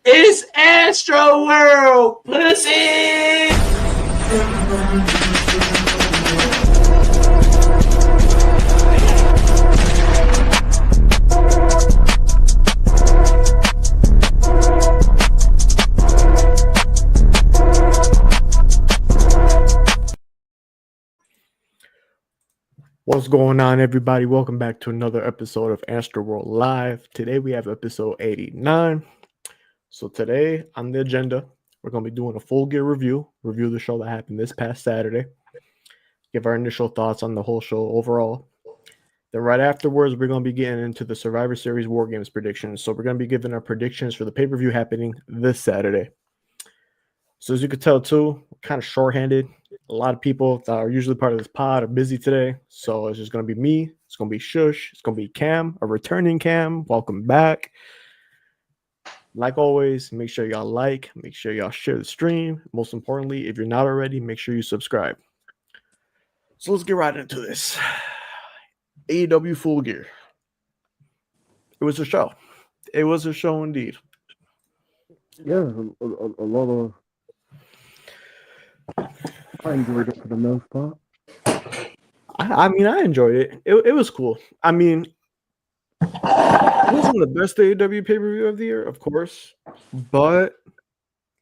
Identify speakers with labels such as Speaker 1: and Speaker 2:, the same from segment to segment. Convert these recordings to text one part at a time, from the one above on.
Speaker 1: It's Antstroworld, pussy!
Speaker 2: What's going on, everybody? Welcome back to another episode of Antstroworld Live. Today we have episode 89. So today on the agenda, we're going to be doing a full gear review the show that happened this past Saturday, give our initial thoughts on the whole show overall. Then right afterwards, we're going to be getting into the Survivor Series Wargames predictions. So we're going to be giving our predictions for the pay-per-view happening this Saturday. So as you can tell too, kind of shorthanded. A lot of people that are usually part of this pod are busy today. So it's just going to be me. It's going to be Shoosh. It's going to be Cam, a returning Cam. Welcome back. Like always, make sure y'all like. Make sure y'all share the stream. Most importantly, if you're not already, make sure you subscribe. So let's get right into this. AEW Full Gear. It was a show. It was a show indeed.
Speaker 3: Yeah, a lot of. I enjoyed it for the most part.
Speaker 2: I mean, I enjoyed it. It was cool. I mean, it wasn't the best AEW pay-per-view of the year, of course, but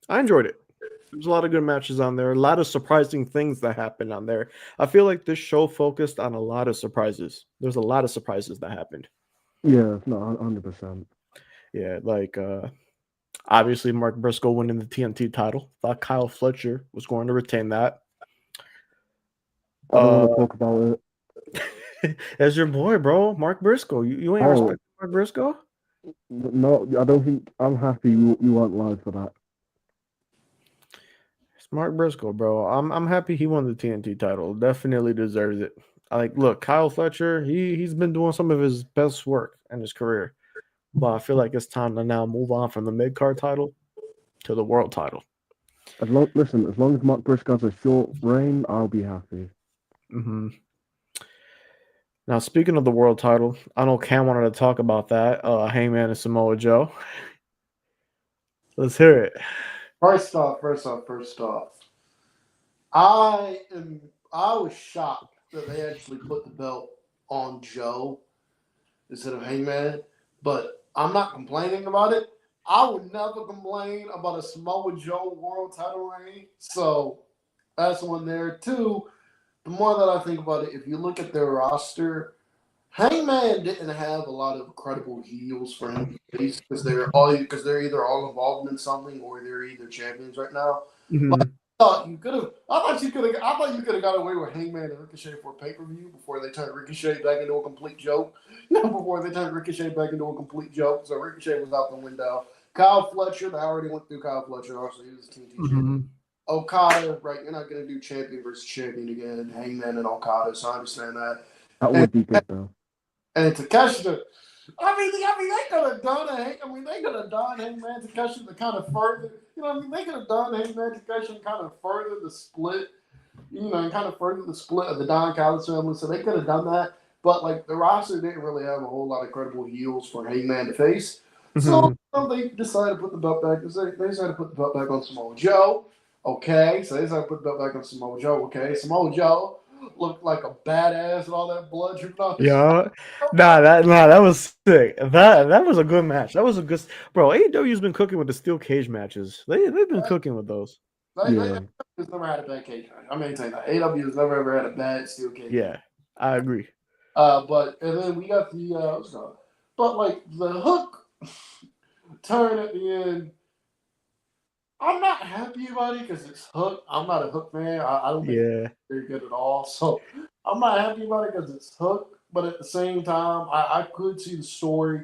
Speaker 2: I enjoyed it. There's a lot of good matches on there, a lot of surprising things that happened on there. I feel like this show focused on a lot of surprises. There's a lot of surprises that happened.
Speaker 3: Yeah, no, 100%.
Speaker 2: Yeah, like obviously Mark Briscoe winning the TNT title. Thought Kyle Fletcher was going to retain that.
Speaker 3: I don't want to talk about
Speaker 2: it. As your boy, bro, Mark Briscoe. You ain't respecting Mark Briscoe?
Speaker 3: No, I don't think. I'm happy you weren't live for that.
Speaker 2: It's Mark Briscoe, bro. I'm happy he won the TNT title. Definitely deserves it. Look, Kyle Fletcher, he's been doing some of his best work in his career. But I feel like it's time to now move on from the mid-card title to the world title.
Speaker 3: As long as Mark Briscoe has a short reign, I'll be happy.
Speaker 2: Mm-hmm. Now, speaking of the world title, I know Cam wanted to talk about that. Hangman and Samoa Joe. Let's hear it.
Speaker 4: First off, I was shocked that they actually put the belt on Joe instead of Hangman, but I'm not complaining about it. I would never complain about a Samoa Joe world title reign, so that's one there. Two, the more that I think about it, if you look at their roster, Hangman didn't have a lot of credible heels for him because they're either all involved in something or they're either champions right now.
Speaker 2: Mm-hmm.
Speaker 4: Like, I thought you could have got away with Hangman and Ricochet for a pay-per-view before they turned Ricochet back into a complete joke. Before they turned Ricochet back into a complete joke. So Ricochet was out the window. Kyle Fletcher, they already went through Kyle Fletcher. Also, he was a TNT champion. Okada, right? You're not going to do champion versus champion again. Hangman and Okada, so I understand that.
Speaker 3: That would be good though.
Speaker 4: And Takeshita, I mean, they could have done it. I mean, they could have done Hangman Takeshita to kind of further. They could have done Hangman Takeshita and kind of further the split. And kind of further the split of the Don Callis family. So they could have done that. But like the roster didn't really have a whole lot of credible heels for Hangman to face. So they decided to put the belt back. They decided to put the belt back on Samoa Joe. Okay, so they decided to put the belt back on Samoa Joe. Okay, Samoa Joe looked like a badass and all that blood dripping off his
Speaker 2: that was sick. That was a good match. That was a good bro. AEW's been cooking with the steel cage matches. They've been cooking with those.
Speaker 4: AEW's never had a bad cage match. I'm gonna tell you that. AEW has never ever had a bad steel cage.
Speaker 2: Yeah, I agree.
Speaker 4: And then we got the but like the Hook turn at the end. I'm not happy about it because it's Hook. I'm not a Hook fan. I don't think it's very good at all. So I'm not happy about it because it's Hook. But at the same time, I could see the story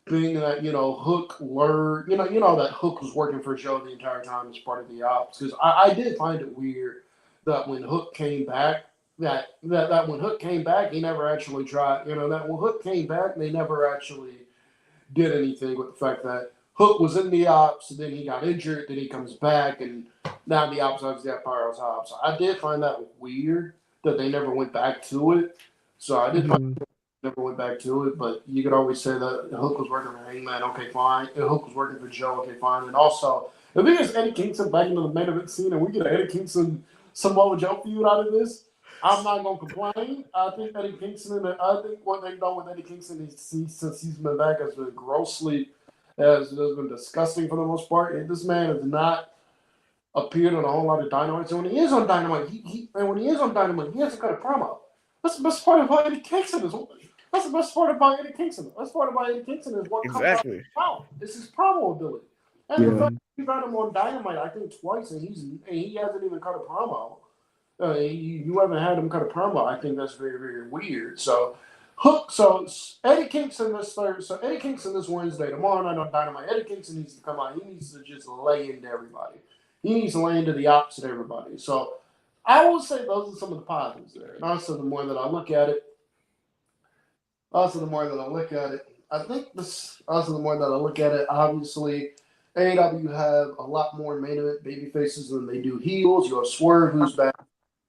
Speaker 4: being that, Hook learned, that Hook was working for Joe the entire time as part of the ops. Because I did find it weird that when Hook came back, that when Hook came back, he never actually tried, that when Hook came back, they never actually did anything with the fact that Hook was in the ops, and then he got injured, then he comes back, and now the ops obviously have Pyro's ops. So I did find that weird that they never went back to it. So I did find never went back to it, but you could always say that Hook was working for Hangman, okay, fine. If Hook was working for Joe, okay, fine. And also, if we get Eddie Kingston back into the main event scene and we get an Eddie Kingston Samoa Joe feud out of this, I'm not going to complain. I think Eddie Kingston, I think what they've done with Eddie Kingston since he's been back has been has been disgusting for the most part. And this man has not appeared on a whole lot of Dynamite. So when he is on Dynamite, he hasn't got a promo. That's the best part about Eddie Kingston. That's the best part about Eddie Kingston. The best part about Eddie Kingston is what comes out of his mouth. It's his promo ability. And the fact you've had him on Dynamite, I think twice, and he hasn't even cut a promo. You haven't had him cut a promo. I think that's very, very weird. So Eddie Kingston this Wednesday, tomorrow night on Dynamite. Eddie Kingston needs to come out. He needs to just lay into everybody. He needs to lay into the opposite of everybody. So I will say those are some of the positives there. And also the more that I look at it, obviously AEW have a lot more main event baby faces than they do heels. You have Swerve, who's back,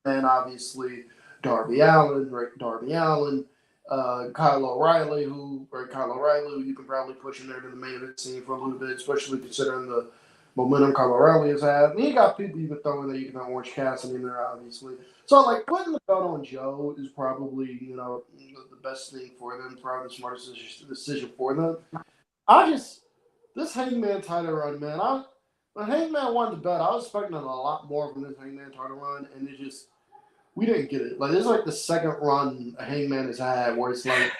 Speaker 4: and obviously Darby Allin, Kyle O'Reilly, who you can probably push in there to the main event scene for a little bit, especially considering the momentum Kyle O'Reilly has had. And you got people you can throw in there. You can throw Orange Cassidy in there, obviously. So, like, putting the belt on Joe is probably, the best thing for them, probably the smartest decision for them. This Hangman title run, man, when Hangman won the belt, I was expecting a lot more from this Hangman title run, and we didn't get it. Like, this is like the second run Hangman has had where it's like,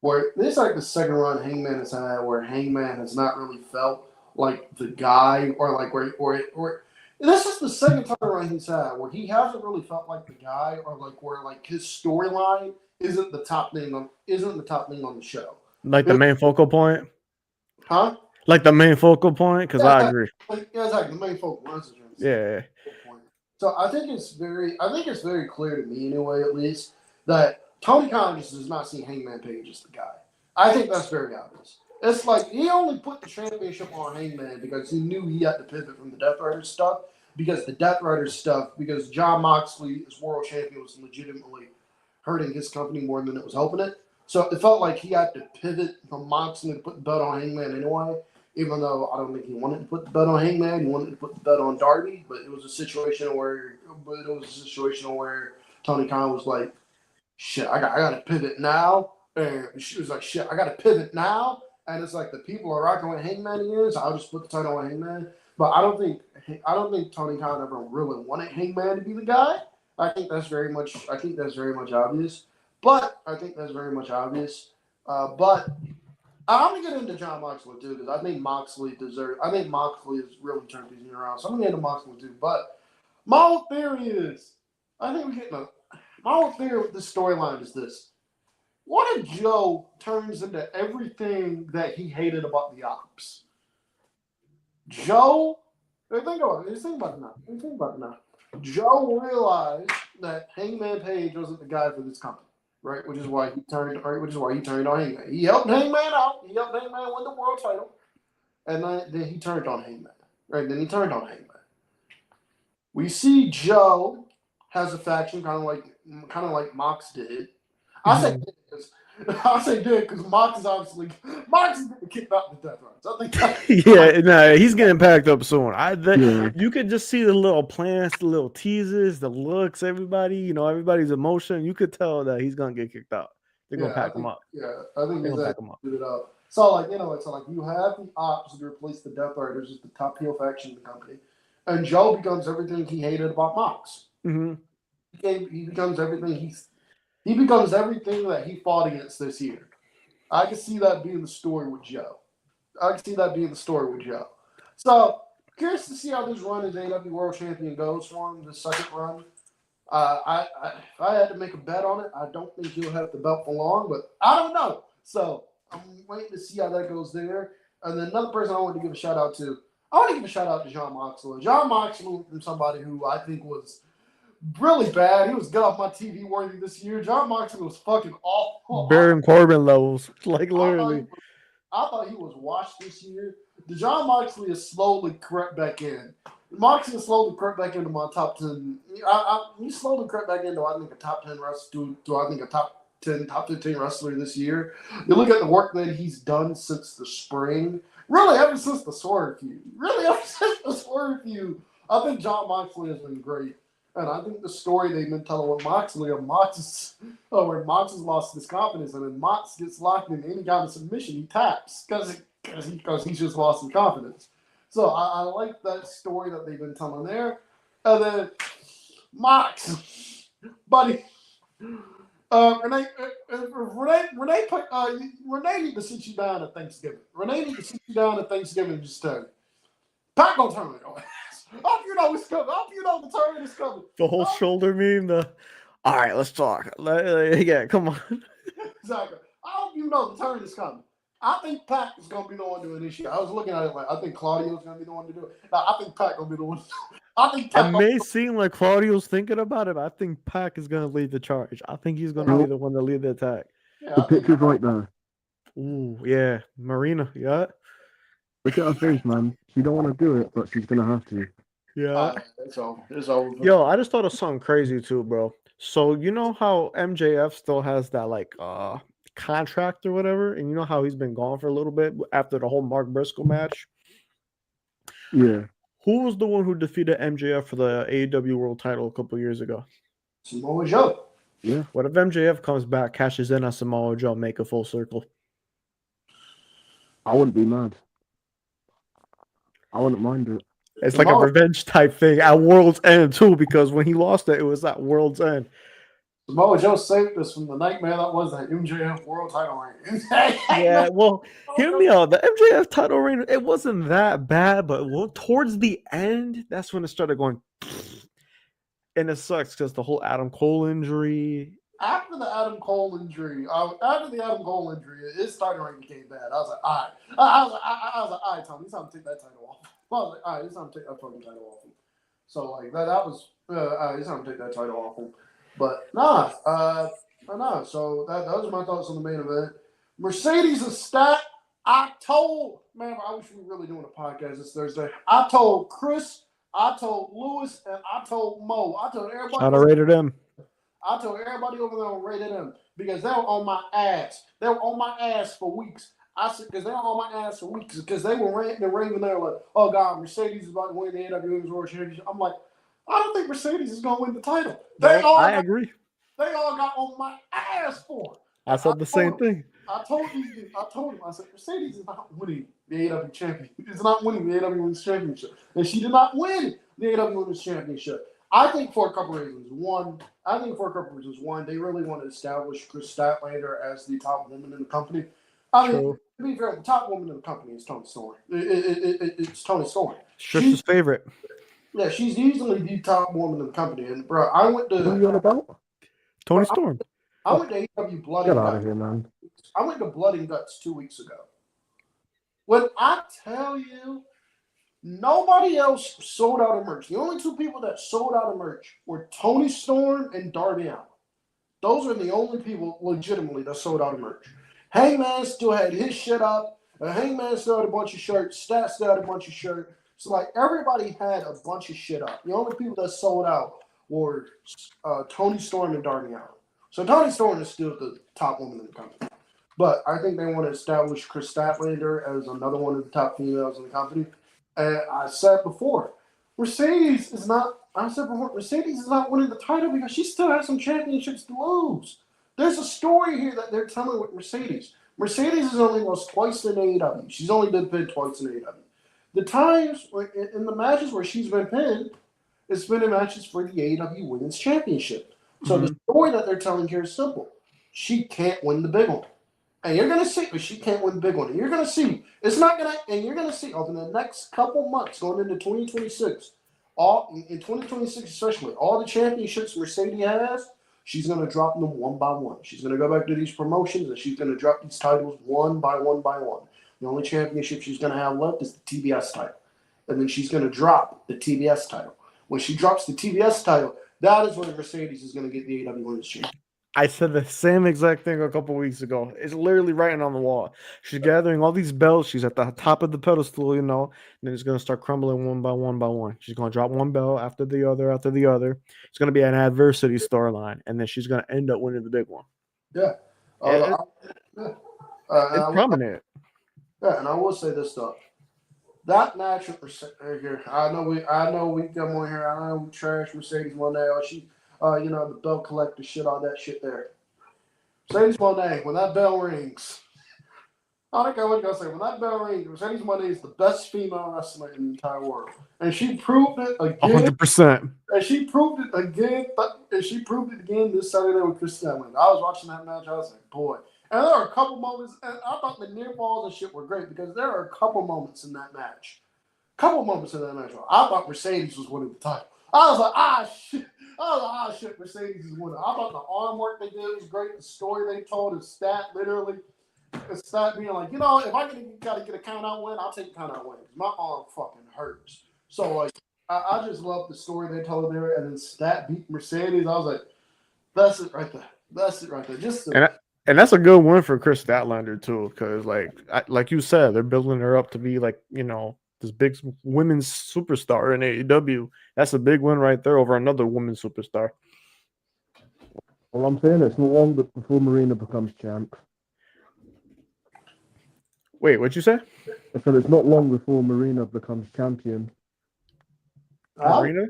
Speaker 4: where Hangman has not really felt like the guy, or like or this is the second title run he's had where he hasn't really felt like the guy, or like where like his storyline isn't the top thing on the show.
Speaker 2: Like the main focal point?
Speaker 4: Huh?
Speaker 2: Like the main focal point? Because I agree.
Speaker 4: Yeah, exactly. The main focal point.
Speaker 2: Yeah.
Speaker 4: So I think it's very clear to me, anyway, at least, that Tony Khan just does not see Hangman Page as the guy. I think that's very obvious. It's like he only put the championship on Hangman because he knew he had to pivot from the Death Rider stuff, because Jon Moxley as world champion was legitimately hurting his company more than it was helping it. So it felt like he had to pivot from Moxley to put the belt on Hangman anyway, even though I don't think he wanted to put the belt on Hangman. He wanted to put the belt on Darby, but it was a situation where Tony Khan was like, shit, I got to pivot now. And she was like, shit, I got to pivot now. And it's like the people are rocking with Hangman again, so I'll just put the title on Hangman. But I don't think Tony Khan ever really wanted Hangman to be the guy. I think that's very much obvious. But I'm gonna get into Jon Moxley too, because I think Moxley has really turned things around. So I'm gonna get into Moxley too. But my whole theory with this storyline is this. What if Joe turns into everything that he hated about the Ops? Think about it now. Joe realized that Hangman Page wasn't the guy for this company, right? Which is why he turned on Hangman. He helped Hangman out. He helped Hangman win the world title, and then he turned on Hangman. Right? Then he turned on Hangman. We see Joe has a faction, kind of like Mox did. I say did because Mox is getting kicked out in the Death Runs. I think
Speaker 2: he's getting packed up soon. You could just see the little plans, the little teases, the looks, everybody's emotion. You could tell that he's gonna get kicked out. They're gonna pack him up.
Speaker 4: Yeah, I think they're gonna pack him up. So it's like you have the Ops to replace the Death Riders as the top heel faction in the company, and Joe becomes everything he hated about Mox.
Speaker 2: Mm-hmm.
Speaker 4: He becomes everything that he fought against this year. I can see that being the story with Joe. So, curious to see how this run as AEW World Champion goes for him, the second run. If I had to make a bet on it, I don't think he'll have the belt for long, but I don't know. So, I'm waiting to see how that goes there. And then another person I want to give a shout out to Jon Moxley. Jon Moxley from somebody who I think was really bad. He was good off my TV worthy this year. Jon Moxley was fucking awful.
Speaker 2: Baron Corbin levels. Like, literally.
Speaker 4: I thought he was washed this year. Jon Moxley is slowly crept back in. Moxley slowly crept back into my top 10. He slowly crept back into, I think, a top 10 wrestler to I think a top top 15 wrestler this year. You look at the work that he's done since the spring, really ever since the Swerve feud. I think Jon Moxley has been great. And I think the story they've been telling with Moxley of where Mox has lost his confidence, and then Mox gets locked in any kind of submission, he taps because he's just lost his confidence. So I like that story that they've been telling there. And then Mox, buddy, Renee need to sit you down at Thanksgiving. Renee need to sit you down at Thanksgiving and just tell you, Pat gonna turn it on. Hope you know it's coming. Hope you know the turn is coming.
Speaker 2: The whole shoulder meme. All right, let's talk. Yeah, come on.
Speaker 4: Exactly. I hope you know the turn is coming. I think Pat is going to be the one doing this shit. I was looking at it like, I think Claudio's going to be the one to do it. I think Pat going to be the one to do it. I think Pat
Speaker 2: It may seem like Claudio's thinking about it, but I think Pac is going to lead the charge. I think he's going to be the one to lead the attack.
Speaker 4: Yeah,
Speaker 3: The picture's right there.
Speaker 2: Ooh, yeah. Marina, you got it?
Speaker 3: Look at her face, man. She don't want to do it, but she's gonna have to.
Speaker 2: Yeah.
Speaker 4: It's over. It's over.
Speaker 2: Yo, I just thought of something crazy too, bro. So you know how MJF still has that like contract or whatever, and you know how he's been gone for a little bit after the whole Mark Briscoe match?
Speaker 3: Yeah.
Speaker 2: Who was the one who defeated MJF for the AEW World Title a couple years ago?
Speaker 4: Samoa Joe.
Speaker 3: Yeah.
Speaker 2: What if MJF comes back, cashes in on Samoa Joe, make a full circle?
Speaker 3: I wouldn't be mad. I wouldn't mind it.
Speaker 2: It's like a revenge type thing at World's End too, because when he lost it, it was at World's End.
Speaker 4: Samoa Joe saved us from the nightmare that was that MJF World Title reign.
Speaker 2: Yeah, well, hear me out. The MJF title reign, it wasn't that bad, but towards the end, that's when it started going. And it sucks because the whole Adam Cole injury.
Speaker 4: After the Adam Cole injury, it started to became bad. I was like, all right. I was like, all right, Tom, it's time to take that title off. I was like, all right, it's time to take that fucking title off him. So like that was it's time to take that title off him. But nah. So those are my thoughts on the main event. Mercedes is stacked. I wish we were really doing a podcast this Thursday. I told Chris, I told Lewis, and I told Mo. I told everybody.
Speaker 2: Shout out rated him.
Speaker 4: I told everybody over there on Rated M because they were on my ass. They were on my ass for weeks. I said, because they were on my ass for weeks because they were ranting and raving there like, oh, God, Mercedes is about to win the AEW Women's World Championship. I'm like, I don't think Mercedes is going to win the title.
Speaker 2: I agree.
Speaker 4: They all got on my ass for it.
Speaker 2: I said the same thing.
Speaker 4: I told him, I said, Mercedes is not winning the AEW Championship. It's not winning the AEW Women's Championship. And she did not win the AEW Women's Championship. I think for a couple reasons. One, they really want to establish Chris Statlander as the top woman in the company. I mean, to be fair, the top woman in the company is Toni Storm. It's Toni Storm.
Speaker 2: Shoosh's favorite.
Speaker 4: Yeah, she's easily the top woman in the company. And, bro, I went to...
Speaker 3: Who are you on about?
Speaker 2: Toni Storm.
Speaker 4: I went to AEW Blood and
Speaker 3: Get out
Speaker 4: Guts.
Speaker 3: of here, man.
Speaker 4: I went to Blood and Guts 2 weeks ago. When I tell you, nobody else sold out of merch. The only two people that sold out of merch were Toni Storm and Darby Allin. Those are the only people legitimately that sold out of merch. Hangman still had his shit up. Hangman still had a bunch of shirts. Stat still had a bunch of shirts. So, like, everybody had a bunch of shit up. The only people that sold out were Toni Storm and Darby Allin. So, Toni Storm is still the top woman in the company. But I think they want to establish Chris Statlander as another one of the top females in the company. And I said before, Mercedes is not winning the title because she still has some championships to lose. There's a story here that they're telling with Mercedes. Mercedes has only lost twice in AEW. She's only been pinned twice in AEW. The times in the matches where she's been pinned, it's been in matches for the AEW Women's Championship. So the story that they're telling here is simple. She can't win the big one. And you're going to see, but she can't win the big one. And you're going to see, you're going to see over the next couple months going into 2026, in 2026 especially, all the championships Mercedes has, she's going to drop them one by one. She's going to go back to these promotions and she's going to drop these titles one by one by one. The only championship she's going to have left is the TBS title. And then she's going to drop the TBS title. When she drops the TBS title, that is when Mercedes is going to get the AEW Women's Championship.
Speaker 2: I said the same exact thing a couple weeks ago. It's literally writing on the wall. She's gathering all these belts. She's at the top of the pedestal, and then it's going to start crumbling one by one by one. She's going to drop one belt after the other after the other. It's going to be an adversity storyline, and then she's going to end up winning the big one.
Speaker 4: Yeah.
Speaker 2: It- it's prominent.
Speaker 4: And I will say this though. That match here, I know we come on here. I know we trash Mercedes Moné. Oh, she, the belt collector shit, all that shit there. Mercedes Moné, when that bell rings, I think I was gonna say when that bell rings, Mercedes Moné is the best female wrestler in the entire world, and she proved it again.
Speaker 2: 100%.
Speaker 4: And she proved it again. This Saturday with Chris Stanley. I was watching that match. I was like, boy. And there are a couple moments, and I thought the near falls and shit were great because there are a couple moments in that match. I thought Mercedes was winning the title. I was like, shit, Mercedes is winning. I thought the arm work they did was great. The story they told is being like, if I gotta get a count out win, I'll take a count out win. My arm fucking hurts. So like, I just love the story they told there, and then Stat beat Mercedes. I was like, that's it right there. Just
Speaker 2: and that's a good win for Chris Statlander too, because like you said, they're building her up to be like this big women's superstar in AEW. That's a big win right there over another women's superstar.
Speaker 3: Well, I'm saying it's not long before Marina becomes champ.
Speaker 2: Wait, what'd you say?
Speaker 3: I said it's not long before Marina becomes champion.
Speaker 2: Marina?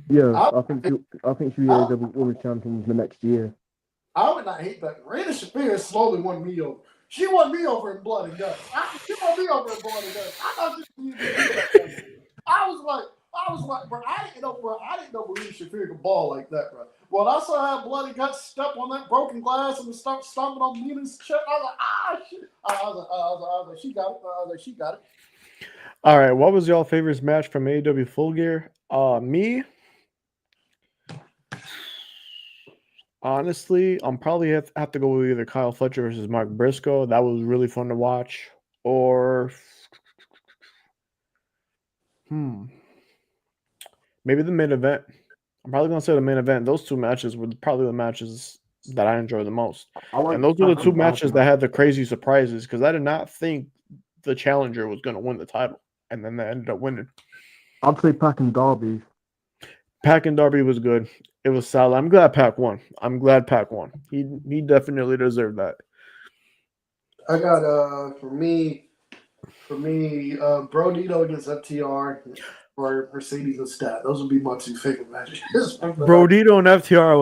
Speaker 3: Yeah, I think she'll be AEW Women's Champion the next year.
Speaker 4: I would not hate that. Marina Shafir slowly won me over. She won me over in blood and guts. She won me over in blood and guts. I thought she was that. I was like, bro, I didn't know Marina Shafir could ball like that, bro. When I saw her blood and guts step on that broken glass and start stomping on Mina's chest, I was like, shit. I was like, she got it.
Speaker 2: All right, what was y'all favorite match from AEW Full Gear? Me, honestly, I'm probably have to go with either Kyle Fletcher versus Mark Briscoe. That was really fun to watch. Or maybe the main event. I'm probably gonna say the main event. Those two matches were probably the matches that I enjoyed the most. And those were the two matches that had the crazy surprises because I did not think the challenger was gonna win the title. And then they ended up winning.
Speaker 3: I'd say Pac and Darby.
Speaker 2: Pac and Darby was good. It was solid. I'm glad Pac won. He definitely deserved that.
Speaker 4: I got for me, Brodito against FTR or Mercedes and Stat. Those would be my two favorite matches.
Speaker 2: Brodito and FTR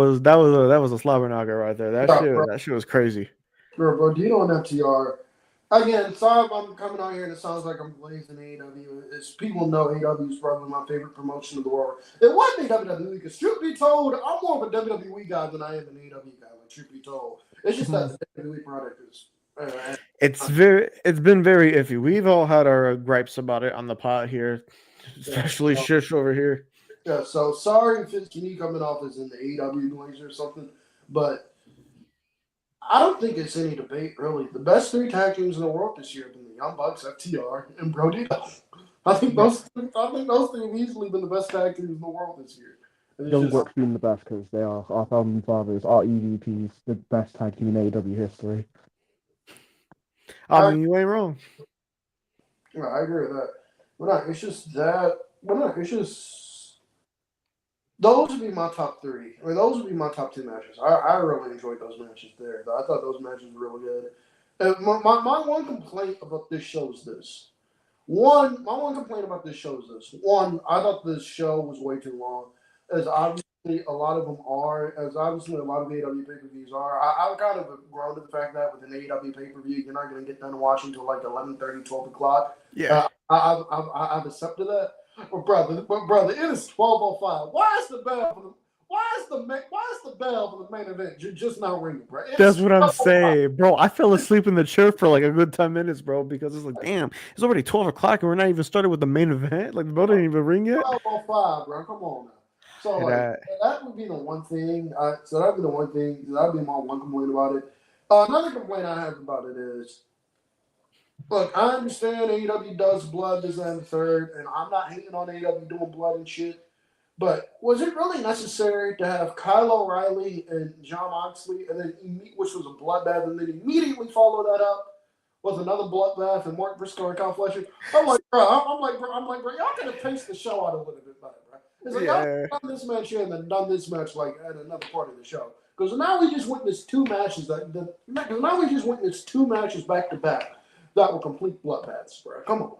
Speaker 2: was a slobber knocker right there. That shit was crazy.
Speaker 4: Brodito and FTR. Again, sorry if I'm coming on here and it sounds like I'm blazing AEW. It's people know AEW is probably my favorite promotion in the world. It wasn't WWE because truth be told, I'm more of a WWE guy than I am an AEW guy. Like truth be told, it's just that the WWE product is.
Speaker 2: It's been very iffy. We've all had our gripes about it on the pod here, especially Shoosh over here.
Speaker 4: Yeah, so sorry if it's me coming off as in the AEW noise or something, but I don't think it's any debate, really. The best three tag teams in the world this year have been the Young Bucks, FTR, and Brodito. I think those three have easily been the best tag teams in the world this year.
Speaker 3: Young Bucks being the best because they are our founding fathers, our EVPs, the best tag team in AEW history.
Speaker 2: I mean, you ain't wrong.
Speaker 4: Yeah, I agree with that. It's just those would be my top three. I mean, those would be my top two matches. I really enjoyed those matches there. I thought those matches were really good. My one complaint about this show is this. My one complaint about this show is this. One, I thought this show was way too long. As obviously a lot of them are. As obviously a lot of AEW pay-per-views are. I kind of grown to the fact that with an AEW pay-per-view, you're not going to get done watching until like 11:30, 12 o'clock.
Speaker 2: Yeah.
Speaker 4: I've accepted that. But brother, it is 12:05. Why is the bell for the main event just not ringing, bro?
Speaker 2: That's what I'm saying, bro. I fell asleep in the chair for like a good 10 minutes, bro, because it's like, damn, it's already 12 o'clock and we're not even started with the main event. Like the bell didn't even ring yet.
Speaker 4: 12:05, bro. Come on now. So that would be the one thing. That'd be my one complaint about it. Another complaint I have about it is, look, I understand AEW does blood, this and the third, and I'm not hating on AEW doing blood and shit. But was it really necessary to have Kyle O'Reilly and John Moxley, and then which was a bloodbath, and then immediately follow that up with another bloodbath and Mark Briscoe and Kyle Fletcher? I'm like, bro, y'all could have paced the show out a little bit better, bro. It's like y'all done this match here and then done this match like at another part of the show. Because now we just witnessed two matches back to back that were complete bloodbaths, bro. Come on.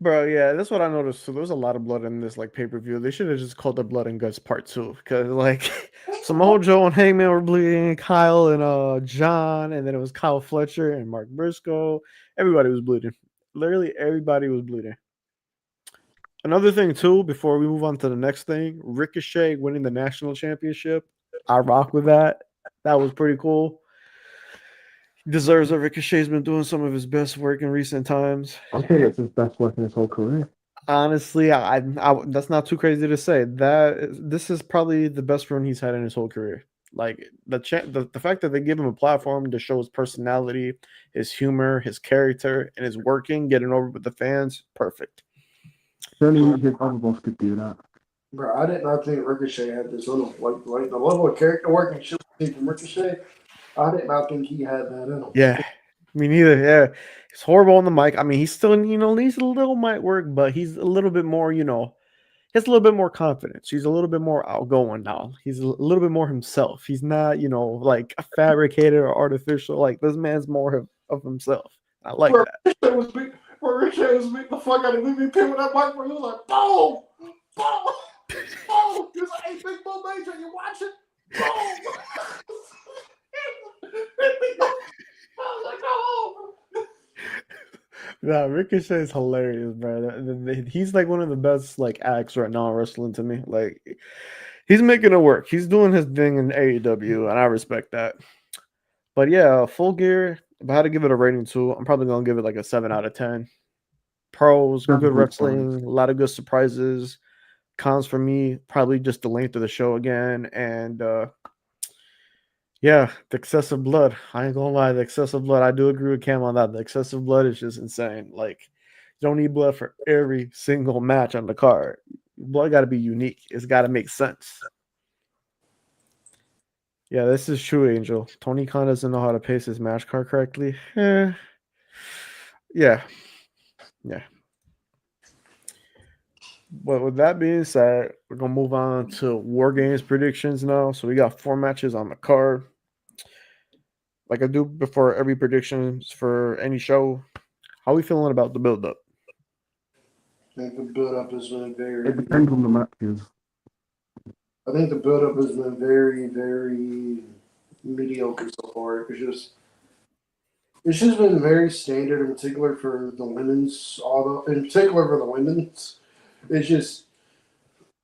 Speaker 2: Bro, yeah, that's what I noticed. So there was a lot of blood in this like pay-per-view. They should have just called it Blood and Guts Part 2. Because like Samoa Joe and Hangman were bleeding, Kyle and John, and then it was Kyle Fletcher and Mark Briscoe. Everybody was bleeding. Literally everybody was bleeding. Another thing too, before we move on to the next thing, Ricochet winning the national championship. I rock with that. That was pretty cool. Deserves that. Ricochet's been doing some of his best work in recent times.
Speaker 3: I think it's his best work in his whole career.
Speaker 2: Honestly, I that's not too crazy to say. This is probably the best run he's had in his whole career. Like the fact that they give him a platform to show his personality, his humor, his character, and his working, getting over with the fans, perfect.
Speaker 3: Surely his other boss could do that.
Speaker 4: Bro, I did not think Ricochet had this on him. Like the level of character work and shit from Ricochet, I did not think he had that in him.
Speaker 2: Yeah, me neither. Yeah, he's horrible on the mic. I mean, he's still, needs a little mic work, but he's a little bit more, he has a little bit more confidence. He's a little bit more outgoing now. He's a little bit more himself. He's not, like a fabricated or artificial. Like this man's more of himself. I like that.
Speaker 4: Ricochet was beating the fuck out of me. Pin with that mic, where he was like, boom, boom, boom. He was like, hey, Big Bull Major, you watching? Boom. I was like, no.
Speaker 2: Nah, Ricochet is hilarious, bro. He's like one of the best like acts right now in wrestling to me. Like he's making it work. He's doing his thing in AEW, and I respect that. But yeah, Full Gear. If I had to give it a rating too, I'm probably gonna give it like a 7 out of 10. Pros, good wrestling, a lot of good surprises. Cons for me, probably just the length of the show again, and yeah, the excessive blood. I ain't gonna lie, the excessive blood. I do agree with Cam on that. The excessive blood is just insane. Like, you don't need blood for every single match on the card. Blood got to be unique. It's got to make sense. Yeah, this is true, Angel. Tony Khan doesn't know how to pace his match card correctly. Yeah. But with that being said, we're gonna move on to Wargames predictions now. So we got 4 matches on the card. Like I do before every predictions for any show. How are we feeling about the build-up?
Speaker 4: I think the build-up has been very...
Speaker 3: It depends on the matches.
Speaker 4: I think the build-up has been very, very mediocre so far. It's just been very standard, in particular for the women's. It's just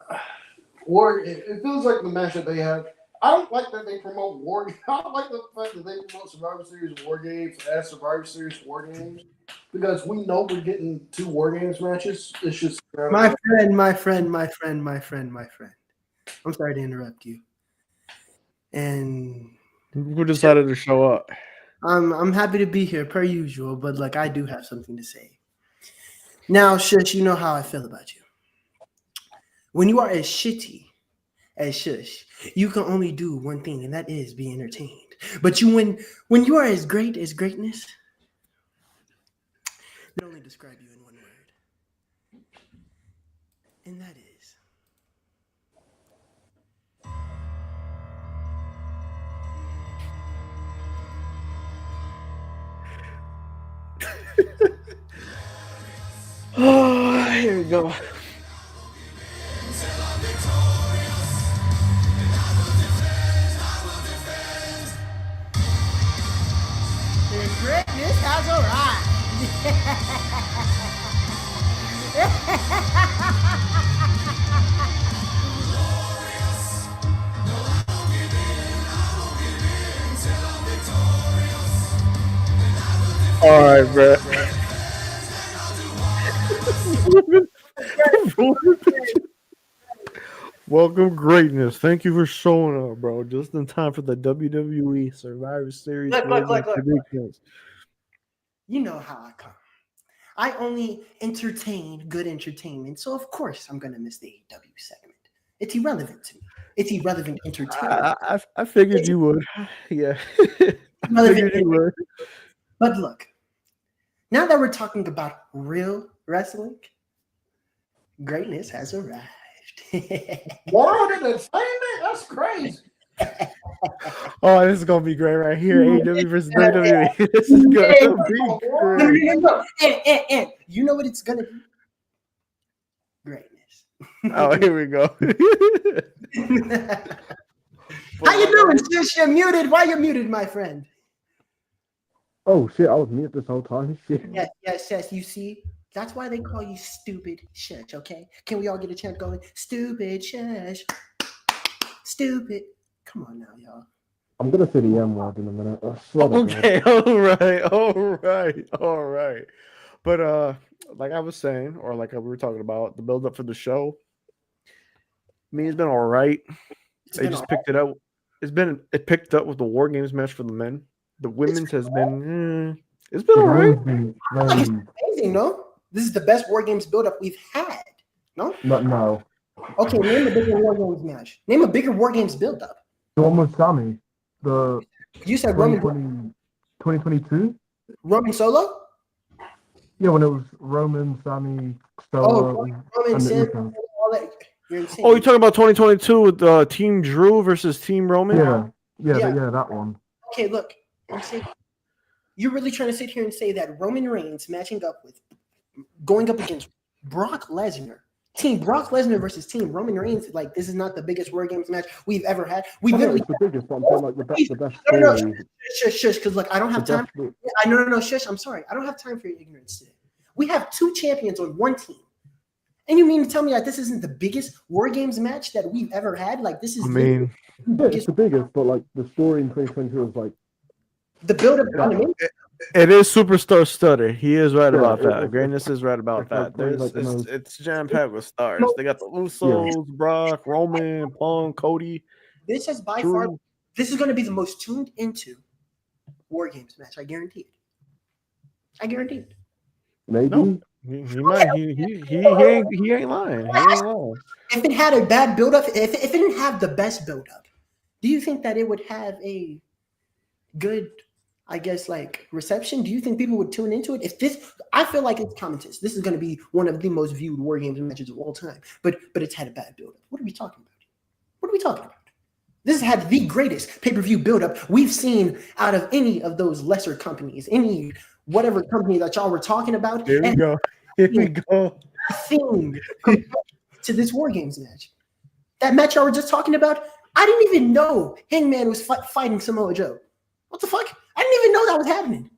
Speaker 4: it feels like the match that they have. I don't like that they promote War. I don't like the fact that they promote Survivor Series War Games as Survivor Series War Games, because we know we're getting 2 War Games matches. It's just
Speaker 5: my friend. I'm sorry to interrupt you. And
Speaker 2: who decided to show up?
Speaker 5: I'm happy to be here per usual, but like I do have something to say. Now, Shoosh, you know how I feel about you. When you are as shitty as Shoosh, you can only do one thing, and that is be entertained. But when you are as great as greatness, I can only describe you in one word. And that is
Speaker 2: Oh, here we go.
Speaker 5: the greatness has arrived.
Speaker 2: All right, bro. Welcome, greatness. Thank you for showing up, bro. Just in time for the WWE Survivor Series.
Speaker 5: Look. You know how I come. I only entertain good entertainment, so of course I'm gonna miss the AEW segment. It's irrelevant to me. It's irrelevant entertainment.
Speaker 2: I figured you would. Yeah. I figured you would.
Speaker 5: But look, now that we're talking about real wrestling, greatness has arrived.
Speaker 4: World Entertainment? That's crazy.
Speaker 2: Oh, this is gonna be great right here. AEW versus WWE. This is gonna be
Speaker 5: No,
Speaker 2: great.
Speaker 5: And you know what it's gonna be? Greatness.
Speaker 2: Oh, here we go.
Speaker 5: How you doing, Shush? You're muted. Why you muted, my friend?
Speaker 3: Oh shit! I was mute this whole time. Shit.
Speaker 5: Yes. You see, that's why they call you stupid Shush. Okay? Can we all get a chant going? Stupid Shush. Stupid. Come on now, y'all.
Speaker 3: I'm gonna say the M word in a minute. I swear to God.
Speaker 2: Okay, all right. But like I was saying, or like we were talking about, the build up for the show. I mean, it's been all right. They just picked it up. It picked up with the War Games match for the men. The women's has been. It's been all right.
Speaker 5: It's amazing, no? This is the best War Games build-up we've had. No?
Speaker 3: No.
Speaker 5: Okay, name a bigger War Games match. Name a bigger War Games build-up.
Speaker 3: The one with Sammy. The
Speaker 5: You said Roman
Speaker 3: 2022?
Speaker 5: Roman Solo?
Speaker 3: Yeah, when it was Roman, Sammy, Stella,
Speaker 5: Roman,
Speaker 3: and
Speaker 5: Sam,
Speaker 3: the Ethan.
Speaker 5: all that. You're insane.
Speaker 2: Oh, you're talking about 2022 with Team Drew versus Team Roman?
Speaker 3: Yeah, that one.
Speaker 5: Okay, look. You're really trying to sit here and say that Roman Reigns going up against Brock Lesnar. Team Brock Lesnar versus Team Roman Reigns. Like, this is not the biggest War Games match we've ever had. We literally.
Speaker 3: It's the biggest, but I'm saying like the best
Speaker 5: No,
Speaker 3: story.
Speaker 5: shush, because look, I don't have time. No, shush. I'm sorry. I don't have time for your ignorance today. We have two champions on one team. And you mean to tell me that this isn't the biggest War Games match that we've ever had? Like, this is
Speaker 3: It's the biggest, but like the story in 2022 was like
Speaker 5: the build-up.
Speaker 2: It is superstar stutter. He is right about that.
Speaker 3: It's
Speaker 2: Greatness is right about that. It's jam packed with stars. They got the Usos, Brock, Roman, Punk, Cody.
Speaker 5: This is by
Speaker 2: Drew.
Speaker 5: far. This is going to be the most tuned into War Games match. I guarantee it.
Speaker 3: maybe.
Speaker 2: No. He might. He ain't lying.
Speaker 5: If it had a bad build-up, if it didn't have the best build-up, do you think that it would have a good, I guess, like reception? Do you think people would tune into it? I feel like it's common sense. This is going to be one of the most viewed War Games matches of all time. But it's had a bad build-up. What are we talking about? This has had the greatest pay-per-view build-up we've seen out of any of those lesser companies, any whatever company that y'all were talking about.
Speaker 2: Here we go.
Speaker 5: Thing to this War Games match. That match y'all were just talking about, I didn't even know Hangman was fighting Samoa Joe. What the fuck? I didn't even know that was happening.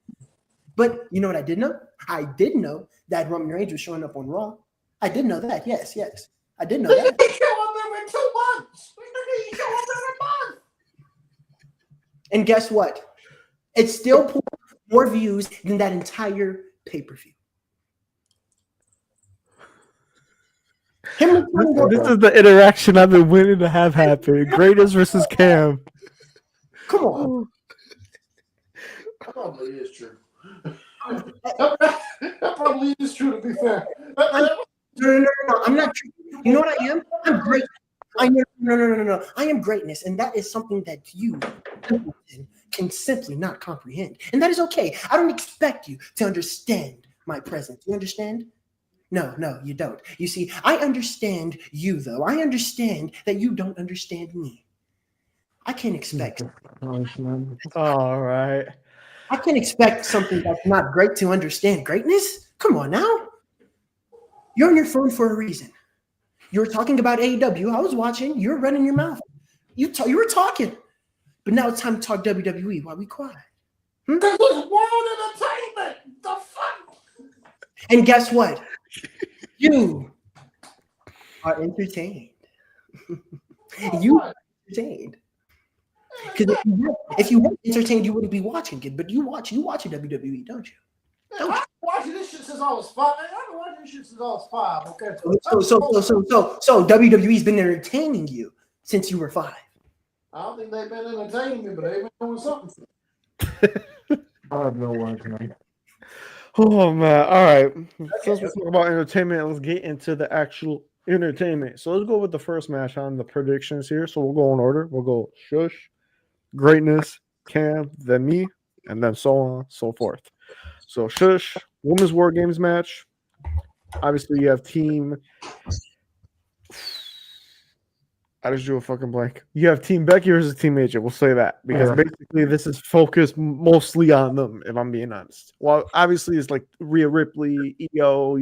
Speaker 5: But you know what I did know? I did know that Roman Reigns was showing up on Raw. I did know that. Yes. I did know that.
Speaker 4: He show up every 2 months. He show up every month.
Speaker 5: And guess what? It still pulled more views than that entire pay-per-view.
Speaker 2: This is the interaction I've been waiting to have happen. Greatest versus Cam.
Speaker 5: Come on.
Speaker 4: That probably is true. That probably is true, to be fair.
Speaker 5: No. I'm not true. You know what I am? I'm great. No. I am greatness, and that is something that you can simply not comprehend. And that is okay. I don't expect you to understand my presence. You understand? No, you don't. You see, I understand you, though. I understand that you don't understand me. I can't expect.
Speaker 2: All right.
Speaker 5: I can't expect something that's not great to understand greatness. Come on now. You're on your phone for a reason. You were talking about AEW. I was watching. You were running your mouth. You were talking. But now it's time to talk WWE. Why we quiet?
Speaker 4: Because it's world entertainment. The fuck?
Speaker 5: And guess what? You are entertained. You are entertained. Because if you weren't entertained, you wouldn't be watching it. But you watch WWE, don't you?
Speaker 4: I've been watching this shit since I was 5. I've been watching this shit since I was 5. Okay.
Speaker 5: So WWE's been entertaining you since you were 5.
Speaker 4: I don't think they've been entertaining me, but they've been doing something.
Speaker 3: I have no words, man.
Speaker 2: Oh man! All right. Since we're talking about entertainment, let's get into the actual entertainment. So let's go with the first match on the predictions here. So we'll go in order. We'll go Shush, Greatness, Cam, then me, and then so on, so forth. So Shush, Women's War Games match. Obviously, you have team. I just drew a fucking blank. You have Team Becky versus Team AJ. We'll say that because
Speaker 3: Yeah.
Speaker 2: basically this is focused mostly on them. If I'm being honest. Well, obviously it's like Rhea Ripley, EO,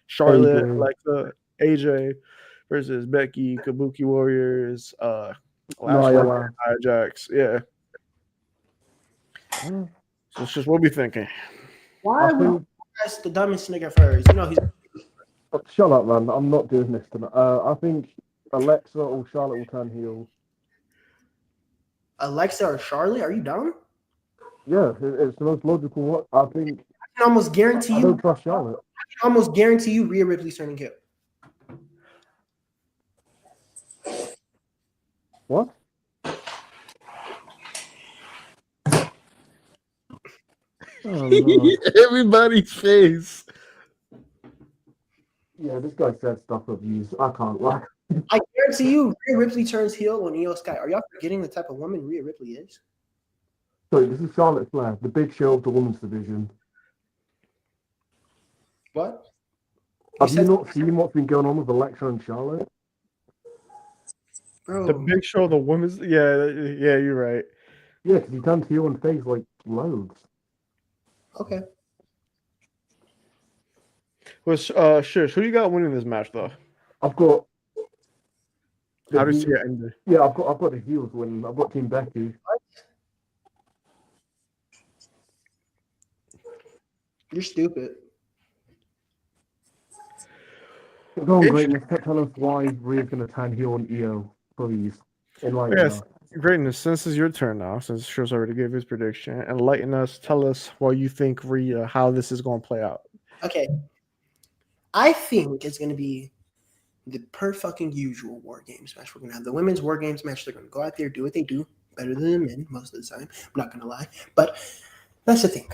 Speaker 2: Charlotte,
Speaker 3: AJ.
Speaker 2: Alexa, AJ versus Becky, Kabuki Warriors, Last
Speaker 3: Nia
Speaker 2: Word, Ajax. Yeah.
Speaker 3: Jax.
Speaker 2: So it's just what we thinking.
Speaker 5: Why
Speaker 3: I
Speaker 5: would
Speaker 3: think
Speaker 5: you press the dumbest nigga first? You know he's
Speaker 3: shut up, man. I'm not doing this tonight. I think Alexa or Charlotte will turn heel.
Speaker 5: Alexa or Charlotte. Are you dumb?
Speaker 3: Yeah, it's the most logical one. I think
Speaker 5: I can almost guarantee
Speaker 3: I
Speaker 5: you.
Speaker 3: don't trust Charlotte.
Speaker 5: I can almost guarantee you Rhea Ripley's turning heel.
Speaker 3: What? Oh, Lord.
Speaker 2: Everybody's face.
Speaker 3: Yeah, this guy said stuff of views. I can't lie.
Speaker 5: I guarantee you Rhea Ripley turns heel on Io Sky. Are y'all forgetting the type of woman Rhea Ripley is?
Speaker 3: Sorry, this is Charlotte Flair, the big show of the women's division.
Speaker 5: What?
Speaker 3: Have you not seen what's been going on with Alexa and Charlotte?
Speaker 5: Bro,
Speaker 2: The big show, the women's. Yeah, you're right.
Speaker 3: Yeah, because he turned heel and face like loads.
Speaker 5: okay.
Speaker 2: Well, Shush, who you got winning this match though?
Speaker 3: I've got.
Speaker 2: How do you see it ending?
Speaker 3: Yeah, I've got the heels winning. I've got Team Becky.
Speaker 5: You're stupid.
Speaker 3: Go on, Greatness. Tell us why Rhea's going to turn heel on EO, please. Enlighten
Speaker 2: Yes,
Speaker 3: us.
Speaker 2: Greatness. Since it's your turn now, since Shush already gave his prediction, enlighten us. Tell us why you think Rhea, how this is going to play out.
Speaker 5: Okay. I think it's going to be the per fucking usual War Games match. We're going to have the women's War Games match. They're going to go out there, do what they do better than the men most of the time. I'm not going to lie. But that's the thing.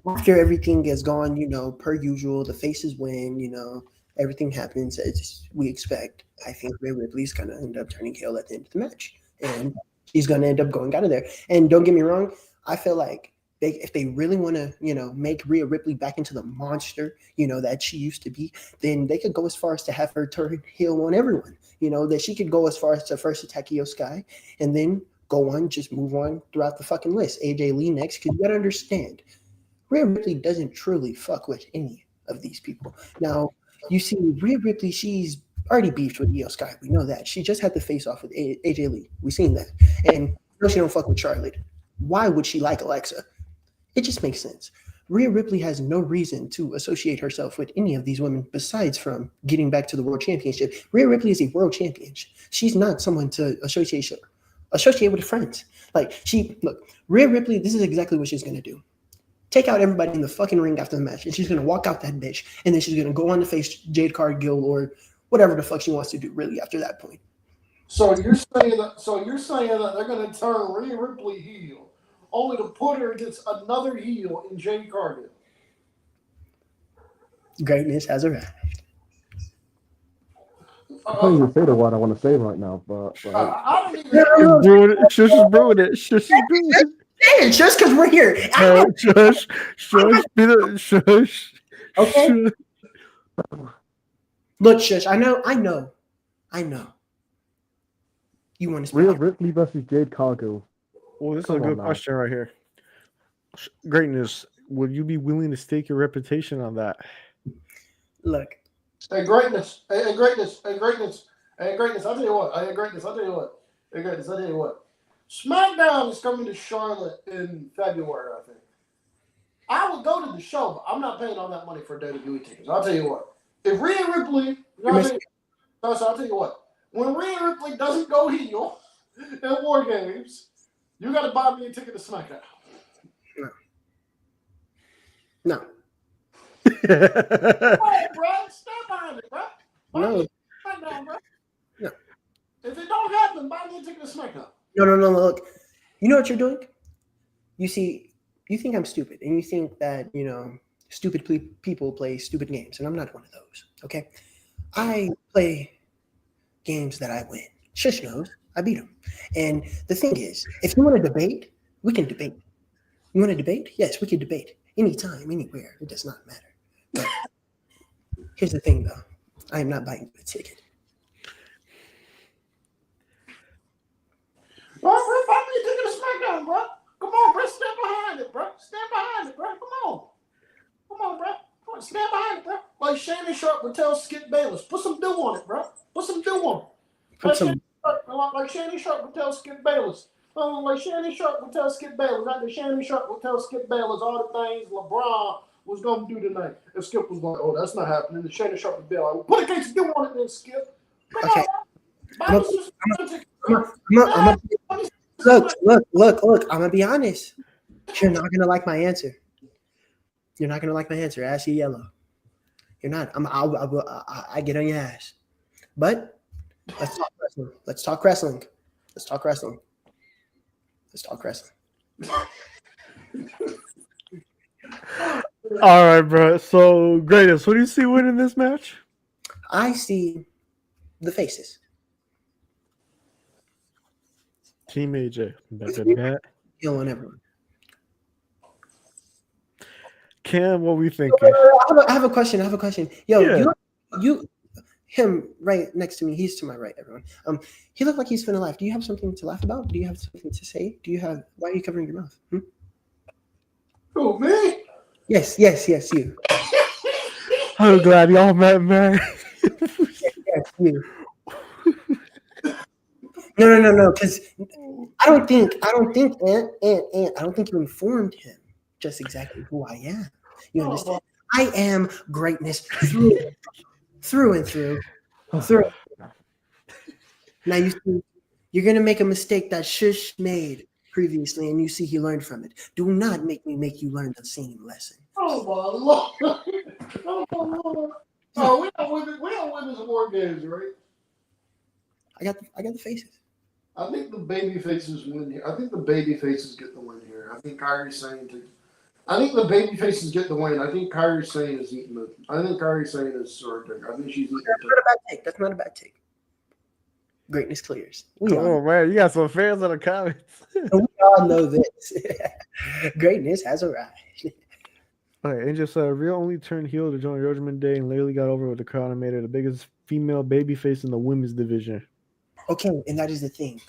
Speaker 5: After everything is gone, per usual, the faces win, everything happens as we expect. I think Rhea Ripley's going to end up turning heel at the end of the match. And she's going to end up going out of there. And don't get me wrong, I feel like if they really want to, make Rhea Ripley back into the monster, that she used to be, then they could go as far as to have her turn heel on everyone. That she could go as far as to first attack Io Sky and then go on, just move on throughout the fucking list. AJ Lee next, because you got to understand, Rhea Ripley doesn't truly fuck with any of these people. Now, you see, Rhea Ripley, she's already beefed with Io Sky. We know that. She just had to face off with AJ Lee. We've seen that. And she don't fuck with Charlotte. Why would she like Alexa? It just makes sense. Rhea Ripley has no reason to associate herself with any of these women besides from getting back to the World Championship. Rhea Ripley is a World Champion. She's not someone to associate with friends. Rhea Ripley, this is exactly what she's going to do. Take out everybody in the fucking ring after the match, and she's going to walk out that bitch, and then she's going to go on to face Jade Cargill or whatever the fuck she wants to do, really, after that point.
Speaker 4: So you're saying that they're going to turn Rhea Ripley heel, only to put her against another heel in Jade Cargill.
Speaker 5: Greatness has arrived.
Speaker 3: I can't even say the word I want to say right now, but
Speaker 4: I don't even.
Speaker 2: Shush is brewing it. Shush is brewing it.
Speaker 5: Hey, it's just because we're here.
Speaker 2: Shush. Be the shush.
Speaker 5: Okay.
Speaker 2: Shush.
Speaker 5: Look, Shush, I know. You want to
Speaker 3: Rhea
Speaker 5: speak?
Speaker 3: Ripley versus Jade Cargill.
Speaker 2: Well, this is
Speaker 3: Come
Speaker 2: a good
Speaker 3: on now.
Speaker 2: question right here. Greatness, would you be willing to stake your reputation on that?
Speaker 5: Look.
Speaker 4: Hey, greatness. I'll tell you what. SmackDown is coming to Charlotte in February, I think. I would go to the show, but I'm not paying all that money for WWE tickets. I'll tell you what. If Rhea Ripley, I'll tell you what. When Rhea Ripley doesn't go heel at War Games, you got to buy me a ticket to SmackDown.
Speaker 5: No.
Speaker 4: Oh, bro, stand behind it, bro.
Speaker 5: No.
Speaker 4: SmackDown, bro.
Speaker 5: No.
Speaker 4: If it don't happen, buy me a ticket to SmackDown.
Speaker 5: No. Look, you know what you're doing? You see, you think I'm stupid, and you think that, stupid people play stupid games, and I'm not one of those, okay? I play games that I win. Shush knows. I beat him. And the thing is, if you want to debate, we can debate. You want to debate? Yes, we can debate. Anytime, anywhere. It does not matter. But here's the thing, though. I am not buying the ticket.
Speaker 4: Bro, find me a ticket to SmackDown, bro. Come on, bro. Stand behind it, bro. Stand behind it, bro. Come on, bro. Come on, stand behind it, bro. Like Shannon Sharp would tell Skip Bayless, put some dew on it, bro. Put some dew on it. Like Shannon Sharp would tell Skip Bayless. Like Shannon Sharp would tell Skip Bayless. After Shannon Sharp would tell Skip Bayless all the things LeBron was going to do tonight. If Skip was like, oh, that's not happening, then Shannon Sharp would be like, put a case of dew on it then, Skip. Come
Speaker 5: Okay.
Speaker 4: on,
Speaker 5: Look. I'm gonna be honest. You're not gonna like my answer. Ask you yellow. You're not. I get on your ass. But let's talk wrestling.
Speaker 2: All right, bro. So, Greatest, what do you see winning this match?
Speaker 5: I see the faces.
Speaker 2: Team AJ.
Speaker 5: Killing everyone.
Speaker 2: Cam, what we thinking?
Speaker 5: I have a question. Yo,
Speaker 2: Yeah.
Speaker 5: you, him right next to me. He's to my right. Everyone. He looked like he's finna laugh. Do you have something to laugh about? Do you have something to say? Why are you covering your mouth?
Speaker 4: Who, me?
Speaker 5: Yes, you.
Speaker 2: I'm glad y'all met, man.
Speaker 5: Yes, you. No. Because I don't think Ant. I don't think you informed him just exactly who I am. You understand? I am greatness through and through. Now you see, you're gonna make a mistake that Shoosh made previously, and you see he learned from it. Do not make me make you learn the same lesson.
Speaker 4: Oh my Lord! Oh my Lord! Oh, we don't win this Wargames, right?
Speaker 5: I got the faces.
Speaker 4: I think the baby faces win here. I think the baby faces get the win here. I think Kyrie Sane I think the baby faces get the win. I think Kyrie Sane is eating the. I think Kyrie Sane is sorting. I think she's eating the.
Speaker 5: That's not a bad take. Greatness clears.
Speaker 2: Oh man, you got some fans in the comments.
Speaker 5: We all know this. Greatness has arrived.
Speaker 2: Okay, Angel said Real only turned heel to join Judgment Day and literally got over with the crowd and made her the biggest female babyface in the women's division.
Speaker 5: Okay, and that is the thing.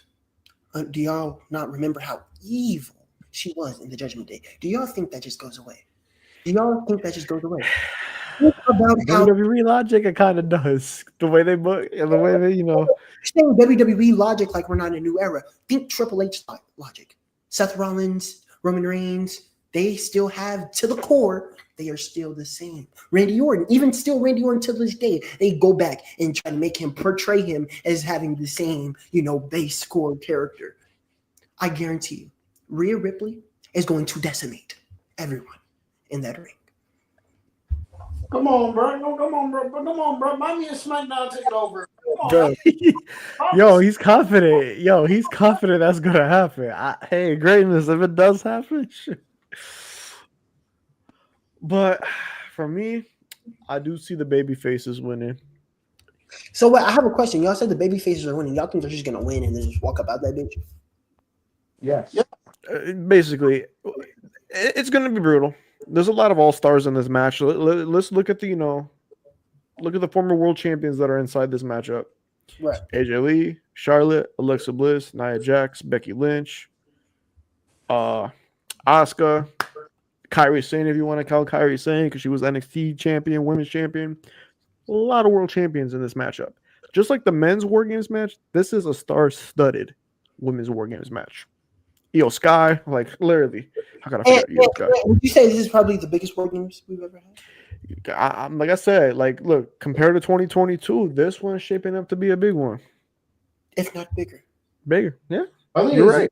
Speaker 5: Do y'all not remember how evil she was in the Judgment Day? Do y'all think that just goes away? Think about how
Speaker 2: WWE logic, it kind of does. The way they book and the way they,
Speaker 5: saying WWE logic like we're not in a new era. Think Triple H logic. Seth Rollins, Roman Reigns, they still have to the core. They are still the same. Randy Orton, even still Randy Orton to this day, they go back and try to make him portray him as having the same, base core character. I guarantee you, Rhea Ripley is going to decimate everyone in that ring.
Speaker 4: Come on, bro. Buy me a SmackDown ticket over.
Speaker 2: Bro. Yo, he's confident. That's gonna happen. Hey, Greatness, if it does happen, shit. But for me, I do see the baby faces winning.
Speaker 5: So I have a question. Y'all said the baby faces are winning. Y'all think they're just gonna win and then just walk up out that bitch?
Speaker 3: Yes.
Speaker 2: Basically, it's gonna be brutal. There's a lot of all-stars in this match. Let's look at the former world champions that are inside this matchup.
Speaker 5: Right.
Speaker 2: AJ Lee, Charlotte, Alexa Bliss, Nia Jax, Becky Lynch, Asuka, Kyrie Sane, if you want to call Kyrie Sane, because she was NXT champion, women's champion. A lot of world champions in this matchup. Just like the men's War Games match, this is a star-studded women's War Games match. Io Sky, like literally, how can I forget Io Sky?
Speaker 5: Would you say this is probably the biggest War Games we've ever had?
Speaker 2: Like I said, look, compared to 2022, this one's shaping up to be a big one.
Speaker 5: If not bigger.
Speaker 2: Bigger, yeah.
Speaker 4: You're right.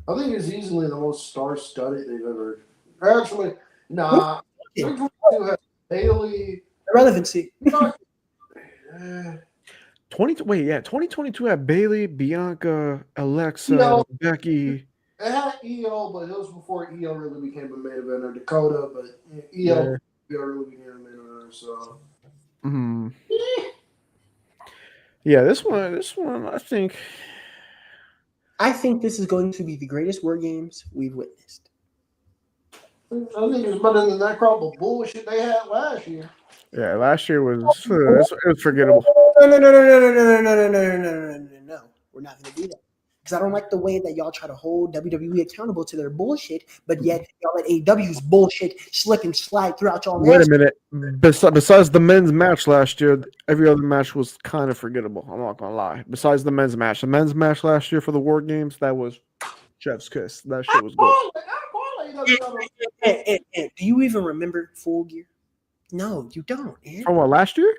Speaker 4: I think it's easily the most star-studded they've ever. Actually, nah. 2022 had Bayley.
Speaker 5: Irrelevancy.
Speaker 2: 2022 had Bayley, Bianca, Alexa, Becky.
Speaker 4: It had EO, but it was before EO really became a main eventer. Dakota, but EO really became a main eventer. So,
Speaker 2: yeah, this one,
Speaker 5: I think this is going to be the greatest War Games we've witnessed.
Speaker 4: I think it's better than that crop of bullshit they had last year.
Speaker 2: Yeah, last year was it was forgettable.
Speaker 5: No. We're not going to do that. because I don't like the way that y'all try to hold WWE accountable to their bullshit, but yet y'all let AEW's bullshit slip and slide throughout y'all.
Speaker 2: Wait a minute. Besides the men's match last year, every other match was kind of forgettable. I'm not gonna lie. Besides the men's match last year for the War Games, that was chef's kiss. That shit was good.
Speaker 5: And do you even remember Full Gear? No, you don't. Ant.
Speaker 2: From what, last year?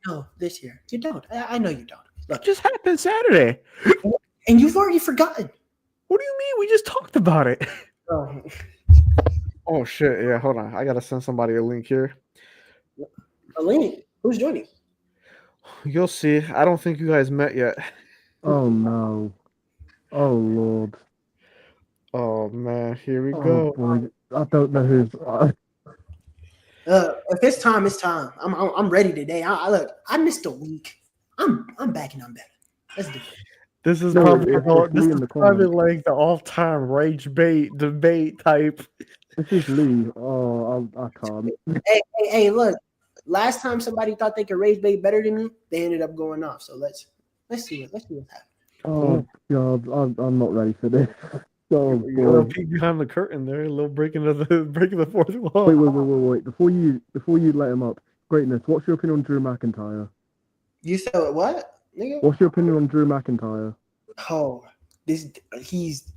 Speaker 5: No, this year. You don't. I know you don't. Look,
Speaker 2: It just happened Saturday.
Speaker 5: and you've already forgotten.
Speaker 2: What do you mean? We just talked about it.
Speaker 5: Oh,
Speaker 2: Oh shit! Yeah, hold on. I gotta send somebody a link here.
Speaker 5: Elaine, who's joining?
Speaker 2: You'll see. I don't think you guys met yet.
Speaker 3: Oh no. Oh Lord.
Speaker 2: Oh man, here we
Speaker 3: Oh
Speaker 2: go.
Speaker 3: boy. I don't know who's.
Speaker 5: If it's time, it's time. I'm ready today. I look. I missed a week. I'm back and I'm better. Let's do it.
Speaker 2: This is
Speaker 3: No,
Speaker 2: probably
Speaker 3: it's
Speaker 2: this
Speaker 3: Lee
Speaker 2: is
Speaker 3: in the
Speaker 2: probably
Speaker 3: comments.
Speaker 2: like the all-time rage bait debate type.
Speaker 3: This is Lee. Oh, I can't.
Speaker 5: Hey, look. Last time somebody thought they could raise bait better than me, they ended up going off. So let's see what happens.
Speaker 3: Oh God, I'm not ready for this. Oh
Speaker 2: A little
Speaker 3: boy.
Speaker 2: peek behind the curtain there, a little breaking of the fourth wall.
Speaker 3: Wait. Before you let him up, greatness. What's your opinion on Drew McIntyre?
Speaker 5: You said what, nigga?
Speaker 3: What's your opinion on Drew McIntyre?
Speaker 5: Oh, he's.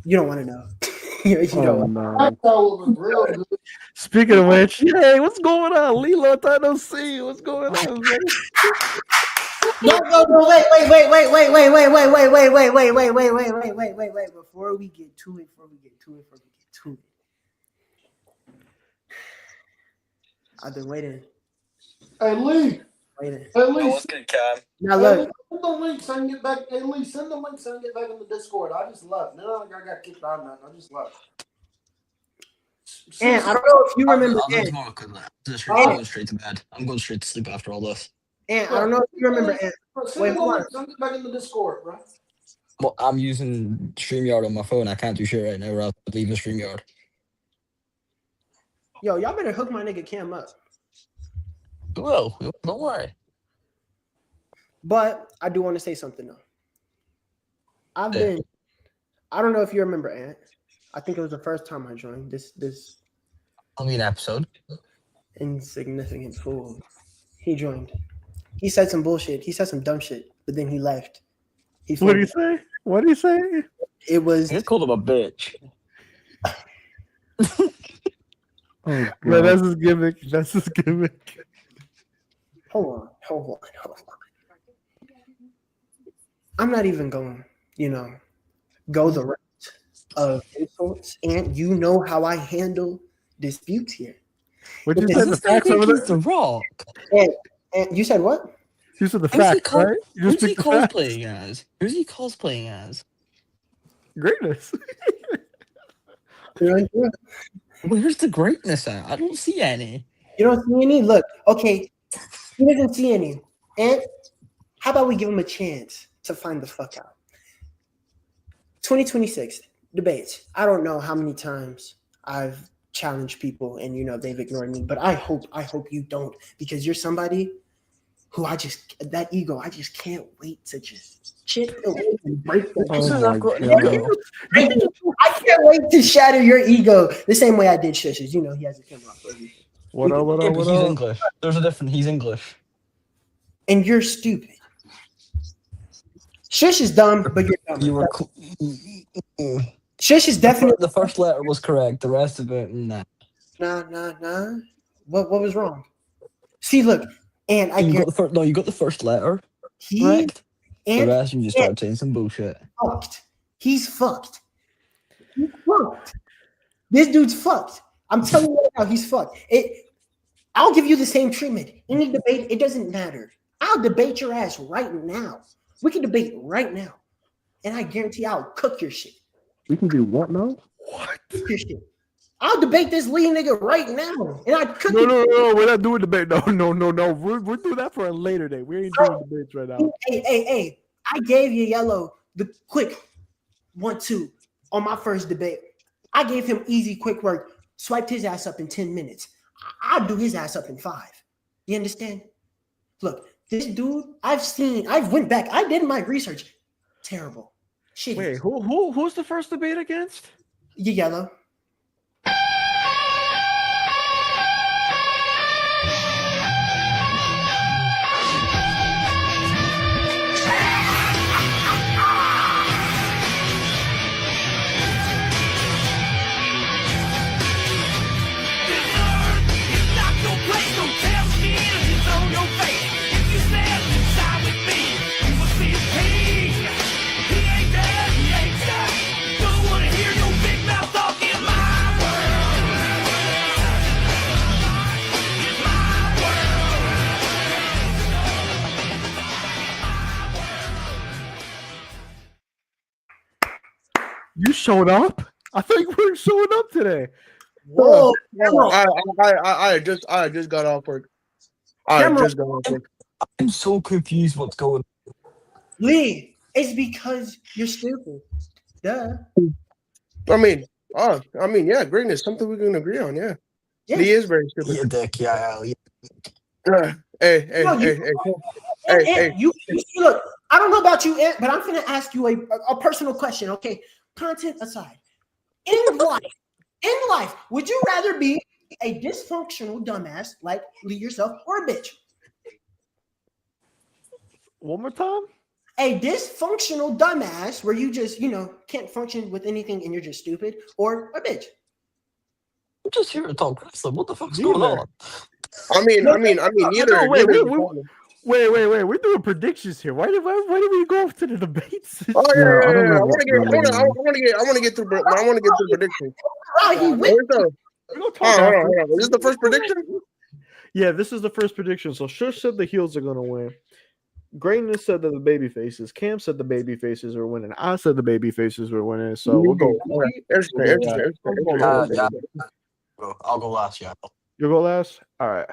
Speaker 5: You don't want to know. you don't.
Speaker 3: No.
Speaker 2: Speaking of which, hey, what's going on? Lilo, I don't see you. What's going on? Man?
Speaker 5: No, wait. Before we get to it. I've been waiting.
Speaker 4: Hey Lee.
Speaker 5: Waiting.
Speaker 4: Hey Lee.
Speaker 6: What's good, Cam?
Speaker 5: Now
Speaker 4: Hey,
Speaker 5: look.
Speaker 4: send the link so I can get back. Hey Lee, send the link so I can get back in the Discord. I just left. No, I got kicked out of that. I just left.
Speaker 5: And I don't know if you remember.
Speaker 6: I'll do it tomorrow because I'm going straight to bed. I'm going straight to sleep after all this.
Speaker 5: And I don't know if you remember.
Speaker 4: Send the link so I can get back in the Discord, bro.
Speaker 6: Well, I'm using StreamYard on my phone. I can't do shit right now, or I'll leave the StreamYard.
Speaker 5: Yo, y'all better hook my nigga Cam up.
Speaker 6: Well, don't worry.
Speaker 5: But I do want to say something though. I don't know if you remember, Ant. I think it was the first time I joined this
Speaker 6: I'll be an episode.
Speaker 5: insignificant fool. He joined. He said some bullshit. He said some dumb shit, but then he left.
Speaker 2: What do you say? What do you say?
Speaker 5: It was.
Speaker 6: I called him a bitch.
Speaker 3: Oh,
Speaker 2: Man,
Speaker 3: God.
Speaker 2: that's his gimmick. That's his gimmick.
Speaker 5: Hold on. I'm not even going, go the route of insults, and you know how I handle disputes here.
Speaker 2: What you
Speaker 5: Is
Speaker 2: said?
Speaker 6: This
Speaker 2: The
Speaker 6: guy
Speaker 2: facts
Speaker 6: think
Speaker 2: over
Speaker 6: he's
Speaker 2: there.
Speaker 6: The Rock.
Speaker 5: And you said what?
Speaker 2: You said the
Speaker 6: Who's he
Speaker 2: facts, right? You just
Speaker 6: Who's he
Speaker 2: picked the facts.
Speaker 6: cosplaying as? Who's he cosplaying as?
Speaker 2: Greatness.
Speaker 6: Where's the greatness at? I don't see any.
Speaker 5: You don't see any? Look, okay, he doesn't see any. And how about we give him a chance to find the fuck out? 2026 debates. I don't know how many times I've challenged people and they've ignored me, but I hope you don't, because you're somebody who I just can't wait to just chip away and break the
Speaker 3: Oh my God.
Speaker 5: I can't wait to shatter your ego the same way I did Shush's. He has a camera off everything.
Speaker 2: What up? What
Speaker 6: Yeah,
Speaker 2: up?
Speaker 6: but
Speaker 2: What
Speaker 6: he's
Speaker 2: up?
Speaker 6: English. There's a difference. He's English.
Speaker 5: And you're stupid. Shush is dumb, but you're dumb.
Speaker 6: You were.
Speaker 5: Shush is definitely
Speaker 6: The first letter was correct. The rest of it, nah.
Speaker 5: nah. What was wrong? See, look, and I
Speaker 6: You
Speaker 5: get
Speaker 6: got the first. No, you got the first letter
Speaker 5: he
Speaker 6: correct. The
Speaker 5: and
Speaker 6: rest, you just started saying some bullshit.
Speaker 5: fucked. He's fucked. He's fucked. This dude's fucked. I'm telling you right now, he's fucked. I'll give you the same treatment. Any debate, it doesn't matter. I'll debate your ass right now. We can debate right now. And I guarantee I'll cook your shit.
Speaker 3: We can do what now?
Speaker 2: What?
Speaker 5: Cook your shit. I'll debate this Lee nigga right now. And I cook
Speaker 2: No,
Speaker 5: it.
Speaker 2: no. We're not doing debate. No. We're doing that for a later day. We ain't doing debates right now.
Speaker 5: Hey. I gave you Yellow the quick 1-2 on my first debate. I gave him easy, quick work, swiped his ass up in 10 minutes. I'll do his ass up in 5. You understand? Look, this dude, I went back. I did my research. Terrible. Shitty.
Speaker 2: Wait, who's the first debate against?
Speaker 5: Yellow.
Speaker 2: You showed up? I thought you weren't showing up today.
Speaker 5: Whoa.
Speaker 7: I just got off work. Just got off work.
Speaker 6: I'm so confused what's going on.
Speaker 5: Lee, it's because you're stupid. Duh.
Speaker 7: I mean, yeah, greatness, something we can agree on, yeah.
Speaker 5: Yeah.
Speaker 7: He is very stupid.
Speaker 6: Yeah, dick, Yael.
Speaker 7: Hey,
Speaker 5: No, you look, I don't know about you, Ant, but I'm going to ask you a personal question, okay? Content aside. In life, would you rather be a dysfunctional dumbass like Lee yourself or a bitch?
Speaker 2: One more time?
Speaker 5: A dysfunctional dumbass where you just, can't function with anything and you're just stupid, or a bitch?
Speaker 6: I'm just here to talk wrestling. What the fuck's going on?
Speaker 7: I mean, neither.
Speaker 2: Wait. We're doing predictions here. Why did we go off to the debates?
Speaker 7: Oh yeah.
Speaker 3: I don't know
Speaker 7: I
Speaker 3: what's
Speaker 7: want
Speaker 3: going on.
Speaker 7: to get through predictions.
Speaker 5: Right,
Speaker 7: Hold on. Is this the first prediction?
Speaker 2: Yeah, this is the first prediction. So Shoosh said the heels are gonna win. Greatness said that the baby faces. Cam said the baby faces are winning. I said the baby faces were winning. So we'll go.
Speaker 7: Interesting.
Speaker 6: Yeah. I'll go last, yeah.
Speaker 2: You go last? All right.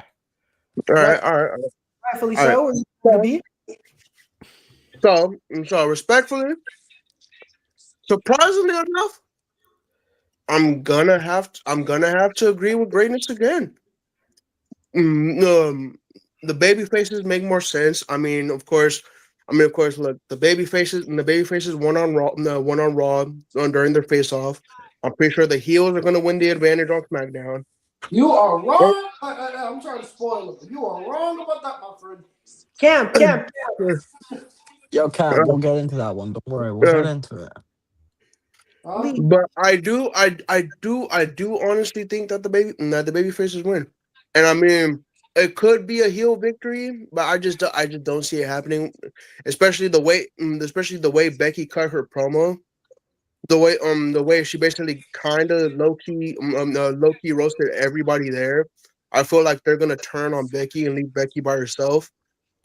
Speaker 7: All right.
Speaker 5: Rightfully so. Or be?
Speaker 7: So respectfully, surprisingly enough, I'm gonna have to agree with greatness again. The baby faces make more sense. Of course, look, the baby faces won on Raw during their face off. I'm pretty sure the heels are gonna win the advantage on SmackDown.
Speaker 4: You are wrong. I'm trying to spoil it. You are wrong about that, my friend.
Speaker 5: Cam.
Speaker 6: Yo, Cam, we'll get into that one. Don't worry, we'll get into it.
Speaker 7: But I do honestly think that the baby faces win, and it could be a heel victory, but I just don't see it happening, especially the way Becky cut her promo, the way she basically kind of low key roasted everybody there. I feel like they're gonna turn on Becky and leave Becky by herself,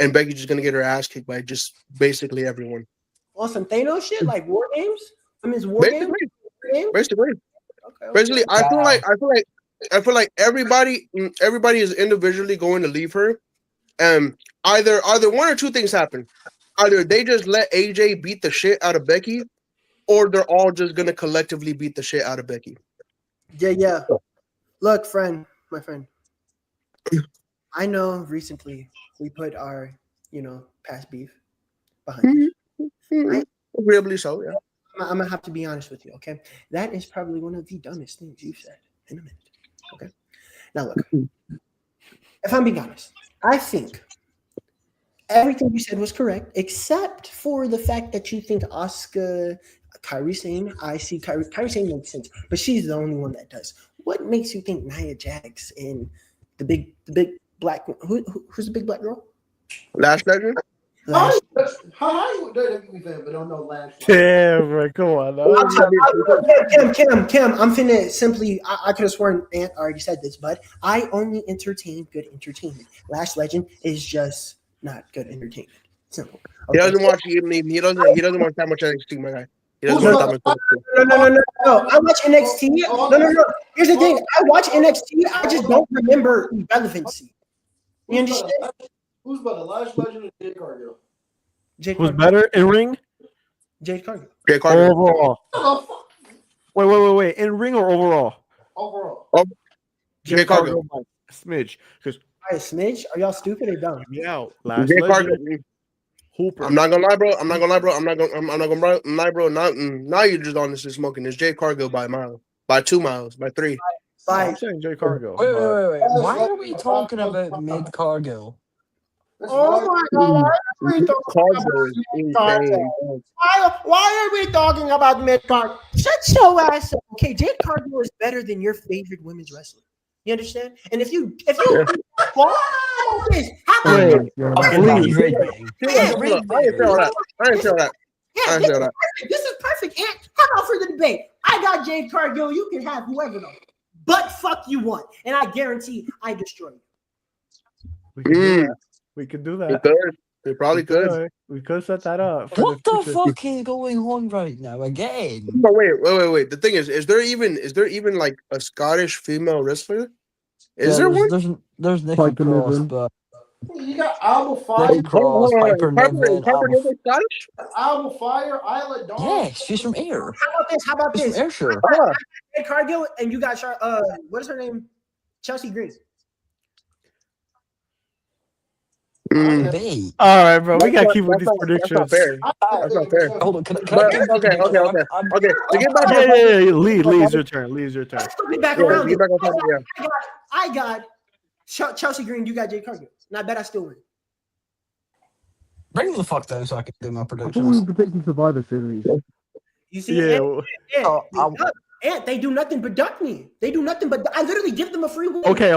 Speaker 7: and Becky's just gonna get her ass kicked by just basically everyone.
Speaker 5: On some Thanos shit like War Games? It's War Games?
Speaker 7: Basically.
Speaker 5: Okay.
Speaker 7: Basically, I feel like everybody is individually going to leave her, and either one or two things happen. Either they just let AJ beat the shit out of Becky, or they're all just gonna collectively beat the shit out of Becky.
Speaker 5: Yeah. Look, my friend. I know recently we put our, past beef behind us.
Speaker 7: Agreeably so, yeah.
Speaker 5: I'm gonna have to be honest with you, okay? That is probably one of the dumbest things you've said in a minute. Okay. Now look, if I'm being honest, I think everything you said was correct, except for the fact that you think Kairi Sane, I see Kairi Sane makes sense, but she's the only one that does. What makes you think Nia Jax and the big black who's the big black girl?
Speaker 7: Lash Legend?
Speaker 4: How you a WWE fan but don't know Lash?
Speaker 2: Damn, bro, come on.
Speaker 5: Kim, I'm finna simply, I could have sworn Ant already said this, but I only entertain good entertainment. Lash Legend is just not good entertainment. Simple. Okay.
Speaker 7: He doesn't watch that much NXT, my guy. He doesn't watch that much NXT.
Speaker 5: No. I watch NXT. No. Here's the thing. I watch NXT. I just don't remember relevancy. You understand?
Speaker 4: Who's better, Lash Legend or Jade Cargill?
Speaker 2: Who's better in ring?
Speaker 5: Jade Cargill.
Speaker 7: Jade Cargill.
Speaker 2: Overall. Wait. In ring or overall?
Speaker 4: Overall.
Speaker 7: Jade Cargill.
Speaker 2: Smidge. Because
Speaker 5: All right, Smidge, are y'all stupid or dumb?
Speaker 2: yeah, Hooper.
Speaker 7: I'm not gonna lie, bro. I'm not gonna lie, bro. I'm not gonna lie, bro. Now you're just honestly smoking. It's Jay Cargill by a mile, by 2 miles, by 3.
Speaker 2: I'm saying Jay Cargill.
Speaker 6: Wait.
Speaker 4: That's
Speaker 6: Why
Speaker 4: like
Speaker 6: are we talking about mid Cargill?
Speaker 4: That's
Speaker 5: Oh
Speaker 4: right.
Speaker 5: my God! Why are we talking
Speaker 7: Cargill is
Speaker 5: about
Speaker 7: insane.
Speaker 5: Why are we talking about mid-card? Shut your ass up. Okay, Jade Cargill is better than your favorite women's wrestler. You understand? And if you well, how about this? How about
Speaker 2: Wait,
Speaker 5: this?
Speaker 6: Okay,
Speaker 2: Lee.
Speaker 6: he's rage baiting.
Speaker 5: Yeah,
Speaker 7: Hold up. I ain't say all that. I ain't say all that.
Speaker 5: Yeah,
Speaker 7: I
Speaker 5: this
Speaker 7: say
Speaker 5: is
Speaker 7: that.
Speaker 5: perfect. This is perfect. And how about for the debate? I got Jade Cargill. You can have whoever though. But fuck you want. And I guarantee I destroy you.
Speaker 2: We could do that. We could do that.
Speaker 7: It could. It probably could.
Speaker 2: We could set that up. For
Speaker 6: What the
Speaker 2: future.
Speaker 6: fuck is going on right now again?
Speaker 7: No, wait. The thing is there even like a Scottish female wrestler? Is there one?
Speaker 6: There's Nikki
Speaker 3: Piper
Speaker 6: Cross,
Speaker 3: Niven.
Speaker 6: but
Speaker 4: You got Alba
Speaker 6: Nikki
Speaker 4: Fire,
Speaker 6: Cross, Piper Niven,
Speaker 7: Piper Niven Scottish?
Speaker 4: Alba Fire, Isla Dawn.
Speaker 6: yes, she's from Air.
Speaker 5: How about
Speaker 6: She's
Speaker 5: this?
Speaker 6: from Ayrshire.
Speaker 7: Yeah.
Speaker 5: Jade Cargill and you got what is her name? Chelsea Green.
Speaker 6: Bait.
Speaker 2: All right, bro. We
Speaker 7: That's
Speaker 2: gotta
Speaker 7: not-
Speaker 2: keep with
Speaker 7: that's
Speaker 2: these
Speaker 7: not-
Speaker 2: predictions.
Speaker 7: That's not fair. That's not fair.
Speaker 6: Hold on, can I
Speaker 7: But,
Speaker 6: get
Speaker 7: okay. To get back
Speaker 2: Yeah. Lee, it's your turn.
Speaker 5: Let's flip it back
Speaker 7: Yeah,
Speaker 5: around.
Speaker 7: to get back on topic, yeah.
Speaker 5: I got Chelsea Green. You got Jade Cargill. And I bet I still win.
Speaker 6: Bring the fuck down so I can do my
Speaker 3: I thought we
Speaker 6: predictions.
Speaker 3: were predicting Survivor Series.
Speaker 5: You see?
Speaker 2: Yeah.
Speaker 5: And they do nothing but duck me. They do nothing but I literally give them a free win.
Speaker 2: Okay.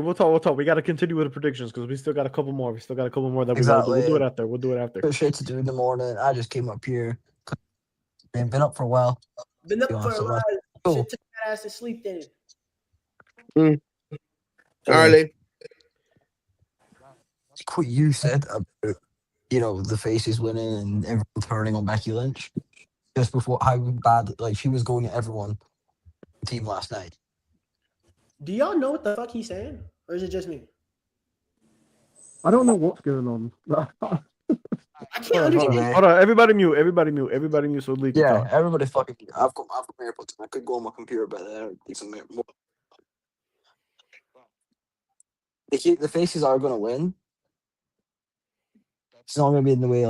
Speaker 2: We'll talk. We gotta continue with the predictions because we still got a couple more. that we gotta do.
Speaker 6: Exactly.
Speaker 2: We'll do it after.
Speaker 6: Got shit to do in the morning. I just came up here. Been up for a while.
Speaker 5: Been up
Speaker 6: Yeah,
Speaker 5: for a
Speaker 6: so
Speaker 5: while.
Speaker 6: cool.
Speaker 5: Should take that ass to sleep then.
Speaker 7: Alright.
Speaker 6: What you said about the faces winning and everyone turning on Becky Lynch just before how bad she was going at everyone on the team last night.
Speaker 5: Do y'all know what the fuck he's saying? Or is it just me?
Speaker 3: I don't know what's going on.
Speaker 5: I can't understand.
Speaker 2: Hold on. Everybody mute. So Lee can
Speaker 6: Yeah,
Speaker 2: talk.
Speaker 6: everybody fucking. I've got AirPods. I could go on my computer, but take some more. The faces are gonna win. It's not gonna be in the way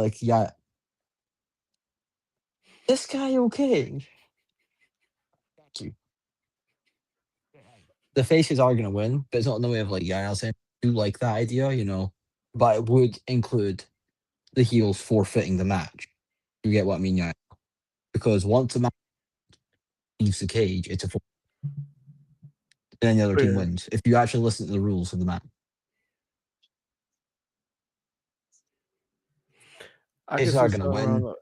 Speaker 6: this guy okay. Thank you. The faces are gonna win, but it's not in the way of Yael saying I do like that idea, but it would include the heels forfeiting the match. You get what I mean, Yael? Because once the match leaves the cage, it's a forfeit. Then the other team wins. If you actually listen to the rules of the match. Faces are gonna win.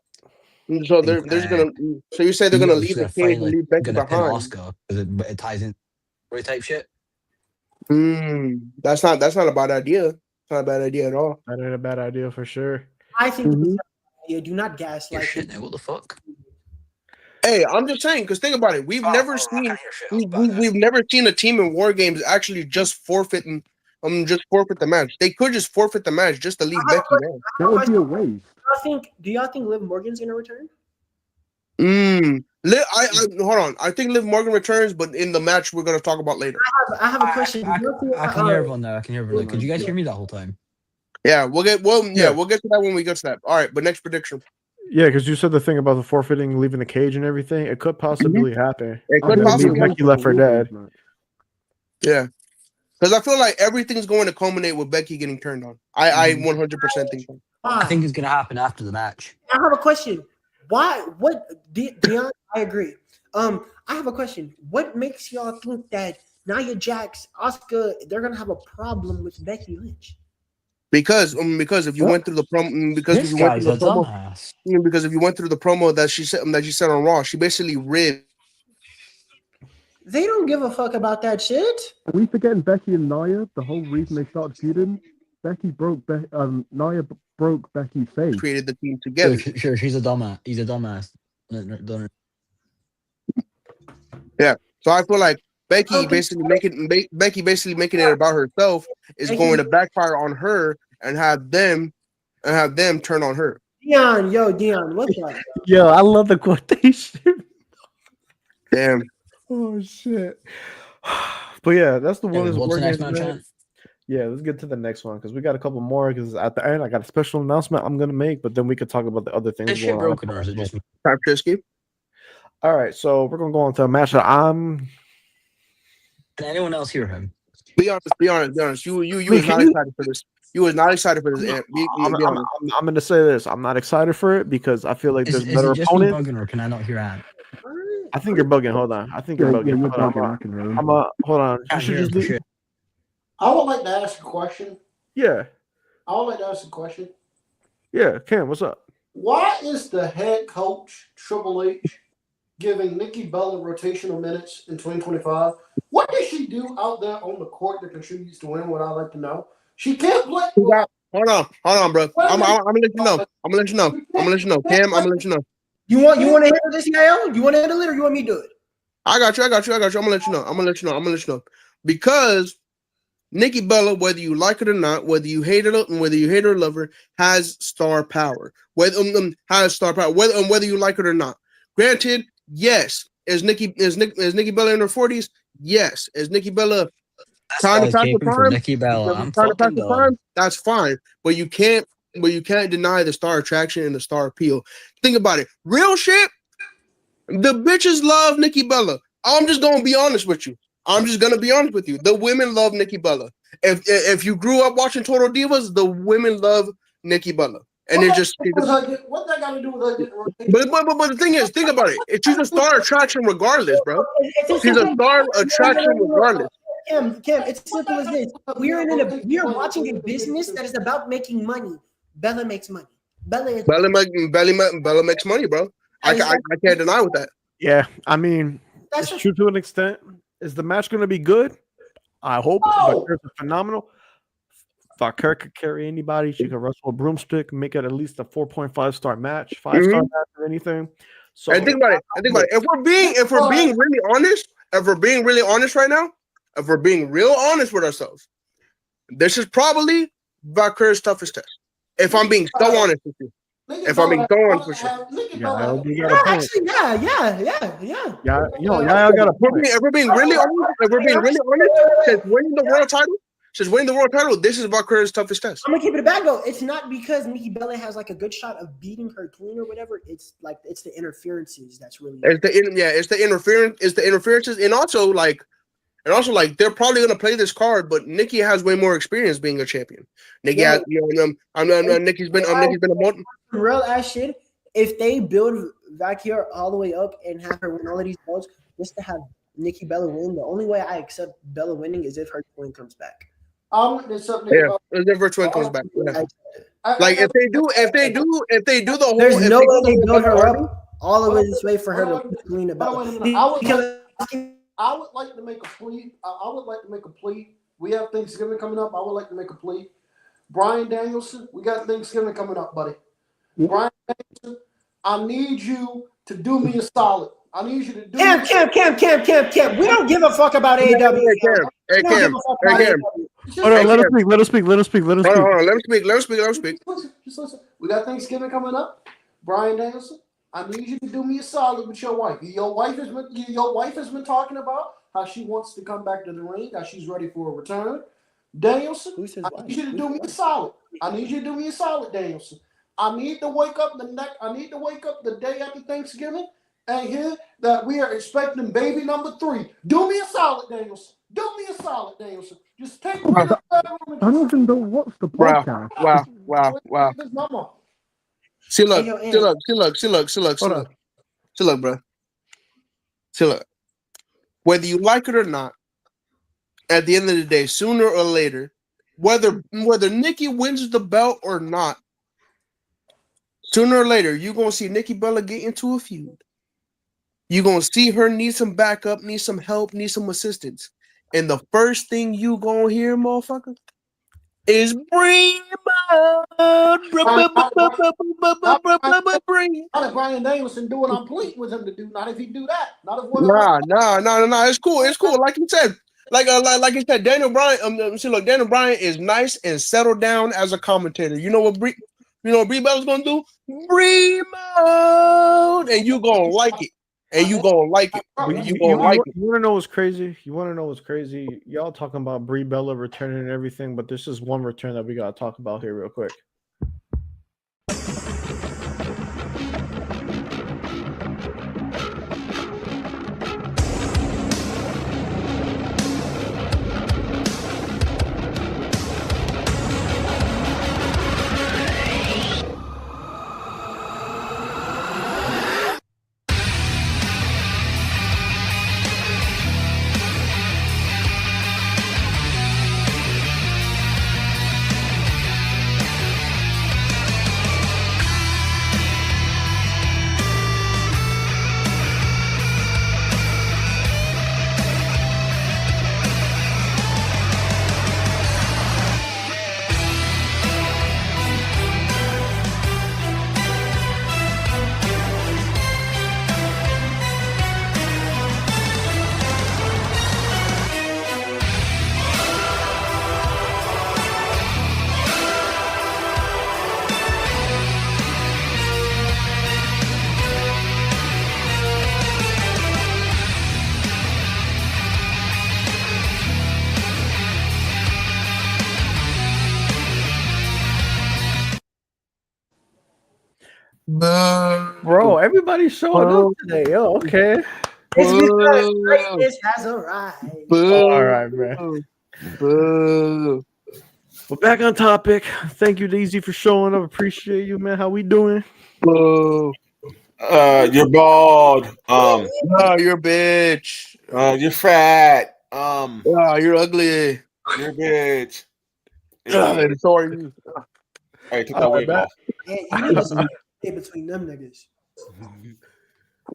Speaker 7: So there's gonna. So you say they're gonna leave the cage and leave Becky
Speaker 6: gonna pin
Speaker 7: behind?
Speaker 6: Oscar because it ties in type shit.
Speaker 7: That's not a bad idea. It's not a bad idea at all.
Speaker 2: That ain't a bad idea for sure.
Speaker 5: I think you do not gaslight.
Speaker 6: Shit, now what the fuck?
Speaker 7: Hey, I'm just saying because think about it. We've never seen a team in Wargames actually just forfeit the match. They could just forfeit the match just to leave Becky there.
Speaker 3: That would be a waste.
Speaker 5: Do y'all think Liv Morgan's gonna return?
Speaker 7: Hold on. I think Liv Morgan returns, but in the match we're gonna talk about later.
Speaker 5: I have a question.
Speaker 6: I can hear everyone now. Could you guys hear me that whole time?
Speaker 7: Yeah, we'll get to that when we get to that. All right, but next prediction.
Speaker 2: Yeah, because you said the thing about the forfeiting, leaving the cage and everything. It could possibly happen.
Speaker 7: It could possibly
Speaker 2: Becky left for dead.
Speaker 7: Yeah, because I feel like everything's going to culminate with Becky getting turned on. I 100% think so.
Speaker 6: I think it's gonna happen after the match.
Speaker 5: I have a question. Why? What? Dionte, I agree. I have a question. What makes y'all think that Nia Jax, Asuka, they're gonna have a problem with Becky Lynch?
Speaker 7: Because if you went through the promo, because if you went through the promo that she said on Raw, she basically ribbed.
Speaker 5: They don't give a fuck about that shit.
Speaker 3: Are we forgetting Becky and Nia? The whole reason they started feuding, Nia broke Becky's face.
Speaker 7: Created the team together.
Speaker 6: Sure, she's a dumbass. He's a dumbass.
Speaker 7: Yeah, so I feel like Becky basically making it about herself is going to backfire on her and have them turn on her.
Speaker 5: Dion, what's up?
Speaker 2: Yo, I love the quotation.
Speaker 7: Damn.
Speaker 2: Oh shit. But yeah, that's the one.
Speaker 6: What's the next match?
Speaker 2: Yeah, let's get to the next one because we got a couple more. Because at the end, I got a special announcement I'm gonna make, but then we could talk about the other things
Speaker 6: Is shit
Speaker 2: going on.
Speaker 6: broken or is it just me?
Speaker 7: Type Trisky.
Speaker 2: All right, so we're gonna go on to a match that I'm.
Speaker 6: Can anyone else hear him?
Speaker 7: Be honest. Be honest. You was not excited for this. You was not excited for this. Ant. Be honest.
Speaker 2: I'm gonna say this. I'm not excited for it because I feel like
Speaker 6: Is
Speaker 2: there's
Speaker 6: it
Speaker 2: better
Speaker 6: just me
Speaker 2: opponents.
Speaker 6: bugging or can I not hear Ant?
Speaker 2: I think you're bugging. Hold on. I think you're
Speaker 3: Yeah,
Speaker 2: bugging.
Speaker 3: you're
Speaker 2: Hold on,
Speaker 3: bugging. I can hear him.
Speaker 2: hold on.
Speaker 6: Can't hear him for shit.
Speaker 4: I would like to ask a question.
Speaker 2: Yeah.
Speaker 4: I would like to ask a question.
Speaker 2: Yeah. Cam, what's up?
Speaker 4: Why is the head coach, Triple H, giving Nikki Bella rotational minutes in 2025? What does she do out there on the court that contributes to win? What I'd like to know. She can't play.
Speaker 7: Hold on, bro. I'm gonna let you know. I'm gonna let you know. Cam, I'm gonna let you know.
Speaker 5: You want to handle this, Yael? You want to handle it, or you want me to do it?
Speaker 7: I got you. I'm gonna let you know. Because Nikki Bella, whether you like it or not, whether you hate her or love her, has star power. Whether you like it or not. Granted, yes. Is Nikki Bella in her 40s? Yes. Is Nikki Bella trying to pass the prime?
Speaker 6: Nikki Bella. I'm fucking done.
Speaker 7: That's fine. But you can't deny the star attraction and the star appeal. Think about it. Real shit. The bitches love Nikki Bella. I'm just gonna be honest with you. The women love Nikki Bella. If you grew up watching Total Divas, the women love Nikki Bella. And
Speaker 4: what that got to do with her?
Speaker 7: But the thing is, think about it. She's a star attraction regardless, bro. She's a star attraction regardless.
Speaker 5: Cam, it's simple as this. We are watching a business that is about making money. Bella makes money. Bella
Speaker 7: makes money, bro. I can't deny with that.
Speaker 2: Yeah, I mean, it's true to an extent. Is the match going to be good? I hope. Valkyra's phenomenal. Valkyra could carry anybody. She could wrestle a broomstick, make it at least a 4.5 star match, 5-star match, or anything. So
Speaker 7: and think about it. If we're being really honest right now, if we're being real honest with ourselves, this is probably Valkyra's toughest test. If I'm being so honest with you. If I'm being so honest with you.
Speaker 2: Yeah, I got a point.
Speaker 7: If we're being really honest, since winning the world title, this is Valkyra's toughest test.
Speaker 5: I'm gonna keep it back though. It's not because Nikki Bella has like a good shot of beating her clean or whatever. It's the interferences that's really.
Speaker 7: It's the interferences, and also like they're probably gonna play this card, but Nikki has way more experience being a champion. Nikki has, Nikki's been a month.
Speaker 5: Real ass shit. If they build Valkyria all the way up and have her win all of these belts, just to have Nikki Bella win, the only way I accept Bella winning is if her twin comes back.
Speaker 7: If her twin comes back. Yeah. Like if they do the whole.
Speaker 5: There's no way they build her up all of this way for her to clean about.
Speaker 4: I would like to make a plea. We have Thanksgiving coming up. I would like to make a plea. Brian Danielson, we got Thanksgiving coming up, buddy. Brian Danielson, I need you to do me a solid. I need you to do
Speaker 5: Cam. We don't give a fuck about AEW.
Speaker 7: Hey, Cam.
Speaker 2: Hold on, let us speak. Hold on,
Speaker 7: let him speak.
Speaker 4: Just listen. We got Thanksgiving coming up. Brian Danielson, I need you to do me a solid with your wife. Your wife has been talking about how she wants to come back to the ring, how she's ready for a return. Danielson, I need you to do me a solid. Danielson. I need to wake up the day after Thanksgiving and hear that we are expecting baby number 3. Do me a solid, Danielson. Just take me to the bedroom.
Speaker 3: I don't even know what's the podcast.
Speaker 7: Wow. See, look, bro. See, look. Whether you like it or not, at the end of the day, sooner or later, whether Nikki wins the belt or not, sooner or later, you're gonna see Nikki Bella get into a feud. You're gonna see her need some backup, need some help, need some assistance. And the first thing you gonna hear, motherfucker, is bring out.
Speaker 4: Not if Brian Danielson do what I'm pleading with him to do. Not if he do that. Not if
Speaker 7: Nah. It's cool. Like you said, you said, Daniel Bryan. See, look, Daniel Bryan is nice and settled down as a commentator. You know what Brie Bella's gonna do? Bring out, and you gonna like it. and you gonna like it. You gonna like it.
Speaker 2: You want to know what's crazy? You want to know what's crazy? Y'all talking about Brie Bella returning and everything, but this is one return that we gotta talk about here real quick. Bro, everybody's showing up today. Oh, okay.
Speaker 5: It's because greatness has arrived.
Speaker 2: All right, man.
Speaker 7: Boo.
Speaker 2: Well, back on topic. Thank you, Deezy, for showing up. Appreciate you, man. How we doing?
Speaker 7: Boo.
Speaker 1: You're bald.
Speaker 7: No, you're a bitch.
Speaker 1: You're fat.
Speaker 7: You're ugly.
Speaker 1: You're a bitch.
Speaker 7: So are you.
Speaker 1: Hey, took that wig off.
Speaker 5: Yeah, you need to stay between them niggas.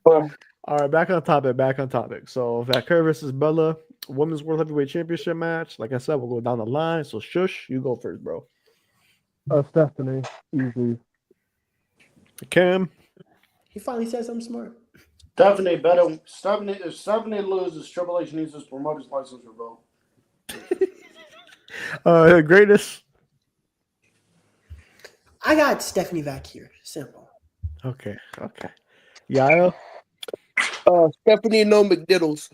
Speaker 2: All right, back on topic. So Vaquer versus Bella, Women's World Heavyweight Championship match. Like I said, we'll go down the line. So Shoosh, you go first, bro.
Speaker 3: Stephanie, easy.
Speaker 2: Cam.
Speaker 5: He finally said something smart.
Speaker 4: Stephanie better. Stephanie, if Stephanie loses, Triple H needs his promoter's license revoked.
Speaker 2: Greatest.
Speaker 5: I got Stephanie back here. Simple.
Speaker 2: Okay. Yael.
Speaker 7: Stephanie no McDiddles.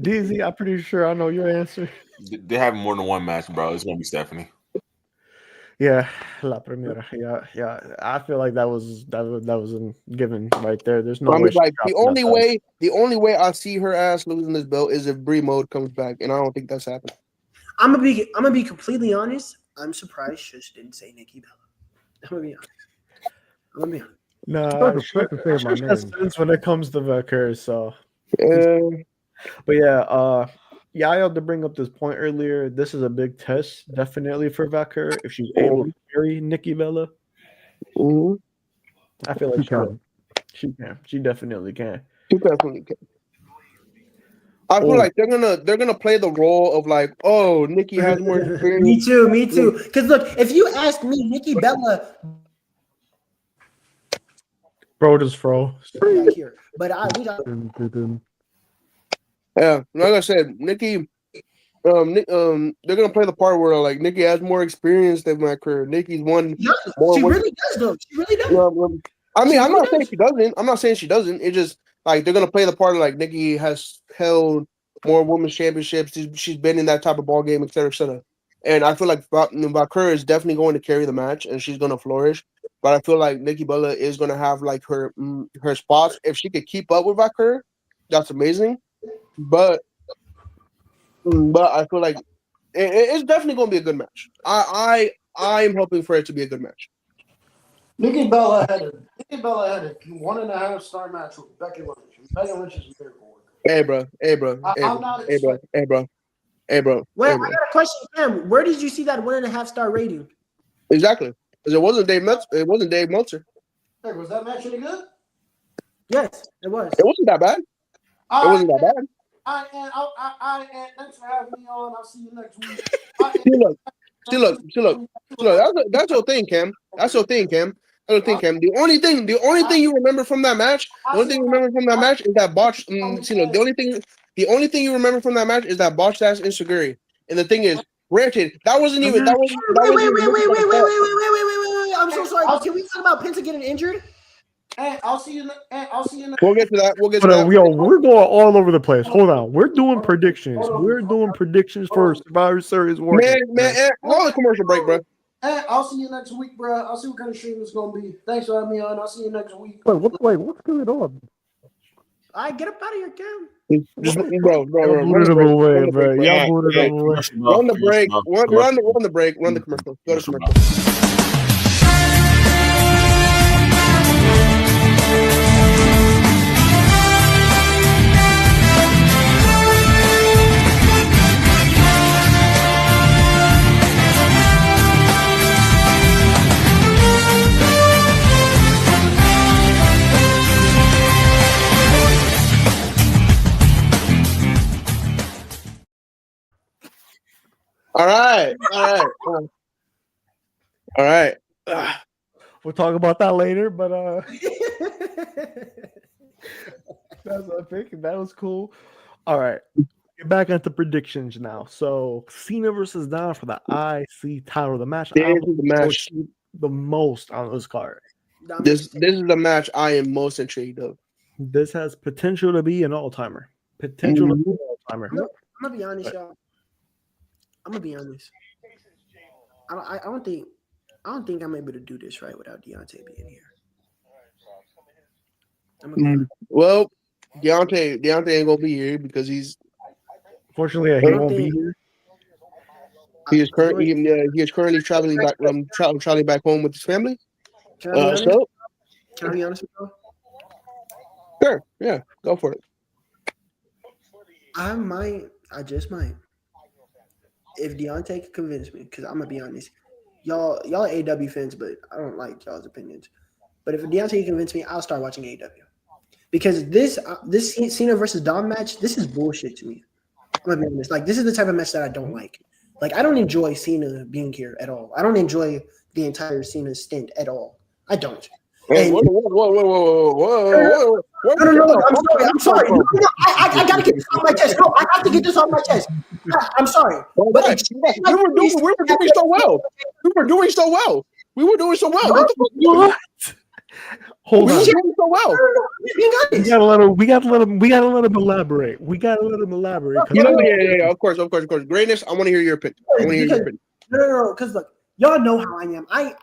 Speaker 2: Deezy, I'm pretty sure I know your answer.
Speaker 1: They have more than one match, bro. It's gonna be Stephanie.
Speaker 2: Yeah, La Primera. Yeah. I feel like that was a given right there. There's no way.
Speaker 7: Like the only way I see her ass losing this belt is if Brie Mode comes back, and I don't think that's happening.
Speaker 5: I'm gonna be completely honest. I'm surprised Shush didn't say Nikki Bella. I'm gonna be honest.
Speaker 2: Nah, Shush has sense when it comes to Vaquer, so. But yeah, Yael to bring up this point earlier. This is a big test, definitely for Vaquer. If she's able to carry Nikki Bella, I feel like she can. She definitely can.
Speaker 7: She definitely can. I feel like they're gonna play the role of like, oh, Nikki has more experience.
Speaker 5: Me too. Because look, if you ask me, Nikki Bella,
Speaker 2: bro, just froze.
Speaker 5: Back here, but
Speaker 7: yeah, like I said, Nikki, they're gonna play the part where like Nikki has more experience than my career. Nikki's won.
Speaker 5: Yeah, she really does, though. She really does.
Speaker 7: I mean, I'm not saying she doesn't. I'm not saying she doesn't. It's just like they're gonna play the part of like Nikki has held more women's championships. She's been in that type of ball game, et cetera, et cetera. And I feel like Vaquer is definitely going to carry the match, and she's gonna flourish. But I feel like Nikki Bella is gonna have like her spots. If she could keep up with Vaquer, that's amazing. But I feel like it's definitely gonna be a good match. I'm hoping for it to be a good match.
Speaker 4: Nikki Bella had a 1.5 star match with Becky Lynch. Becky Lynch is a miracle worker. Hey, bro.
Speaker 5: Wait, I got a question, Cam. Where did you see that 1.5 star rating?
Speaker 7: Exactly, because it wasn't Dave Meltzer.
Speaker 4: Hey, was that match any good?
Speaker 5: Yes, it was.
Speaker 7: It wasn't that bad. It wasn't that bad.
Speaker 4: Thanks for having me on. I'll see you next week.
Speaker 7: See, look. That's your thing, Cam. The only thing you remember from that match, is that botch. The only thing you remember from that match is that botched ass Insuguri. And the thing is, granted, that wasn't even. Wait. I'm so sorry. Can we talk about Penta getting injured?
Speaker 5: And I'll see you. I'll see you.
Speaker 7: We'll get to that. We'll get to
Speaker 2: But,
Speaker 7: that.
Speaker 2: we're going all over the place. Hold on. We're doing predictions. We're doing predictions for Survivor Series Wargames.
Speaker 7: Hold on, commercial break, bro.
Speaker 5: I'll see you next week, bro. I'll see what kind of stream it's gonna be. Thanks for having me on. I'll see you next week.
Speaker 3: Wait, what's going on?
Speaker 5: I get up out of your camp.
Speaker 7: Just, bro,
Speaker 2: Y'all
Speaker 7: run
Speaker 2: booted
Speaker 7: the
Speaker 2: him
Speaker 7: break.
Speaker 2: away,
Speaker 7: Run the
Speaker 2: bro.
Speaker 7: break,
Speaker 2: Y'all
Speaker 1: Hey,
Speaker 2: booted
Speaker 1: hey,
Speaker 2: him away.
Speaker 1: commercial, bro.
Speaker 7: run the break.
Speaker 1: Commercial, bro.
Speaker 7: Run the break. Run the commercial. Go to
Speaker 1: Commercial,
Speaker 7: commercial. All right.
Speaker 2: We'll talk about that later, but that's I think that was cool. All right. Get back into predictions now. So Cena versus Don for the IC title. The match
Speaker 7: This
Speaker 2: I'm
Speaker 7: is the match.
Speaker 2: the most on this card.
Speaker 7: This is the match I am most intrigued of.
Speaker 2: This has potential to be an all-timer. Potential to be an all-timer.
Speaker 5: I'm gonna be honest, y'all. I'm gonna be honest. I don't think I'm able to do this right without Dionte being here.
Speaker 7: Well, Dionte ain't gonna be here because he's
Speaker 2: Fortunately, he won't be here.
Speaker 7: he is currently traveling back home with his family.
Speaker 5: Can I be honest?
Speaker 7: So
Speaker 5: Can I be honest with you?
Speaker 7: sure, yeah, go for it.
Speaker 5: I just might. If Dionte could convince me, because I'm gonna be honest, y'all AW fans, but I don't like y'all's opinions. But if Dionte can convince me, I'll start watching AW. Because this Cena versus Dom match, this is bullshit to me. I'm gonna be honest. Like, this is the type of match that I don't like. Like, I don't enjoy Cena being here at all. I don't enjoy the entire Cena stint at all. I don't.
Speaker 7: Whoa.
Speaker 5: No, I'm sorry. No, I gotta get this off my chest. No, I have to get this off my chest. I'm sorry. But
Speaker 7: we were doing so well. We were doing so well.
Speaker 2: What? Hold on.
Speaker 7: We were doing so well.
Speaker 2: We gotta let him elaborate.
Speaker 7: Yeah. Of course. Greatness. I want to hear your opinion.
Speaker 5: No. Because look, y'all know how I am. I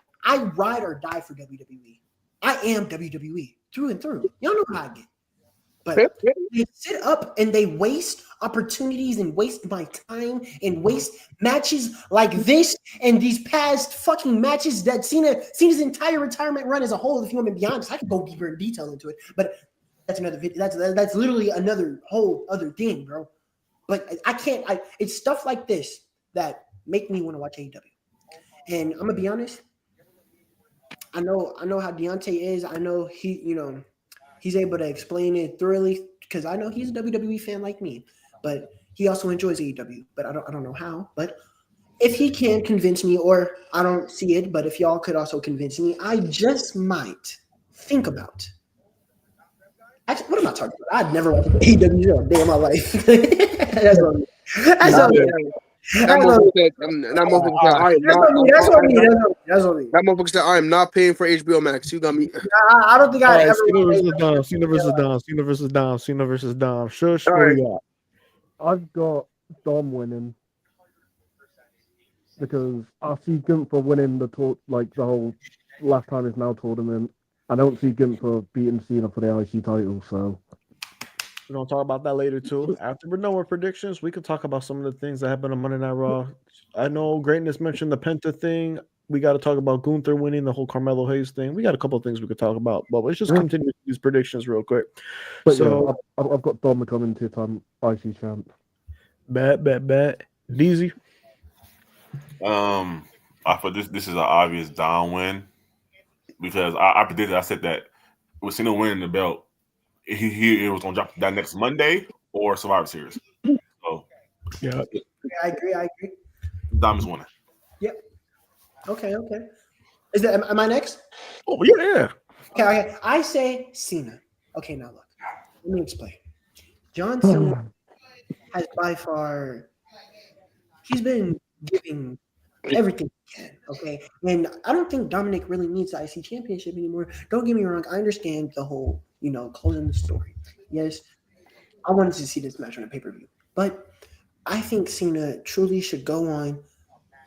Speaker 5: ride or die for WWE. I am WWE through and through. Y'all know how I get. But they sit up and they waste opportunities and waste my time and waste matches like this and these past fucking matches that Cena's entire retirement run as a whole. If you want me to be honest, I could go deeper in detail into it, but that's another video. That's literally another whole other thing, bro. But I can't. It's stuff like this that make me want to watch AEW. And I'm gonna be honest. I know how Dionte is. I know he's able to explain it thoroughly because I know he's a WWE fan like me, but he also enjoys AEW. But I don't know how. But if he can convince me, or I don't see it, but if y'all could also convince me, I just might think about. Actually, what am I talking about? I'd never watched AEW a day in my life. That's on me.
Speaker 7: That motherfucker said, I am not paying for HBO Max. You got me.
Speaker 5: I don't think I ever.
Speaker 2: Cena versus Dom. Shoosh, what do you got?
Speaker 3: I've got Dom winning because I see Gunther winning the whole last time is now tournament. I don't see Gunther beating Cena for the IC title, so.
Speaker 2: We're going to talk about that later, too. After we're done with predictions, we could talk about some of the things that happened on Monday Night Raw. I know Greatness mentioned the Penta thing. We got to talk about Gunther winning, the whole Carmelo Hayes thing. We got a couple of things we could talk about, but let's just continue these predictions real quick.
Speaker 3: But so yeah, I've got Dom coming to time IC champ.
Speaker 2: Bet. Deezy?
Speaker 1: I thought this is an obvious Dom win because I predicted, I said that with Cena winning the belt, he was gonna drop that next Monday or Survivor Series. So
Speaker 2: yeah,
Speaker 5: I agree.
Speaker 1: Dom is winning.
Speaker 5: Yep. Okay. Is that am I next?
Speaker 2: Oh yeah.
Speaker 5: Okay. I say Cena. Okay, now look. Let me explain. John Cena has by far he's been giving everything he can. Okay, and I don't think Dominic really needs the IC championship anymore. Don't get me wrong. I understand the whole, closing the story. Yes, I wanted to see this match on a pay-per-view, but I think Cena truly should go on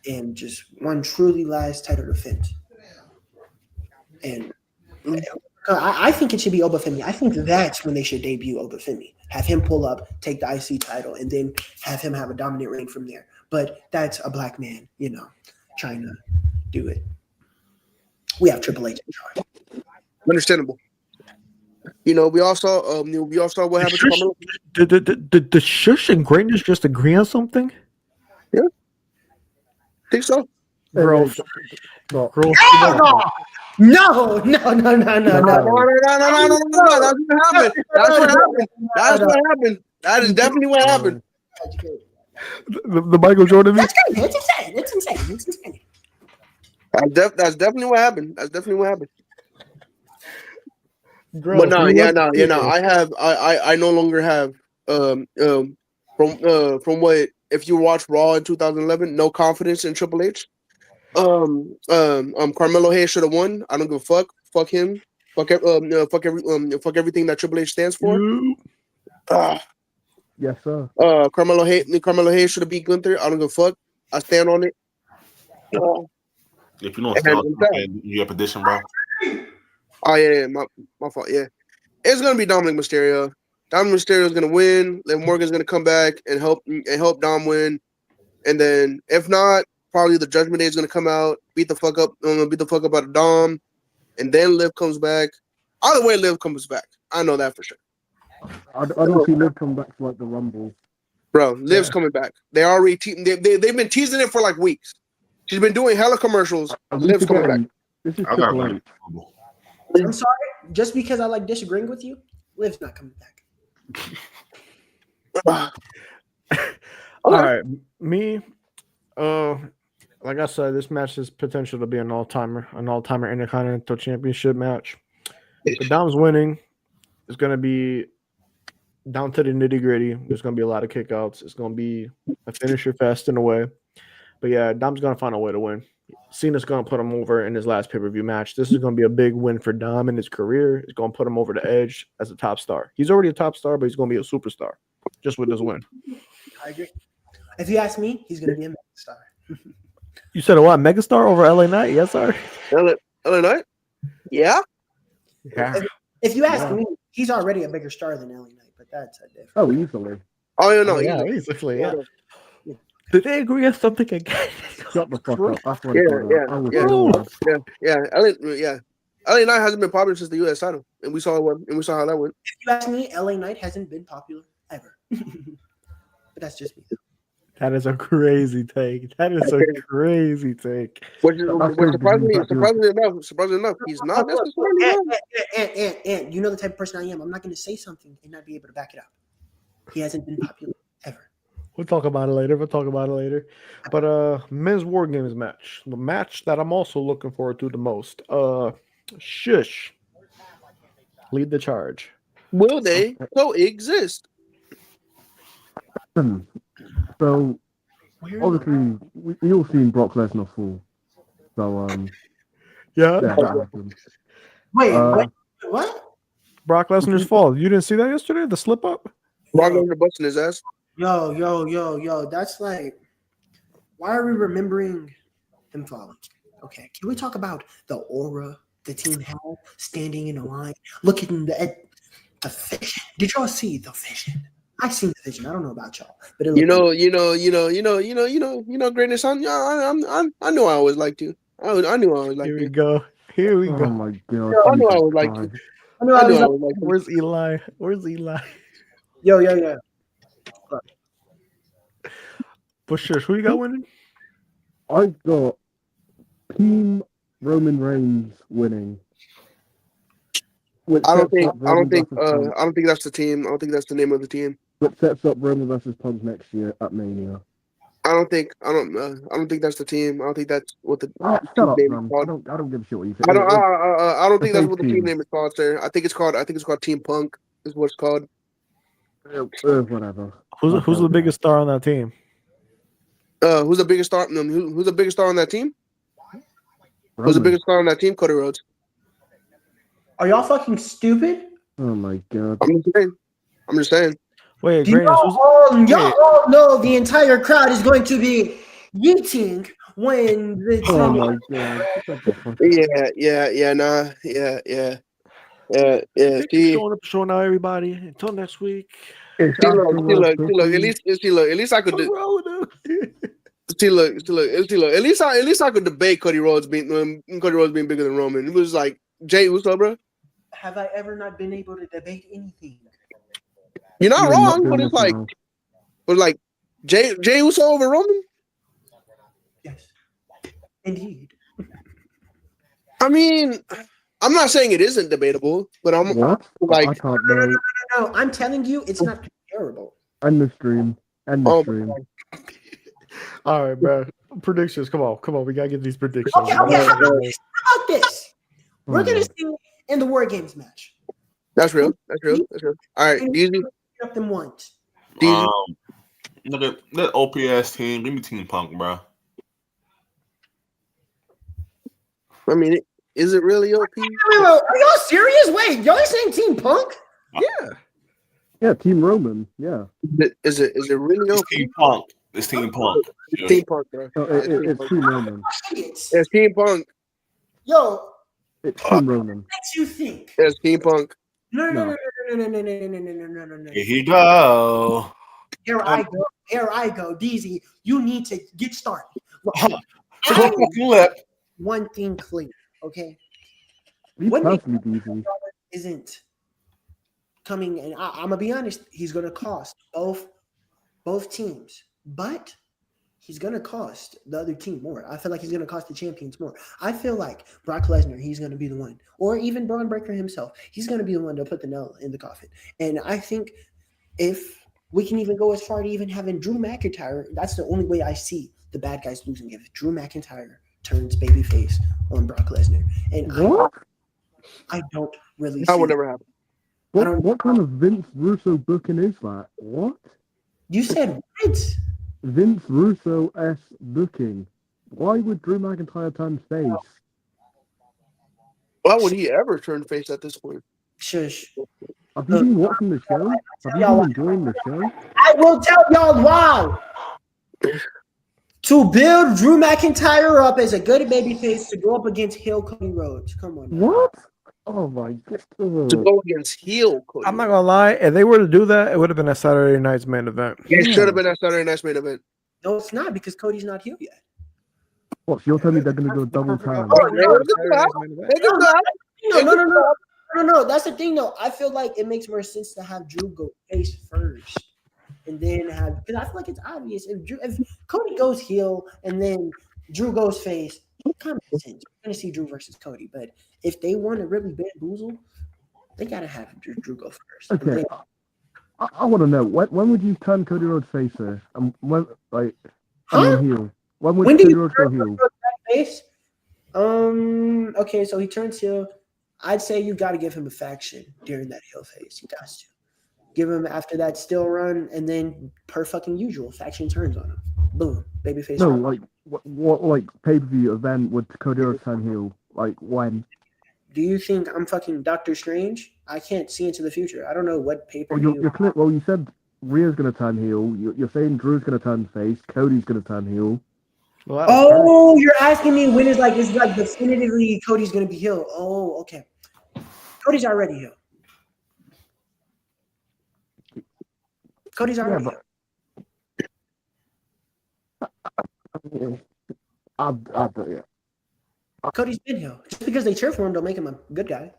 Speaker 5: and just one truly last title defense. And I think it should be Obafemi. I think that's when they should debut Obafemi. Have him pull up, take the IC title, and then have him have a dominant reign from there. But that's a black man, trying to do it. We have Triple H in charge.
Speaker 7: Understandable. We all saw what happened to Carmelo.
Speaker 2: Did the Shoosh and Greatness just agree on something?
Speaker 7: Yeah. Think so.
Speaker 2: Bro,
Speaker 3: No.
Speaker 5: No.
Speaker 7: No. That's what happened. That's what happened. That is definitely what happened.
Speaker 2: The Michael Jordan.
Speaker 5: That's crazy. It's insane.
Speaker 7: That's definitely what happened. That's definitely what happened.
Speaker 2: Bro,
Speaker 7: But no. I no longer have from what, if you watch Raw in 2011, no confidence in Triple H. Carmelo Hayes should have won. I don't give a fuck. Fuck him. Fuck everything that Triple H stands for.
Speaker 3: Yes, sir.
Speaker 7: Carmelo Hayes should have beat Gunther. I don't give a fuck. I stand on it.
Speaker 1: If you don't stand on you have petition, bro.
Speaker 7: Oh yeah, my fault. Yeah, it's gonna be Dominic Mysterio. Dominic Mysterio is gonna win. Liv Morgan's gonna come back and help Dom win. And then if not, probably the Judgment Day is gonna come out, beat the fuck up out of Dom, and then Liv comes back. Either way, Liv comes back. I know that for sure.
Speaker 3: I don't see Liv come back for like the Rumble.
Speaker 7: Bro, Liv's coming back. They already they've been teasing it for like weeks. She's been doing hella commercials. Liv's coming back.
Speaker 3: This is
Speaker 1: I
Speaker 3: Triple
Speaker 1: got
Speaker 3: H.
Speaker 5: I'm sorry. Just because I like disagreeing with you, Liv's not coming back.
Speaker 2: All right, me. Like I said, this match has potential to be an all-timer Intercontinental Championship match. But Dom's winning. It's going to be down to the nitty-gritty. There's going to be a lot of kickouts. It's going to be a finisher fest in a way. But yeah, Dom's going to find a way to win. Cena's going to put him over in his last pay-per-view match. This is going to be a big win for Dom in his career. It's going to put him over the edge as a top star. He's already a top star, but he's going to be a superstar just with this win.
Speaker 5: I agree. If you ask me, he's going to be a megastar.
Speaker 2: You said a what? Megastar over LA Knight? Yes, sir.
Speaker 7: LA Knight? Yeah.
Speaker 2: Yeah.
Speaker 5: If you ask me, he's already a bigger star than LA Knight, but that's a different.
Speaker 3: Oh, easily.
Speaker 7: Oh yeah, no,
Speaker 2: Yeah, easily. Yeah. Did they agree on something again?
Speaker 3: Shut the fuck up. That's what
Speaker 7: LA Knight hasn't been popular since the US title, and we saw how that went.
Speaker 5: If you ask me, LA Knight hasn't been popular ever. But that's just me.
Speaker 2: That is a crazy take. That is a crazy take.
Speaker 7: Which surprisingly enough, he's not necessarily.
Speaker 5: And you know the type of person I am. I'm not going to say something and not be able to back it up. He hasn't been popular ever.
Speaker 2: We'll talk about it later. But men's Wargames match. The match that I'm also looking forward to the most. Shoosh. Lead the charge.
Speaker 7: Will they coexist?
Speaker 3: So obviously we all seen Brock Lesnar fall. So
Speaker 2: yeah.
Speaker 3: that happened.
Speaker 5: Wait, what?
Speaker 2: Brock Lesnar's fall. You didn't see that yesterday? The slip up?
Speaker 7: Brock Lesnar busting his ass.
Speaker 5: Yo. That's like, why are we remembering him falling? Okay, can we talk about the aura the team had standing in the line, looking at the vision? Did y'all see the vision? I seen the vision. I don't know about y'all, but
Speaker 7: you know, greatness. I knew I always liked you. I knew I always liked you.
Speaker 2: Here we go.
Speaker 3: Oh my god!
Speaker 7: I knew I always liked you.
Speaker 5: I knew I was
Speaker 2: like, where's Eli?
Speaker 5: Yo.
Speaker 2: For sure. Who you got winning?
Speaker 3: I've got Team Roman Reigns winning.
Speaker 7: I don't think that's the team. I don't think that's the name of the team.
Speaker 3: But sets up Roman versus Punk next year at Mania.
Speaker 7: I don't think that's the team. I don't think that's what the
Speaker 3: shut up,
Speaker 7: name
Speaker 3: man.
Speaker 7: is called.
Speaker 3: I don't give a shit what you think.
Speaker 7: I don't think that's what the team name is called, sir. I think it's called Team Punk. Is what it's called.
Speaker 3: Whatever.
Speaker 2: Who's the biggest star on that team?
Speaker 7: Who's the biggest star? Who's the biggest star on that team?
Speaker 3: Roman.
Speaker 7: Who's the biggest star on that team? Cody Rhodes.
Speaker 5: Are y'all fucking stupid?
Speaker 3: Oh my god.
Speaker 7: I'm just saying.
Speaker 2: Wait,
Speaker 5: Do y'all
Speaker 2: Greatness,
Speaker 5: all know the entire crowd is going to be yeeting when the team.
Speaker 3: Oh my god. What the fuck?
Speaker 7: Yeah. See,
Speaker 2: showing up, showing out everybody. Until next week.
Speaker 3: It's
Speaker 7: look.
Speaker 3: Antstroworld
Speaker 7: At least I could.
Speaker 2: What's wrong with him?
Speaker 7: At least I could debate Cody Rhodes being bigger than Roman. It was like, Jay, what's up, bro?
Speaker 5: Have I ever not been able to debate anything?
Speaker 7: You're not
Speaker 3: You're
Speaker 7: wrong,
Speaker 3: not
Speaker 7: but
Speaker 3: doing
Speaker 7: it's
Speaker 3: this
Speaker 7: like,
Speaker 3: now.
Speaker 7: Jay Uso over Roman.
Speaker 5: Yes, indeed.
Speaker 7: I mean, I'm not saying it isn't debatable, but I'm
Speaker 3: What?
Speaker 7: like,
Speaker 3: I can't know.
Speaker 5: No, I'm telling you, it's not comparable.
Speaker 3: End the stream. End the
Speaker 7: Oh,
Speaker 3: stream.
Speaker 2: All right, bro. Predictions. Come on. We gotta get these predictions.
Speaker 5: Okay, how about this? We're gonna
Speaker 3: Oh.
Speaker 5: see in the Wargames match.
Speaker 7: that's real. All right, Deezy.
Speaker 5: Up them once.
Speaker 1: Look at that OPS team. Give me Team Punk, bro.
Speaker 7: I mean, is it really OP?
Speaker 5: Wait, are y'all serious? Wait, y'all saying Team Punk?
Speaker 3: Yeah, Team Roman. Yeah.
Speaker 7: Is it really
Speaker 1: It's
Speaker 7: OP?
Speaker 1: Team Punk. It's Team Punk.
Speaker 7: It's Team Punk, bro.
Speaker 3: Oh, it's Team Roman.
Speaker 5: Idiots.
Speaker 7: It's Team Punk.
Speaker 5: Yo,
Speaker 3: It's Team Roman.
Speaker 5: makes you think.
Speaker 7: It's Team Punk.
Speaker 5: No.
Speaker 1: Here he go.
Speaker 5: Here I go. Deezy, you need to get started.
Speaker 1: Fucking lip.
Speaker 5: One thing clear, okay?
Speaker 3: Leave
Speaker 5: When
Speaker 3: past me, DZ.
Speaker 5: isn't coming, and I'm gonna be honest, he's gonna cost both teams, but he's gonna cost the other team more. I feel like he's gonna cost the champions more. I feel like Brock Lesnar, he's gonna be the one, or even Braun Breaker himself, he's gonna be the one to put the nail in the coffin. And I think if we can even go as far to even having Drew McIntyre, that's the only way I see the bad guys losing. If Drew McIntyre turns babyface on Brock Lesnar, and
Speaker 3: What?
Speaker 5: I don't really
Speaker 7: That
Speaker 5: see
Speaker 7: would
Speaker 5: it.
Speaker 7: never happen.
Speaker 3: What kind of Vince Russo booking is that? What?
Speaker 5: You said what?
Speaker 3: Vince Russo-esque booking. Why would Drew McIntyre turn face?
Speaker 7: Why would he ever turn face at this point?
Speaker 5: Shush.
Speaker 3: Have you been watching the show? Have you been enjoying the show?
Speaker 5: I will tell y'all why. To build Drew McIntyre up as a good babyface to go up against heel Cody Rhodes. Come on.
Speaker 3: What? Oh my
Speaker 7: To
Speaker 3: god.
Speaker 7: go against heel Cody.
Speaker 2: I'm not gonna lie. If they were to do that, it would have been a Saturday night's main event.
Speaker 7: It should have been that Saturday night's main event.
Speaker 5: No, it's not because Cody's not heel yet.
Speaker 3: What? So you're telling me they're gonna go double time?
Speaker 5: No. That's the thing, though. I feel like it makes more sense to have Drew go face first, and then have, because I feel like it's obvious if Cody goes heel and then Drew goes face, it kind of makes sense. We're gonna see Drew versus Cody, but if they want to really bamboozle, they gotta have Drew go first.
Speaker 3: Okay. I want to know when would you turn Cody Rhodes face there? When heel? When would Cody Rhodes go heel?
Speaker 5: Face? Okay, so he turns heel. I'd say you got to give him a faction during that heel phase. He has to give him after that still run, and then per fucking usual, faction turns on him. Boom, babyface.
Speaker 3: No, like what like pay-per-view event would Cody Rhodes turn heel? Like when?
Speaker 5: Do you think I'm fucking Doctor Strange? I can't see into the future. I don't know what
Speaker 3: Oh,
Speaker 5: pay-per-view.
Speaker 3: well, you said Rhea's gonna turn heel. You're saying Drew's gonna turn face. Cody's gonna turn heel.
Speaker 5: Oh, you're asking me when is like definitively Cody's gonna be heel. Oh, okay. Cody's already heel. Cody's already heel.
Speaker 3: Yeah.
Speaker 5: Cody's been heel. Just because they cheer for him don't make him a good guy.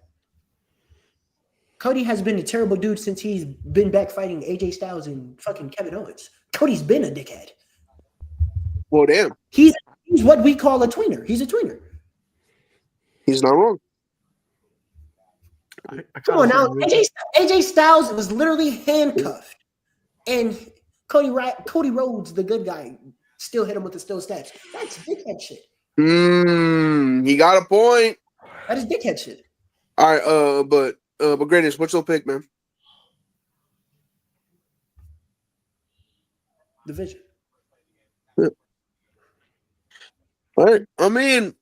Speaker 5: Cody has been a terrible dude since he's been back fighting AJ Styles and fucking Kevin Owens. Cody's been a dickhead.
Speaker 7: Well, damn.
Speaker 5: He's what we call a tweener. He's a tweener.
Speaker 7: He's not wrong.
Speaker 5: Come on now. AJ Styles was literally handcuffed. And Cody Rhodes, the good guy, still hit him with the steel steps. That's dickhead shit.
Speaker 7: He got a point.
Speaker 5: That is dickhead shit.
Speaker 7: All right, but Greatest, what's your pick, man?
Speaker 5: Division.
Speaker 7: What? I mean,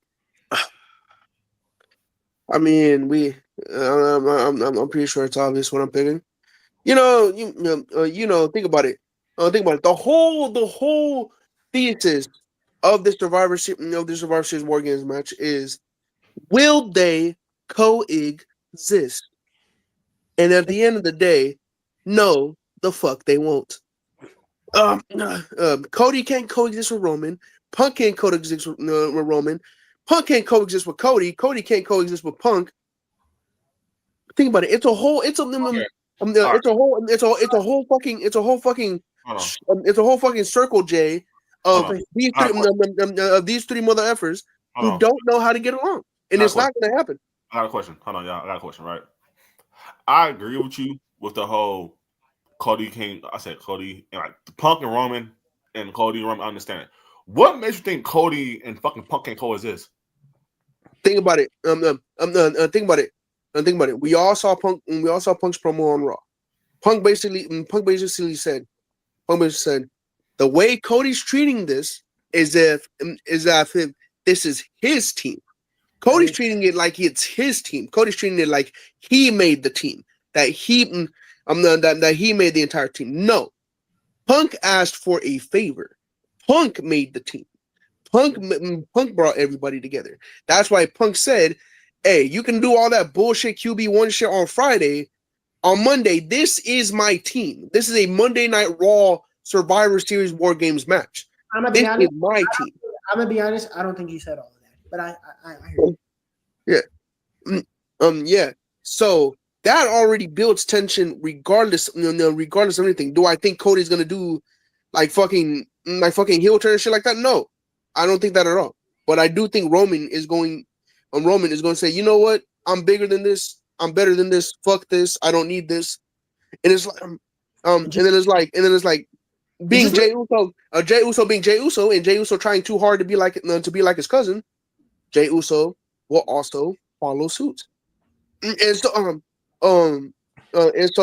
Speaker 7: we. I'm pretty sure it's obvious what I'm picking. Think about it. Think about it. The whole thesis of this Survivor Series War Games match is: will they coexist? And at the end of the day, no, the fuck they won't. Cody can't coexist with Roman. Punk can't coexist with Roman. Punk can't coexist with Cody. Cody can't coexist with Punk. Think about it. It's a whole fucking circle, Jay, of these three mother effers who don't know how to get along, and it's not going to happen.
Speaker 1: I got a question. Hold on, y'all. I got a question. Right? I agree with you with the whole Cody King. I said Cody and like Punk and Roman and Cody and Roman. I understand it. What makes you think Cody and fucking Punk can't coexist?
Speaker 7: Think about it. Think about it. Think about it. We all saw Punk's promo on Raw. Punk basically said, the way Cody's treating this is if this is his team. Cody's treating it like it's his team. Cody's treating it like he made the team. That he made the entire team. No. Punk asked for a favor. Punk made the team. Punk brought everybody together. That's why Punk said, hey, you can do all that bullshit QB1 shit on Friday. On Monday, this is my team. This is a Monday Night Raw Survivor Series War Games match. This is my team.
Speaker 5: I'm gonna be honest. I don't think he said all of that, but I heard
Speaker 7: you. Yeah. So that already builds tension, regardless of anything. Do I think Cody's gonna do like fucking heel turn and shit like that? No, I don't think that at all. But I do think Roman is going to say, you know what? I'm bigger than this. I'm better than this. Fuck this. I don't need this. And it's like, and then it's like being Jey Uso being Jey Uso, and Jey Uso trying too hard to be like his cousin. Jey Uso will also follow suit. And so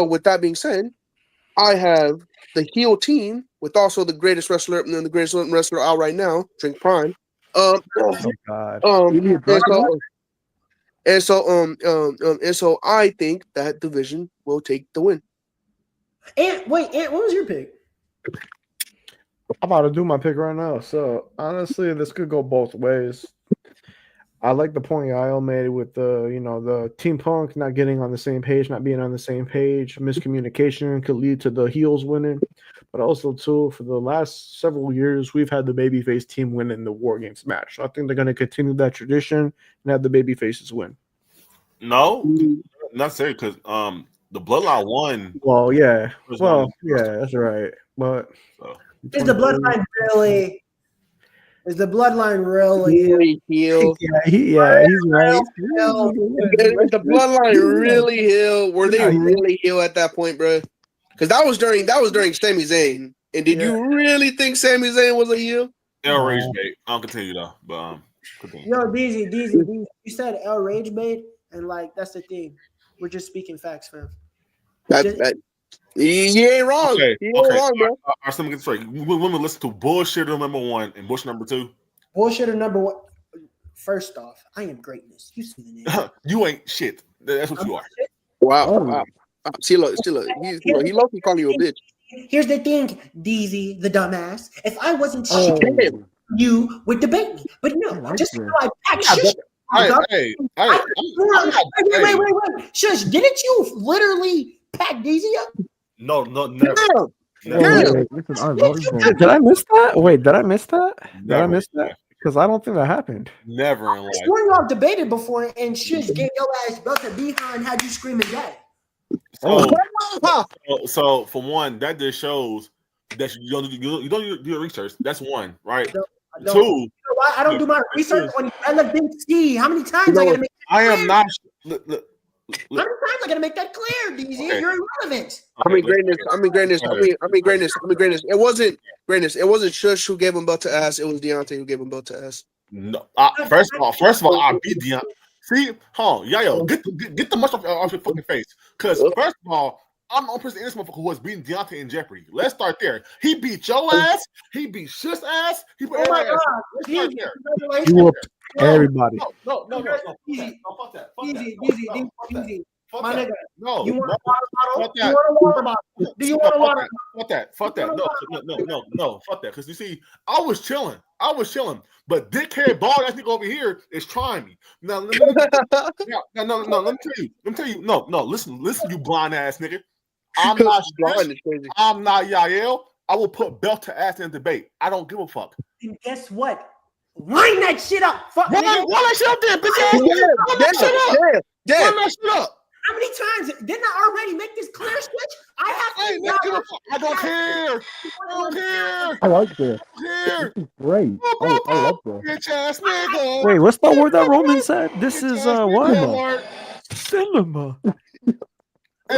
Speaker 7: with that being said, I have the heel team with also the greatest wrestler out right now, Drink Prime.
Speaker 2: Oh my God.
Speaker 7: And so I think that division will take the win.
Speaker 5: Ant, what was your pick?
Speaker 2: I'm about to do my pick right now. So honestly, this could go both ways. I like the point Yael made with the Team Punk not getting on the same page, not being on the same page. Miscommunication could lead to the heels winning. But also, too, for the last several years, we've had the babyface team win in the War Games match. So I think they're going to continue that tradition and have the babyfaces win.
Speaker 1: No, not serious, because the Bloodline won.
Speaker 2: Well, yeah. Yeah, that's right. But
Speaker 5: is the Bloodline really? Is the Bloodline really
Speaker 7: heel?
Speaker 2: He's right.
Speaker 7: Is the Bloodline really heel? Were they really heel at that point, bro? Because that was during Sami Zayn. And did you really think Sami Zayn was a heel?
Speaker 1: El Rage bait. I'll continue though, but continue.
Speaker 5: Yo, Deezy, you said El Rage bait, and like that's the thing. We're just speaking facts, fam.
Speaker 7: You ain't wrong.
Speaker 1: Okay.
Speaker 7: You ain't wrong, bro.
Speaker 1: All right, let me get straight. Women listen to bullshitter number 1 and bullshit number 2.
Speaker 5: Bullshitter number 1. First off, I am greatness. You see the name.
Speaker 1: You ain't shit. That's what you are.
Speaker 7: Wow. He low-key calling you a bitch.
Speaker 5: Here's the thing, Deezy, the dumbass. If I wasn't shit, you would debate me. But no, just so I pack shit.
Speaker 1: Hey.
Speaker 5: Wait. Shush, didn't you literally pack Deezy up?
Speaker 1: No, never.
Speaker 2: Did I miss that? Wait, did I miss that? Did I miss that? Because I don't think that happened.
Speaker 1: Never in life.
Speaker 5: I swear y'all debated before, and Shush gave your ass belted behind, had you screaming daddy.
Speaker 1: So for one, that just shows that you don't do your research. That's one, right?
Speaker 5: I don't.
Speaker 1: 2.
Speaker 5: You know why I don't do my research on LFC? How many times I gotta make that clear?
Speaker 1: I am not.
Speaker 5: How many times I gotta make that clear, DZ? Okay. You're irrelevant.
Speaker 7: I mean greatness. It wasn't greatness. It wasn't Shush who gave him belt to ass. It was Dionte who gave him belt to ass.
Speaker 1: No. First of all, I beat Dionte. See, Yael, get the mush off your fucking face. Because first of all, I'm the only person in this motherfucker who has beaten Dionte in Jeopardy. Let's start there. He beat your ass. He beat Shush's ass. He beat
Speaker 5: Oh my
Speaker 1: everybody's
Speaker 5: God.
Speaker 1: ass. Let's start
Speaker 5: Deezy,
Speaker 1: there.
Speaker 2: You
Speaker 5: congratulations.
Speaker 2: whooped everybody.
Speaker 1: No.
Speaker 5: Deezy,
Speaker 1: Fuck that.
Speaker 5: Deezy.
Speaker 1: Fuck
Speaker 5: My
Speaker 1: that.
Speaker 5: nigga,
Speaker 1: No.
Speaker 5: you want
Speaker 1: no.
Speaker 5: a water bottle?
Speaker 1: Fuck
Speaker 5: You
Speaker 1: that.
Speaker 5: want a water bottle? Do you want a water bottle?
Speaker 1: Fuck that. No. Fuck that. Because you see, I was chilling. But dickhead bald ass nigga over here is trying me. Now, let me tell you. No. Listen, you blind ass nigga. I'm not
Speaker 7: blind. It's crazy.
Speaker 1: I'm not Yael. I will put belt to ass in a debate. I don't give a fuck.
Speaker 5: And guess what? Line that shit up. Fuck,
Speaker 1: Run
Speaker 5: nigga.
Speaker 1: that shit up there, bitch ass nigga. Run that shit up.
Speaker 5: How many times didn't I already make this clear, Switch? I have to.
Speaker 1: I don't care.
Speaker 3: I like this.
Speaker 1: Here.
Speaker 3: This is great. I love this.
Speaker 1: Bitch ass nigga.
Speaker 2: Wait, what's the word that Roman said? This is what?
Speaker 1: Cinema.
Speaker 2: Cinema.
Speaker 5: I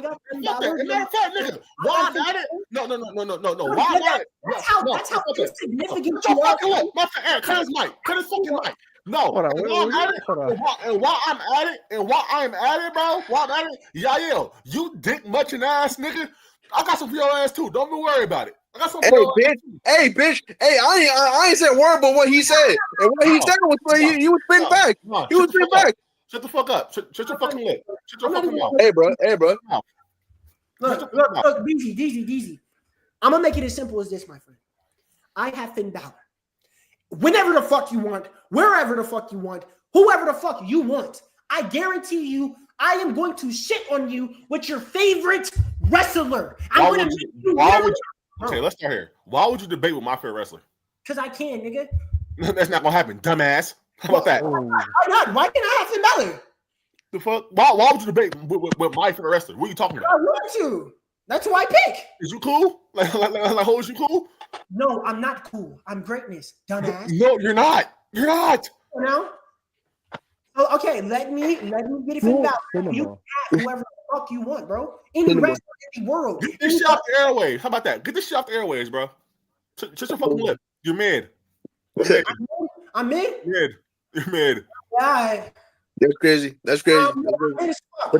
Speaker 5: got $10.
Speaker 1: Matter of fact, nigga, why I'm at it? No. Why I'm at it?
Speaker 5: That's how insignificant you
Speaker 1: Shut
Speaker 5: are.
Speaker 1: fucking up. My friend, cut his mic. Cut his fucking mic. No.
Speaker 2: Hold on,
Speaker 1: And while I'm at it, bro, Yael, you dick muching ass nigga. I got some for your ass too. Don't even worry about it. I got some for your ass too.
Speaker 7: Hey, bitch. Hey, I ain't said a word but what he said. And what he said was he was spitting back. He was spitting back.
Speaker 1: Shut the fuck up. Shut your fucking lip. Shut your fucking mouth.
Speaker 7: Hey, bro.
Speaker 5: Look, Deezy. I'm gonna make it as simple as this, my friend. I have Finn Balor. Whenever the fuck you want, wherever the fuck you want, whoever the fuck you want, I guarantee you, I am going to shit on you with your favorite wrestler.
Speaker 1: Okay, let's start here. Why would you debate with my favorite wrestler?
Speaker 5: Because I can, nigga.
Speaker 1: That's not gonna happen, dumbass. How about that?
Speaker 5: Why not? Why can't I have Finn Balor?
Speaker 1: The fuck? Why would you debate with my favorite wrestler? What are you talking about?
Speaker 5: I want to. That's who I pick.
Speaker 1: Is you cool? Like who is you cool?
Speaker 5: No, I'm not cool. I'm greatness, dumbass.
Speaker 1: No, you're not. You're not.
Speaker 5: You know? So, okay, let me get it Finn Balor. You have whoever the fuck you want, bro. Any wrestler in the world.
Speaker 1: Get this shit off the airwaves. How about that? Get this shit off the airwaves, bro. Shut your fucking lip. You're mid.
Speaker 5: I'm mid?
Speaker 1: You're mid.
Speaker 5: Yeah.
Speaker 7: That's crazy.
Speaker 5: But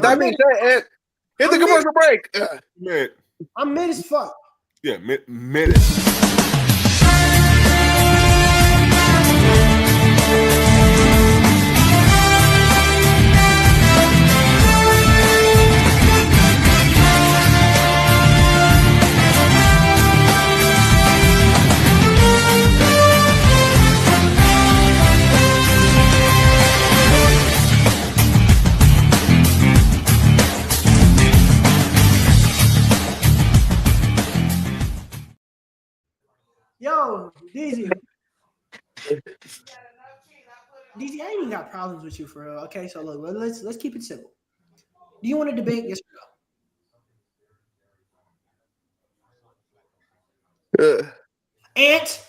Speaker 7: that means that hit the commercial break.
Speaker 1: Mid.
Speaker 5: I'm mid as fuck.
Speaker 1: Yeah, mid.
Speaker 5: Yo, Deezy. Deezy, I ain't even got problems with you for real. Okay, so look, let's keep it simple. Do you want to debate? Yes or no? Ant.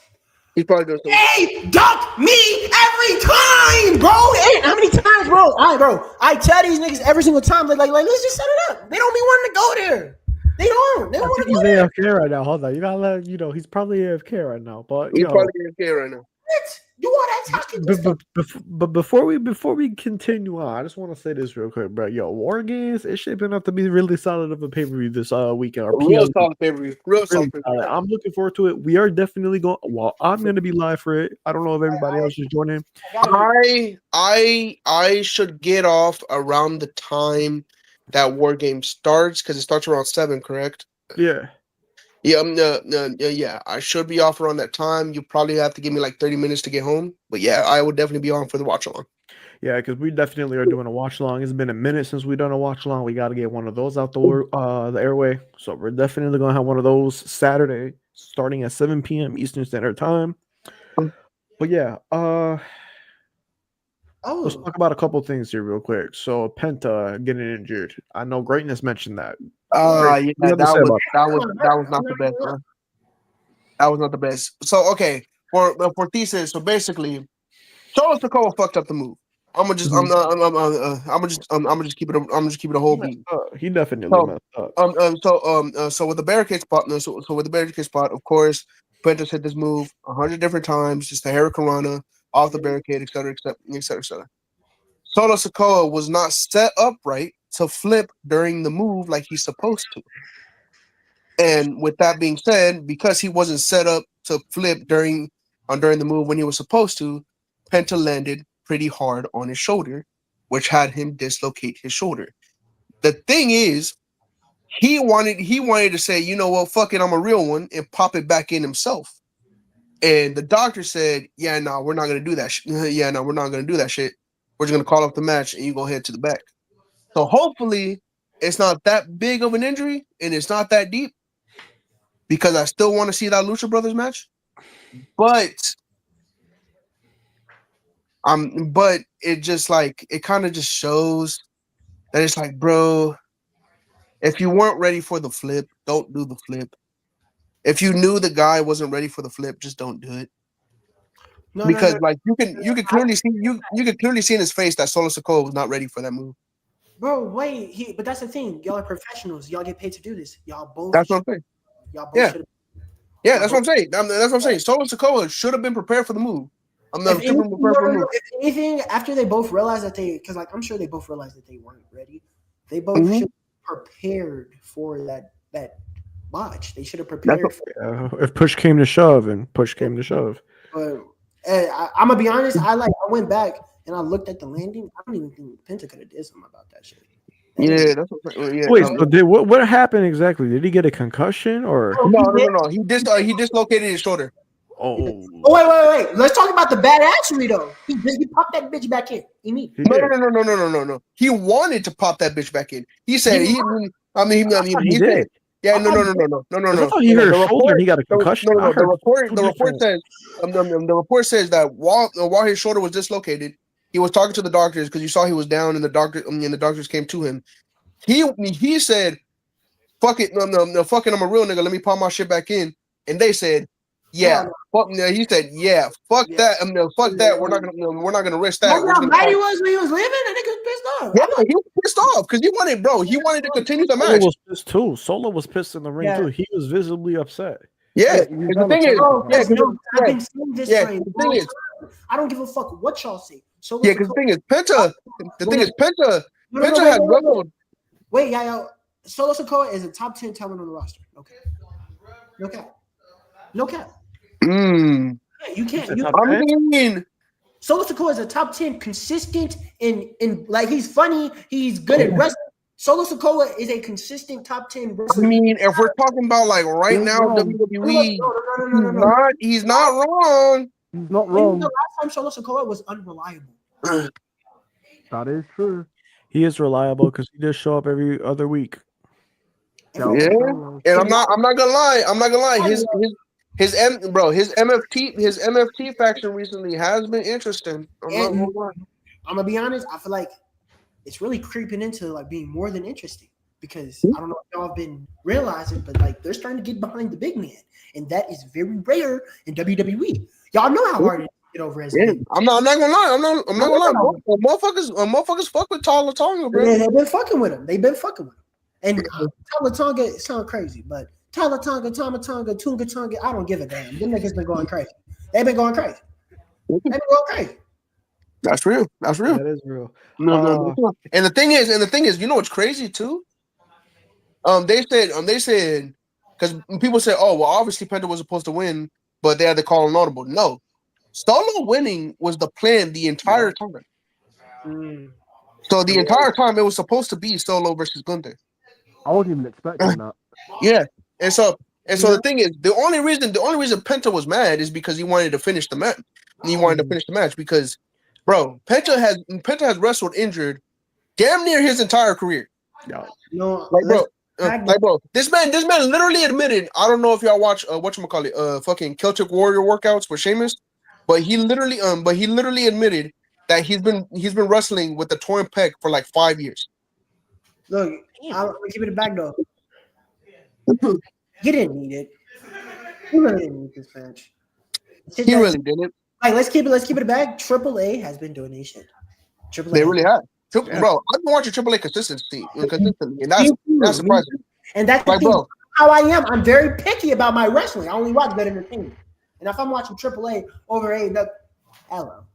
Speaker 7: He's probably gonna say,
Speaker 5: Hey, duck me every time, bro. Ant, how many times, bro? All right, bro. I tell these niggas every single time, like, let's just set it up. They don't be wanting to go there. They don't. They don't want to go there.
Speaker 2: He's AFK right now. Hold on, you gotta let he's probably AFK right now. But
Speaker 7: he's probably AFK right now.
Speaker 5: What? Do all that talking.
Speaker 2: But before we continue on, I just want to say this real quick, bro. Yo, Wargames is shaping up to be really solid of a pay-per-view this weekend. Or
Speaker 7: Real solid pay-per-view. Real solid pay-per-view.
Speaker 2: I'm looking forward to it. We are definitely going. Well, I'm going to be live for it. I don't know if everybody else is joining.
Speaker 7: I should get off around the time that Wargame starts because it starts around 7, correct?
Speaker 2: Yeah.
Speaker 7: Yeah. I should be off around that time. You probably have to give me like 30 minutes to get home. But yeah, I would definitely be on for the watch along.
Speaker 2: Yeah, because we definitely are doing a watch along. It's been a minute since we've done a watch along. We got to get one of those out the airway. So we're definitely going to have one of those Saturday, starting at 7 p.m. Eastern Standard Time. But yeah, let's talk about a couple things here real quick. So Penta getting injured. I know Greatness mentioned that.
Speaker 7: Yeah, that was not the best. That was not the best. So okay, for thesis. So basically, Solo Sikoa fucked up the move. I'm gonna just keep it a whole beat.
Speaker 2: He definitely messed up.
Speaker 7: So with the barricade spot, with the barricade spot, of course, Penta's hit this move 100 different times, just a Hurricanrana off the barricade, etc. Solo Sikoa was not set up right to flip during the move like he's supposed to. And with that being said, because he wasn't set up to flip during the move when he was supposed to, Penta landed pretty hard on his shoulder, which had him dislocate his shoulder. The thing is, he wanted to say, you know what, fuck it, I'm a real one, and pop it back in himself. And the doctor said, yeah, no, we're not gonna do that. We're not gonna do that shit. We're just gonna call off the match, and you go head to the back. So hopefully, it's not that big of an injury, and it's not that deep, because I still want to see that Lucha Brothers match. But it just like it kind of just shows that it's like, bro, if you weren't ready for the flip, don't do the flip. If you knew the guy wasn't ready for the flip, just don't do it. Because like you can clearly see in his face that Solo Sikoa was not ready for that move.
Speaker 5: Bro, wait, but that's the thing. Y'all are professionals. Y'all get paid to do this. Y'all both.
Speaker 7: That's what I'm saying.
Speaker 5: Y'all both
Speaker 7: Yeah, that's what I'm saying. That's what I'm saying. Solo Sikoa should have been prepared for the move.
Speaker 5: If anything, after they both realized that because like I'm sure they both realized that they weren't ready. They both should have prepared for that botch. They should have prepared.
Speaker 2: If push came to shove,
Speaker 5: But I'm gonna be honest. I went back and I looked at the landing. I don't even think Penta could have did something about that shit.
Speaker 7: Yeah, that's what I'm saying. Yeah,
Speaker 2: wait, so what happened exactly? Did he get a concussion or
Speaker 7: no? He dislocated his shoulder.
Speaker 2: Oh,
Speaker 5: wait. Let's talk about the badassery though. He popped that bitch back in.
Speaker 7: No. He wanted to pop that bitch back in. He said he did. Yeah, no.
Speaker 2: I thought he hurt his shoulder and he got a concussion.
Speaker 7: The report says that while his shoulder was dislocated, he was talking to the doctors because you saw he was down, and the doctors came to him. He said, "Fuck it, no, fuck it, I'm a real nigga. Let me pop my shit back in." And they said, "Yeah, fuck." He said, "Yeah, fuck that. Fuck that. We're not gonna risk that."
Speaker 5: How mad he was when he was leaving? That nigga was pissed off.
Speaker 7: Yeah, he was pissed off because he wanted to continue the match.
Speaker 2: Solo was pissed too. Solo was pissed in the ring too. He was visibly upset.
Speaker 7: Yeah, the thing is,
Speaker 5: I've been seeing this for a long time. I don't give a fuck what y'all say.
Speaker 7: Because the thing is, Penta has wrestled.
Speaker 5: Wait, Yael, Solo Sikoa is a top 10 talent on the roster. Okay. No cap.
Speaker 7: Mm.
Speaker 5: Yeah, you can't. Solo Sikoa is a top 10 consistent in like he's funny, he's good at wrestling. Solo Sikoa is a consistent top 10 wrestler.
Speaker 7: I mean, if we're talking about like right now, WWE, he's not wrong.
Speaker 3: He's not wrong.
Speaker 5: The last time Solo Sikoa was unreliable.
Speaker 3: That is true.
Speaker 2: He is reliable because he does show up every other week.
Speaker 7: Yeah, and I'm not gonna lie. His MFT faction recently has been interesting.
Speaker 5: I'm gonna be honest. I feel like it's really creeping into like being more than interesting because I don't know if y'all have been realizing, but like they're starting to get behind the big man, and that is very rare in WWE. Y'all know how hard it is to get over as
Speaker 7: yeah. I'm not gonna lie. I'm not gonna lie. Motherfuckers fuck with Tala Tonga, bro.
Speaker 5: Yeah, they've been fucking with him. And Tala Tonga sound crazy, but Tala Tonga, Tama Tonga, Tunga Tonga, I don't give a damn. Them niggas been going crazy. They've been going crazy.
Speaker 7: That's real.
Speaker 2: That is real.
Speaker 7: No. And the thing is, you know what's crazy too? They said because people said, oh well, obviously Penta was supposed to win, but they had to call an audible. No, Solo winning was the plan the entire time. So the entire time it was supposed to be Solo versus Gunther.
Speaker 3: I wasn't even expecting that.
Speaker 7: Yeah, and so the thing is, the only reason Penta was mad is because he wanted to finish the match. He wanted to finish the match because, bro, Penta has wrestled injured damn near his entire career.
Speaker 5: No,
Speaker 7: bro, this man literally admitted. I don't know if y'all watch fucking Celtic Warrior workouts with Sheamus, but he literally admitted that he's been wrestling with the torn pec for like 5 years.
Speaker 5: Look, I'll keep it back though. He didn't need it. He really didn't need this match.
Speaker 7: He really didn't.
Speaker 5: Like, let's keep it back. AAA has been doing this shit.
Speaker 7: They really have. Bro, I've been watching AAA consistently, and that's surprising.
Speaker 5: And that's the thing. How I am. I'm very picky about my wrestling. I only watch good entertainment. And if I'm watching AAA over AEW, hello.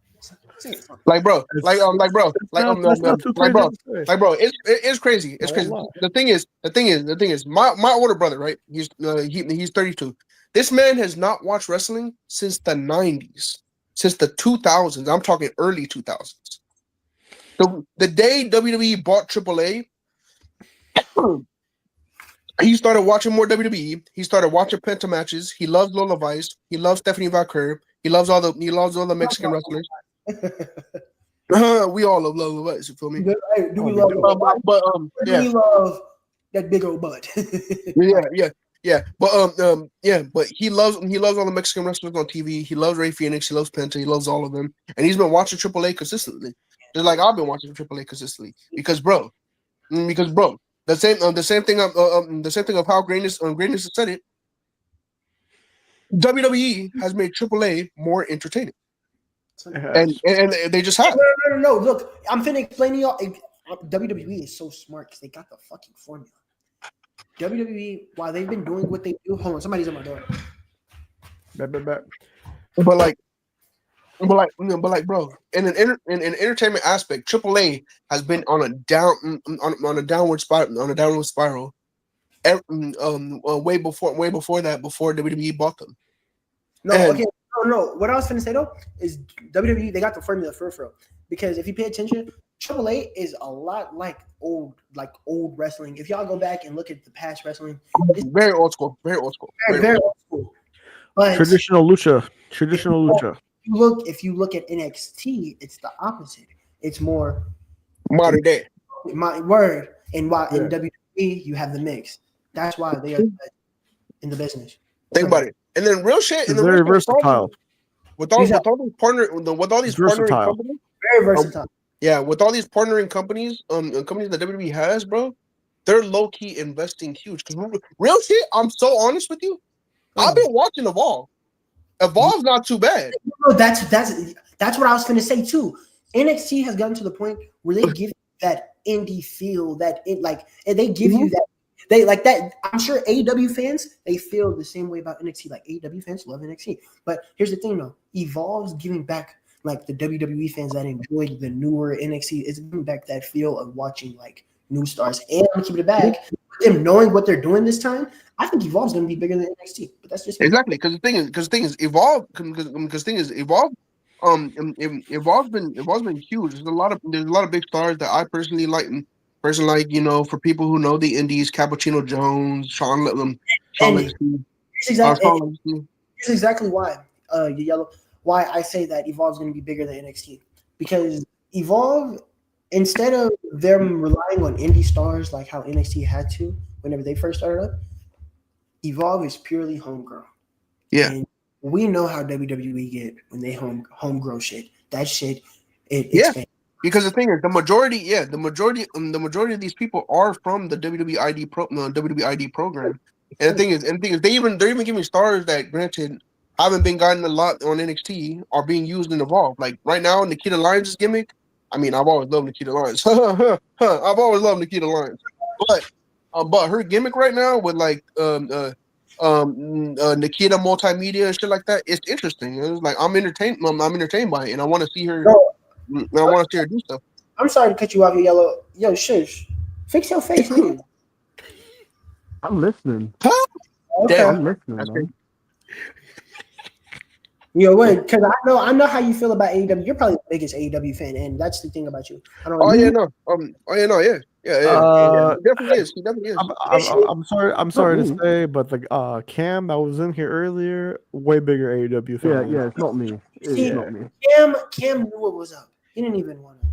Speaker 7: Like bro, like bro,
Speaker 2: that's not too crazy to say.
Speaker 7: like bro, it's crazy. It's
Speaker 2: I
Speaker 7: crazy.
Speaker 2: won't
Speaker 7: The thing is, my older brother, right? He's 32. This man has not watched wrestling since the 90s, since the 2000s. I'm talking early 2000s. The day WWE bought AAA, he started watching more WWE. He started watching Penta matches. He loves Lola Vice. He loves Stephanie Valkyrie. He loves all the Mexican wrestlers. We all love Lola Vice. You feel me?
Speaker 5: Do we love? Do we love that big old butt?
Speaker 7: yeah. But he loves all the Mexican wrestlers on TV. He loves Ray Phoenix. He loves Penta. He loves all of them, and he's been watching AAA consistently, just like I've been watching AAA consistently. Because bro, the same thing of how greatness has said it. WWE has made AAA more entertaining, and they just have.
Speaker 5: No. Look, I'm finna explain to y'all. WWE is so smart because they got the fucking formula. WWE, while they've been doing what they do, hold on, somebody's at my door.
Speaker 7: But like, bro, in an entertainment aspect, AAA has been on a downward spiral, way before that, before WWE bought them.
Speaker 5: No. What I was finna say though is WWE, they got the formula for real. Because if you pay attention, AAA is a lot like old wrestling. If y'all go back and look at the past wrestling,
Speaker 7: it's very old school. Very old school.
Speaker 5: But
Speaker 2: traditional lucha.
Speaker 5: If you look at NXT, it's the opposite. It's more
Speaker 7: modern day.
Speaker 5: My word. And while in WWE you have the mix. That's why they are in the business.
Speaker 7: Think about it. And then real shit.
Speaker 2: It's very versatile.
Speaker 7: With all these partnering companies,
Speaker 5: very versatile.
Speaker 7: With all these partnering companies, companies that WWE has, bro, they're low key investing huge. Because real shit, I'm so honest with you. I've been watching Evolve. Evolve's not too bad.
Speaker 5: That's what I was gonna say too. NXT has gotten to the point where they give that indie feel, they give you that. They like that. I'm sure AEW fans, they feel the same way about NXT. Like AEW fans love NXT. But here's the thing though. Evolve's giving back like the WWE fans that enjoyed the newer NXT. It's giving back that feel of watching like new stars. And I'm keeping it back. Them knowing what they're doing this time, I think Evolve's gonna be bigger than NXT. But that's just
Speaker 7: exactly because the thing is Evolve. Evolve's been huge. There's a lot of big stars that I personally like. For people who know the indies, Cappuccino Jones, Sean Legacy.
Speaker 5: Here's exactly why, Yellow, why I say that Evolve's going to be bigger than NXT. Because Evolve, instead of them relying on indie stars like how NXT had to whenever they first started up, Evolve is purely homegrown.
Speaker 7: Yeah.
Speaker 5: And we know how WWE get when they homegrown shit. That shit, it's fantastic.
Speaker 7: Because the thing is, the majority of these people are from the WWID program. And the thing is, they're even giving stars that, granted, haven't been gotten a lot on NXT are being used in Evolve. Like right now, Nikita Lyons' gimmick. I mean, I've always loved Nikita Lyons. I've always loved Nikita Lyons. But her gimmick right now with like Nikita multimedia and shit like that, it's interesting. It's like I'm entertained by it, and I want to see her. I want to see her do stuff.
Speaker 5: I'm sorry to cut you off, Yellow. Yo, Shoosh, fix your face, man.
Speaker 3: I'm listening.
Speaker 5: Okay.
Speaker 3: I'm listening. Man.
Speaker 5: Yo, wait, because I know how you feel about AEW. You're probably the biggest AEW fan, and that's the thing about you. I don't know.
Speaker 7: He definitely is. He definitely is.
Speaker 2: I'm sorry to say, but the Cam that was in here earlier, way bigger AEW fan.
Speaker 3: Yeah, it's not me. It's not me.
Speaker 5: Cam knew what was up. He didn't even want to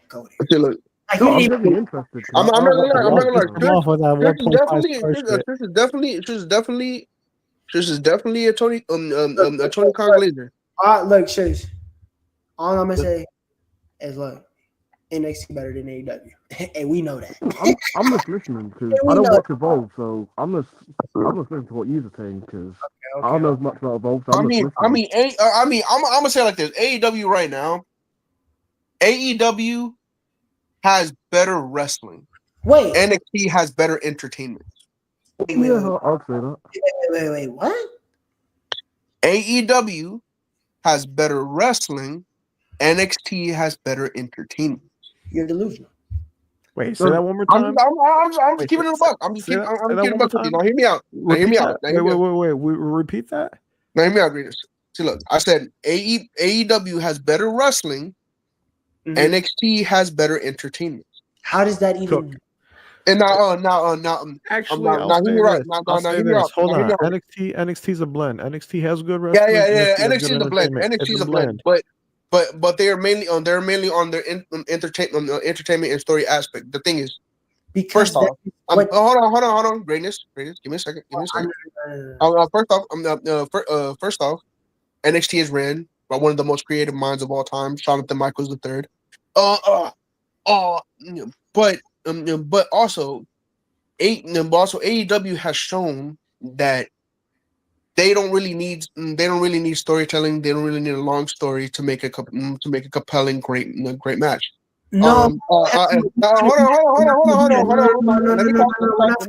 Speaker 5: go there.
Speaker 7: Okay, look.
Speaker 5: I'm not gonna
Speaker 7: lie. This is definitely a Tony Khan laser.
Speaker 5: Look, Shoosh. All I'm gonna say is look, NXT better than AEW, and we know that.
Speaker 3: I'm just listening because I don't watch Evolve, so I'm just listening to what you're saying because I don't know as much about Evolve. So I'm
Speaker 7: gonna say it like this: AEW right now, AEW has better wrestling.
Speaker 5: Wait,
Speaker 7: NXT has better entertainment.
Speaker 3: I'll say that.
Speaker 5: Wait, what?
Speaker 7: AEW has better wrestling. NXT has better entertainment.
Speaker 5: You're delusional.
Speaker 2: Wait, say that one more
Speaker 7: I'm
Speaker 2: time.
Speaker 7: just
Speaker 2: Wait,
Speaker 7: keeping it a buck. I'm just
Speaker 2: say
Speaker 7: keeping
Speaker 2: that
Speaker 7: it a
Speaker 2: one
Speaker 7: buck
Speaker 2: more
Speaker 7: with you.
Speaker 2: time.
Speaker 7: Now hear me out. Now hear
Speaker 2: Repeat
Speaker 7: me
Speaker 2: that.
Speaker 7: out. Now hear me out.
Speaker 2: Wait. Repeat that.
Speaker 7: Now hear me out, Greatest. See, look, I said AEW has better wrestling.
Speaker 5: Mhm.
Speaker 7: NXT has better entertainment.
Speaker 5: How does that even?
Speaker 7: And now,
Speaker 2: Actually, I'll
Speaker 7: now hear
Speaker 2: say
Speaker 7: me right.
Speaker 2: this.
Speaker 7: Now
Speaker 2: I'll say
Speaker 7: hear me
Speaker 2: this.
Speaker 7: out.
Speaker 2: Hold
Speaker 7: Now hear me
Speaker 2: on.
Speaker 7: out.
Speaker 2: NXT's a blend. NXT has good
Speaker 7: Yeah.
Speaker 2: wrestling. NXT has
Speaker 7: NXT
Speaker 2: good
Speaker 7: is a blend.
Speaker 2: entertainment.
Speaker 7: NXT
Speaker 2: It's
Speaker 7: is a blend. But they are mainly on their entertainment and story aspect. The thing is,
Speaker 5: Because
Speaker 7: first off,
Speaker 5: what?
Speaker 7: hold on. Greatness. Give me a second. First off, NXT is ran by one of the most creative minds of all time, Jonathan Michaels III. But also AEW has shown that they don't really need storytelling. They don't really need a long story to make a compelling great match.
Speaker 5: No.
Speaker 7: Hold on. Let me talk.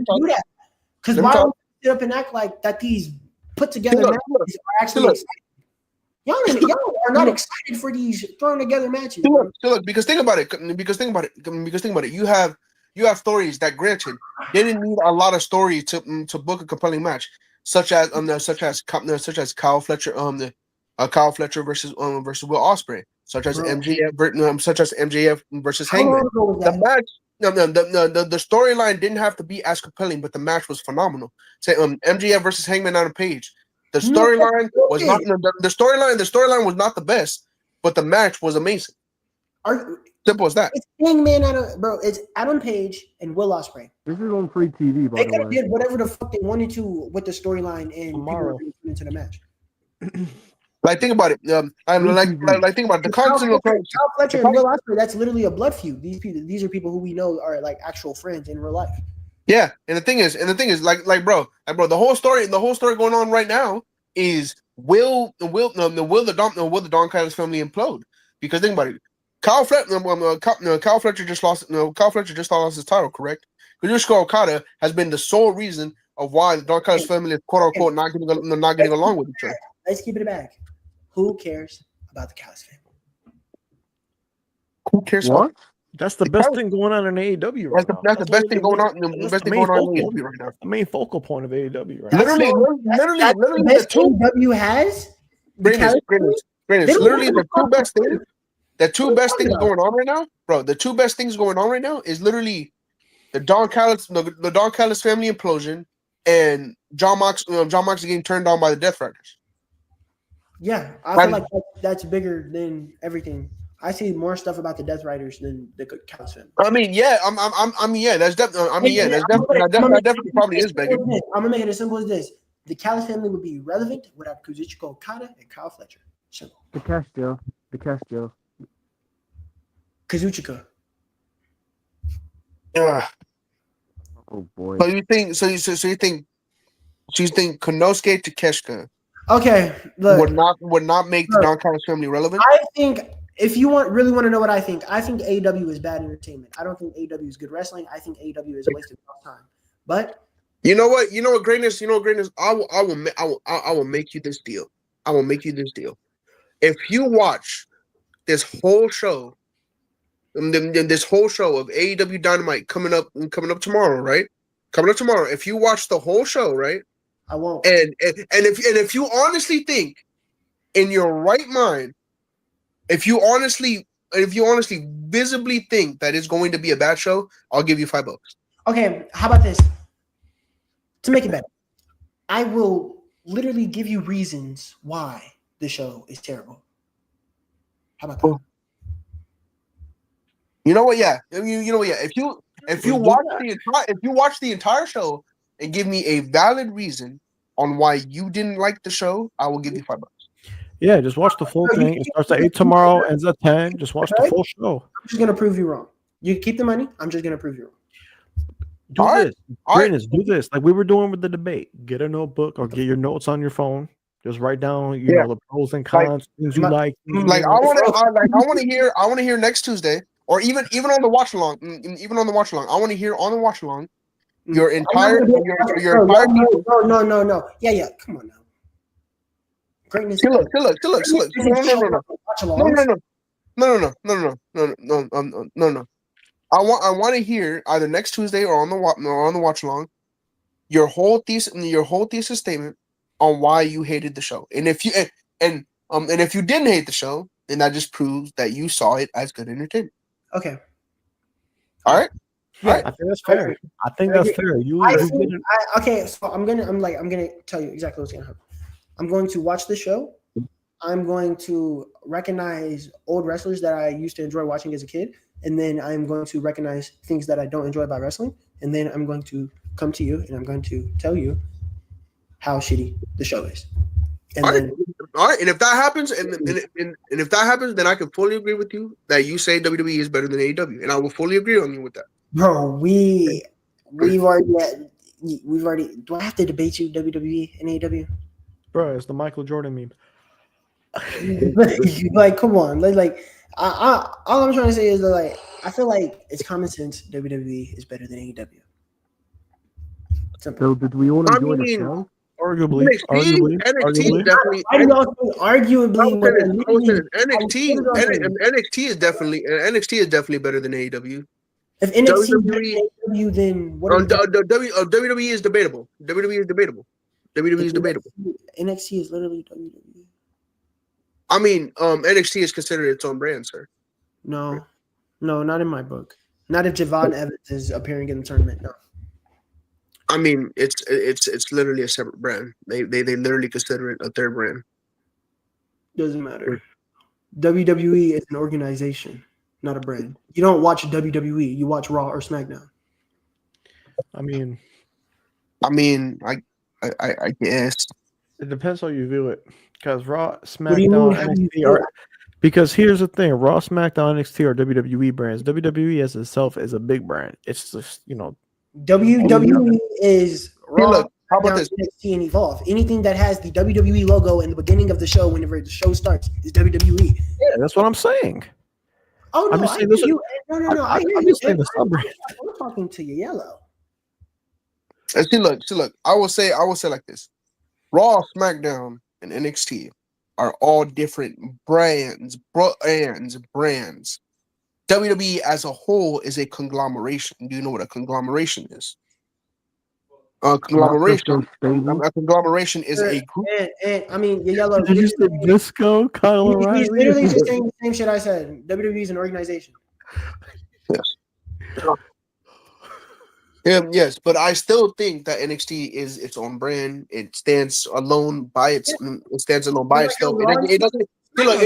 Speaker 5: Do that. Because why don't we sit up and act like that these put together matches are actually exciting? Y'all are not excited for these thrown together matches.
Speaker 7: Look, because think about it. You have stories that, granted, they didn't need a lot of story to book a compelling match, such as Kyle Fletcher versus Will Ospreay, such as MJF versus Hangman. The match, the storyline didn't have to be as compelling, but the match was phenomenal. Say MJF versus Hangman on a page. The storyline was not the storyline was not the best, but the match was amazing. Simple as that.
Speaker 5: It's Hangman bro. It's Adam Page and Will Ospreay.
Speaker 3: This is on free TV, by
Speaker 5: They
Speaker 3: the
Speaker 5: could have
Speaker 3: way.
Speaker 5: did whatever the fuck they wanted to with the storyline and people were going into the match.
Speaker 7: Like, think about it. Think about it. The Continental
Speaker 5: Kyle Fletcher and Will Ospreay. That's literally a blood feud. These are people who we know are like actual friends in real life.
Speaker 7: Yeah, and the thing is, bro, the whole story going on right now is will the Don Callis family implode? Because think about it, Kyle Fletcher just lost his title, correct? Kazuchika Okada has been the sole reason of why the Don Callis family is quote unquote not getting along with each other.
Speaker 5: Let's keep it back. Who cares about the Callis family?
Speaker 7: Who cares?
Speaker 3: What?
Speaker 2: That's the best thing going on in AEW right now.
Speaker 7: That's the best thing going on. The best thing going on in AEW right now.
Speaker 2: The main focal point of AEW right
Speaker 7: now. Literally,
Speaker 5: the best AEW has.
Speaker 7: Literally, the two best things. The two best things going on right now, bro. The two best things going on right now is literally the Don Callis family implosion and John Mox getting turned down by the Death Riders.
Speaker 5: Yeah, I feel like that's bigger than everything. I see more stuff about the Death Riders than the Callis family.
Speaker 7: That's definitely. That definitely probably is bigger.
Speaker 5: I'm gonna make it as simple as this: the Callis family would be relevant without Kazuchika Okada and Kyle Fletcher. Simple.
Speaker 3: The cash deal.
Speaker 5: Kazuchika.
Speaker 3: Oh boy.
Speaker 7: So you think Konosuke Takeshita would not make the Don Callis family relevant?
Speaker 5: I think if you really want to know what I think AEW is bad entertainment. I don't think AEW is good wrestling. I think AEW is a waste of time. But
Speaker 7: you know what, greatness. I will make you this deal. If you watch this whole show, this whole show of AEW Dynamite coming up tomorrow, right? If you watch the whole show, right?
Speaker 5: I won't.
Speaker 7: And if you honestly think in your right mind, if you honestly visibly think that it's going to be a bad show, I'll give you $5.
Speaker 5: Okay, how about this? To make it better, I will literally give you reasons why the show is terrible. How about that?
Speaker 7: You know what? Yeah. You know what? Yeah. If you watch the entire show and give me a valid reason on why you didn't like the show, I will give you $5.
Speaker 2: Yeah, just watch the full thing. It starts at 8 tomorrow, ends at 10. Just watch the full show.
Speaker 5: I'm just gonna prove you wrong. You keep the money. I'm just gonna prove you wrong.
Speaker 2: Do this like we were doing with the debate. Get a notebook or get your notes on your phone. Just write down, you know, the pros and cons, things you like.
Speaker 7: Like I want to hear next Tuesday, or even on the watch along. I want to hear on the watch along your entire
Speaker 5: No. Yeah. Come on now. Greatness.
Speaker 7: Look. No. No. I want to hear either next Tuesday or on the watch along your whole thesis statement on why you hated the show, and if you and if you didn't hate the show, then that just proves that you saw it as good entertainment.
Speaker 5: Okay.
Speaker 7: All right.
Speaker 5: Yeah,
Speaker 7: All right.
Speaker 2: I think that's fair. I think that's fair.
Speaker 5: Okay, so I'm gonna tell you exactly what's gonna happen. I'm going to watch the show. I'm going to recognize old wrestlers that I used to enjoy watching as a kid, and then I'm going to recognize things that I don't enjoy about wrestling, and then I'm going to come to you and I'm going to tell you how shitty the show is. And
Speaker 7: all
Speaker 5: then,
Speaker 7: right, and if that happens, and if that happens, then I can fully agree with you that you say WWE is better than AEW, and I will fully agree on you with that.
Speaker 5: bro, we've already. Do I have to debate you WWE and AEW?
Speaker 2: Bro, it's the Michael Jordan meme.
Speaker 5: Like, come on, all I'm trying to say is that, like, I feel like it's common sense. WWE is better than AEW.
Speaker 3: So did we all enjoy the show?
Speaker 2: Arguably,
Speaker 7: NXT definitely.
Speaker 5: Arguably,
Speaker 7: NXT is definitely better than AEW.
Speaker 5: If NXT is better than AEW, then what?
Speaker 7: WWE is debatable. WWE is debatable.
Speaker 5: NXT is literally WWE.
Speaker 7: I mean, NXT is considered its own brand, sir.
Speaker 5: No, not in my book. Not if Javon Evans is appearing in the tournament. No.
Speaker 7: I mean, it's literally a separate brand. They literally consider it a third brand.
Speaker 5: Doesn't matter. WWE is an organization, not a brand. You don't watch WWE. You watch Raw or SmackDown.
Speaker 2: I mean,
Speaker 7: I guess
Speaker 2: it depends how you view it. Because Raw, SmackDown, NXT are. Because here's the thing: Raw, SmackDown, NXT are WWE brands. WWE as itself is a big brand. It's just
Speaker 5: WWE is Raw,
Speaker 7: look, how about this?
Speaker 5: NXT, and Evolve. Anything that has the WWE logo in the beginning of the show, whenever the show starts, is WWE.
Speaker 2: Yeah, that's what I'm saying.
Speaker 5: Oh no,
Speaker 2: I'm just saying this.
Speaker 5: No.
Speaker 2: I'm just saying the sub brand.
Speaker 5: I'm talking to you, Yellow.
Speaker 7: See, look. I will say like this: Raw, SmackDown, and NXT are all different brands. WWE as a whole is a conglomeration. Do you know what a conglomeration is? A conglomeration is a group.
Speaker 5: And I mean, Yellow.
Speaker 2: Did you say Disco, Kyle O'Reilly?
Speaker 5: He's literally just saying the same shit I said. WWE is an organization.
Speaker 7: Yes. Yes, but I still think that NXT is its own brand. It stands alone by itself. It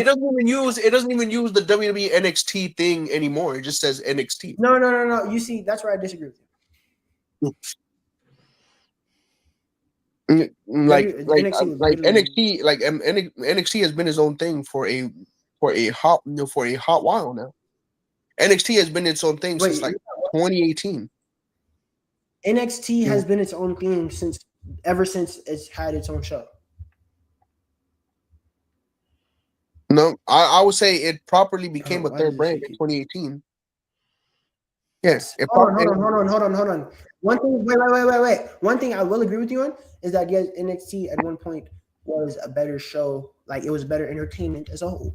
Speaker 7: doesn't even use the WWE NXT thing anymore. It just says NXT.
Speaker 5: No. You see, that's where I disagree with you.
Speaker 7: NXT has been its own thing for a hot while now. NXT has been its own thing since 2018.
Speaker 5: NXT has been its own thing ever since it's had its own show.
Speaker 7: No, I would say it properly became a third brand in 2018. Yes.
Speaker 5: Hold on. One thing, wait. One thing I will agree with you on is that yes, NXT at one point was a better show. Like, it was better entertainment as a whole.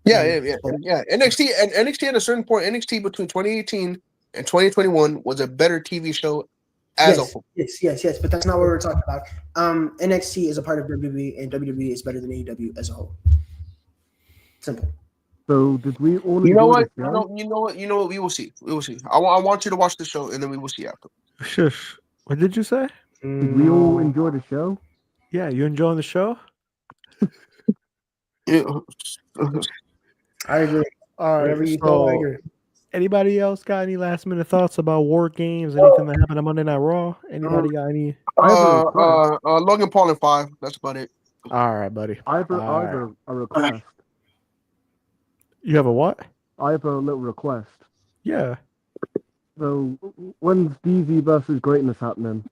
Speaker 7: Yeah. NXT at a certain point, NXT between 2018 and 2021 was a better TV show as a whole.
Speaker 5: Yes. But that's not what we're talking about. NXT is a part of WWE, and WWE is better than AEW as a whole. Simple.
Speaker 3: So did we all?
Speaker 7: You know what? We will see. I want you to watch the show, and then we will see after.
Speaker 2: Shush. What did you say?
Speaker 3: Did we all enjoy the show?
Speaker 2: Yeah, you enjoying the show?
Speaker 7: Yeah.
Speaker 5: I agree.
Speaker 2: All right.
Speaker 5: I agree.
Speaker 2: Anybody else got any last minute thoughts about Wargames? Anything that happened on Monday Night Raw? Anybody got any?
Speaker 7: Logan Paul and 5. That's about it.
Speaker 2: All right, buddy.
Speaker 3: I have a request.
Speaker 2: You have a what?
Speaker 3: I have a little request.
Speaker 2: Yeah.
Speaker 3: So when's Deezy versus Greatness happening?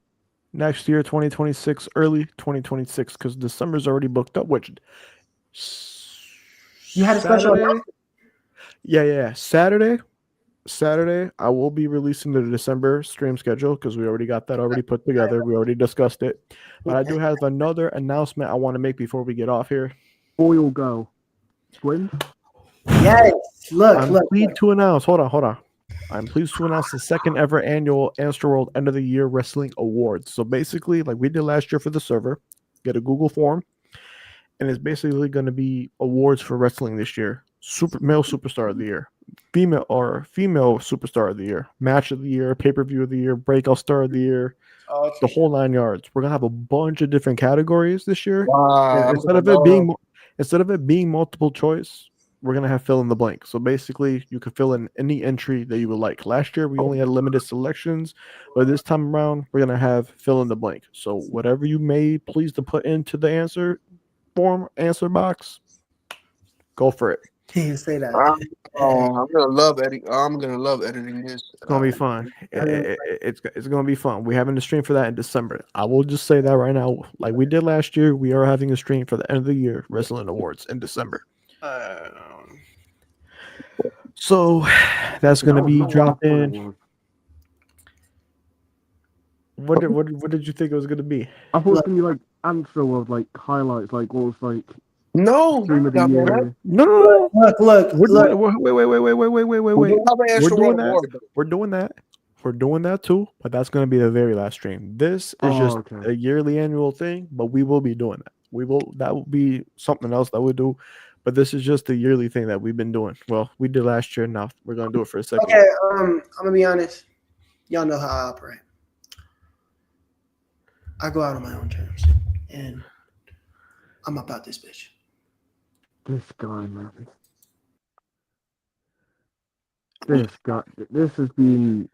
Speaker 2: Next year, 2026, early 2026, because December's already booked up. Which
Speaker 5: you had a special announcement?
Speaker 2: Yeah. Saturday, I will be releasing the December stream schedule because we already got that already put together. We already discussed it. But I do have another announcement I want to make before we get off here.
Speaker 3: Before you'll go. Twins?
Speaker 5: Yes. Look,
Speaker 2: I'm
Speaker 5: look.
Speaker 2: pleased to announce. Hold on. I'm pleased to announce the second ever annual Antstroworld End of the Year Wrestling Awards. So basically, like we did last year for the server, get a Google form, and it's basically going to be awards for wrestling this year. Male superstar of the year, female superstar of the year, match of the year, pay-per-view of the year, breakout star of the year, the whole 9 yards. We're gonna have a bunch of different categories this year.
Speaker 7: Wow,
Speaker 2: And instead of it being multiple choice, we're gonna have fill in the blank. So basically, you can fill in any entry that you would like. Last year we only had limited selections, but this time around we're gonna have fill in the blank. So whatever you may please to put into the answer box, go for it.
Speaker 5: He didn't say that.
Speaker 7: I'm gonna love editing. I'm gonna love editing this.
Speaker 2: It's gonna be fun. It's gonna be fun. We're having a stream for that in December. I will just say that right now, like we did last year, we are having a stream for the end of the year wrestling awards in December. So that's gonna be dropping. What did you think it was gonna be?
Speaker 3: I thought it was gonna be like Antstroworld, like highlights, like what was like
Speaker 7: No,
Speaker 3: stream of the year.
Speaker 2: No.
Speaker 5: Look.
Speaker 2: Wait.
Speaker 7: We're
Speaker 2: We're doing that too, but that's going to be the very last stream. This is just
Speaker 3: okay.
Speaker 2: a yearly annual thing, but we will be doing that. That will be something else that we do, but this is just a yearly thing that we've been doing. Well, we did last year. Now we're going to do it for a second.
Speaker 5: Okay, I'm gonna be honest. Y'all know how I operate. I go out on my own terms, and I'm about this bitch.
Speaker 3: This guy, man. This guy. This has been.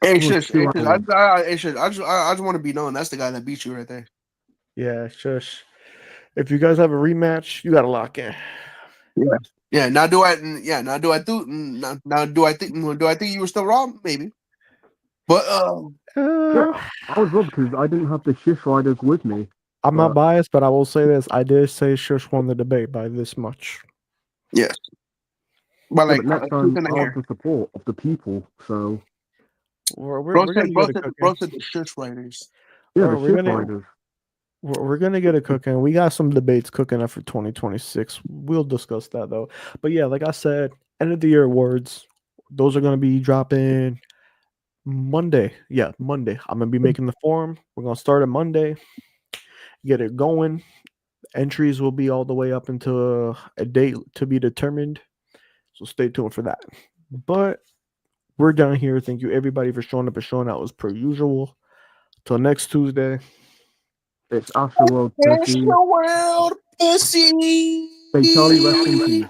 Speaker 7: Hey,
Speaker 3: almost
Speaker 7: Shush.
Speaker 3: 2
Speaker 7: Hey,
Speaker 3: hours.
Speaker 7: Shush. I just want to be known. That's the guy that beat you right there.
Speaker 2: Yeah, shush. If you guys have a rematch, you got to lock in.
Speaker 7: Yeah. Now do I think you were still wrong? Maybe. But
Speaker 3: Yeah, I was wrong because I didn't have the shift riders with me.
Speaker 2: I'm not biased, but I will say this: I did say Shush won the debate by this much.
Speaker 7: yes. But like
Speaker 3: But next time I have the support of the people, so
Speaker 2: We're
Speaker 7: bro
Speaker 2: gonna get a cooking.
Speaker 7: said the Shush writers.
Speaker 3: yeah,
Speaker 2: Bro,
Speaker 3: the shift riders.
Speaker 2: We're gonna get a cooking. We got some debates cooking up for 2026. We'll discuss that though. But yeah, like I said, end of the year awards. Those are gonna be dropping Monday. Yeah, Monday. I'm gonna be making the form. We're gonna start it Monday. Get it going. Entries will be all the way up into a date to be determined. So stay tuned for that. But we're done here. Thank you everybody for showing up and showing out as per usual. Till next Tuesday.
Speaker 3: It's Afterworld Pussy.
Speaker 7: World pussy.
Speaker 3: Hey Charlie, rest in peace.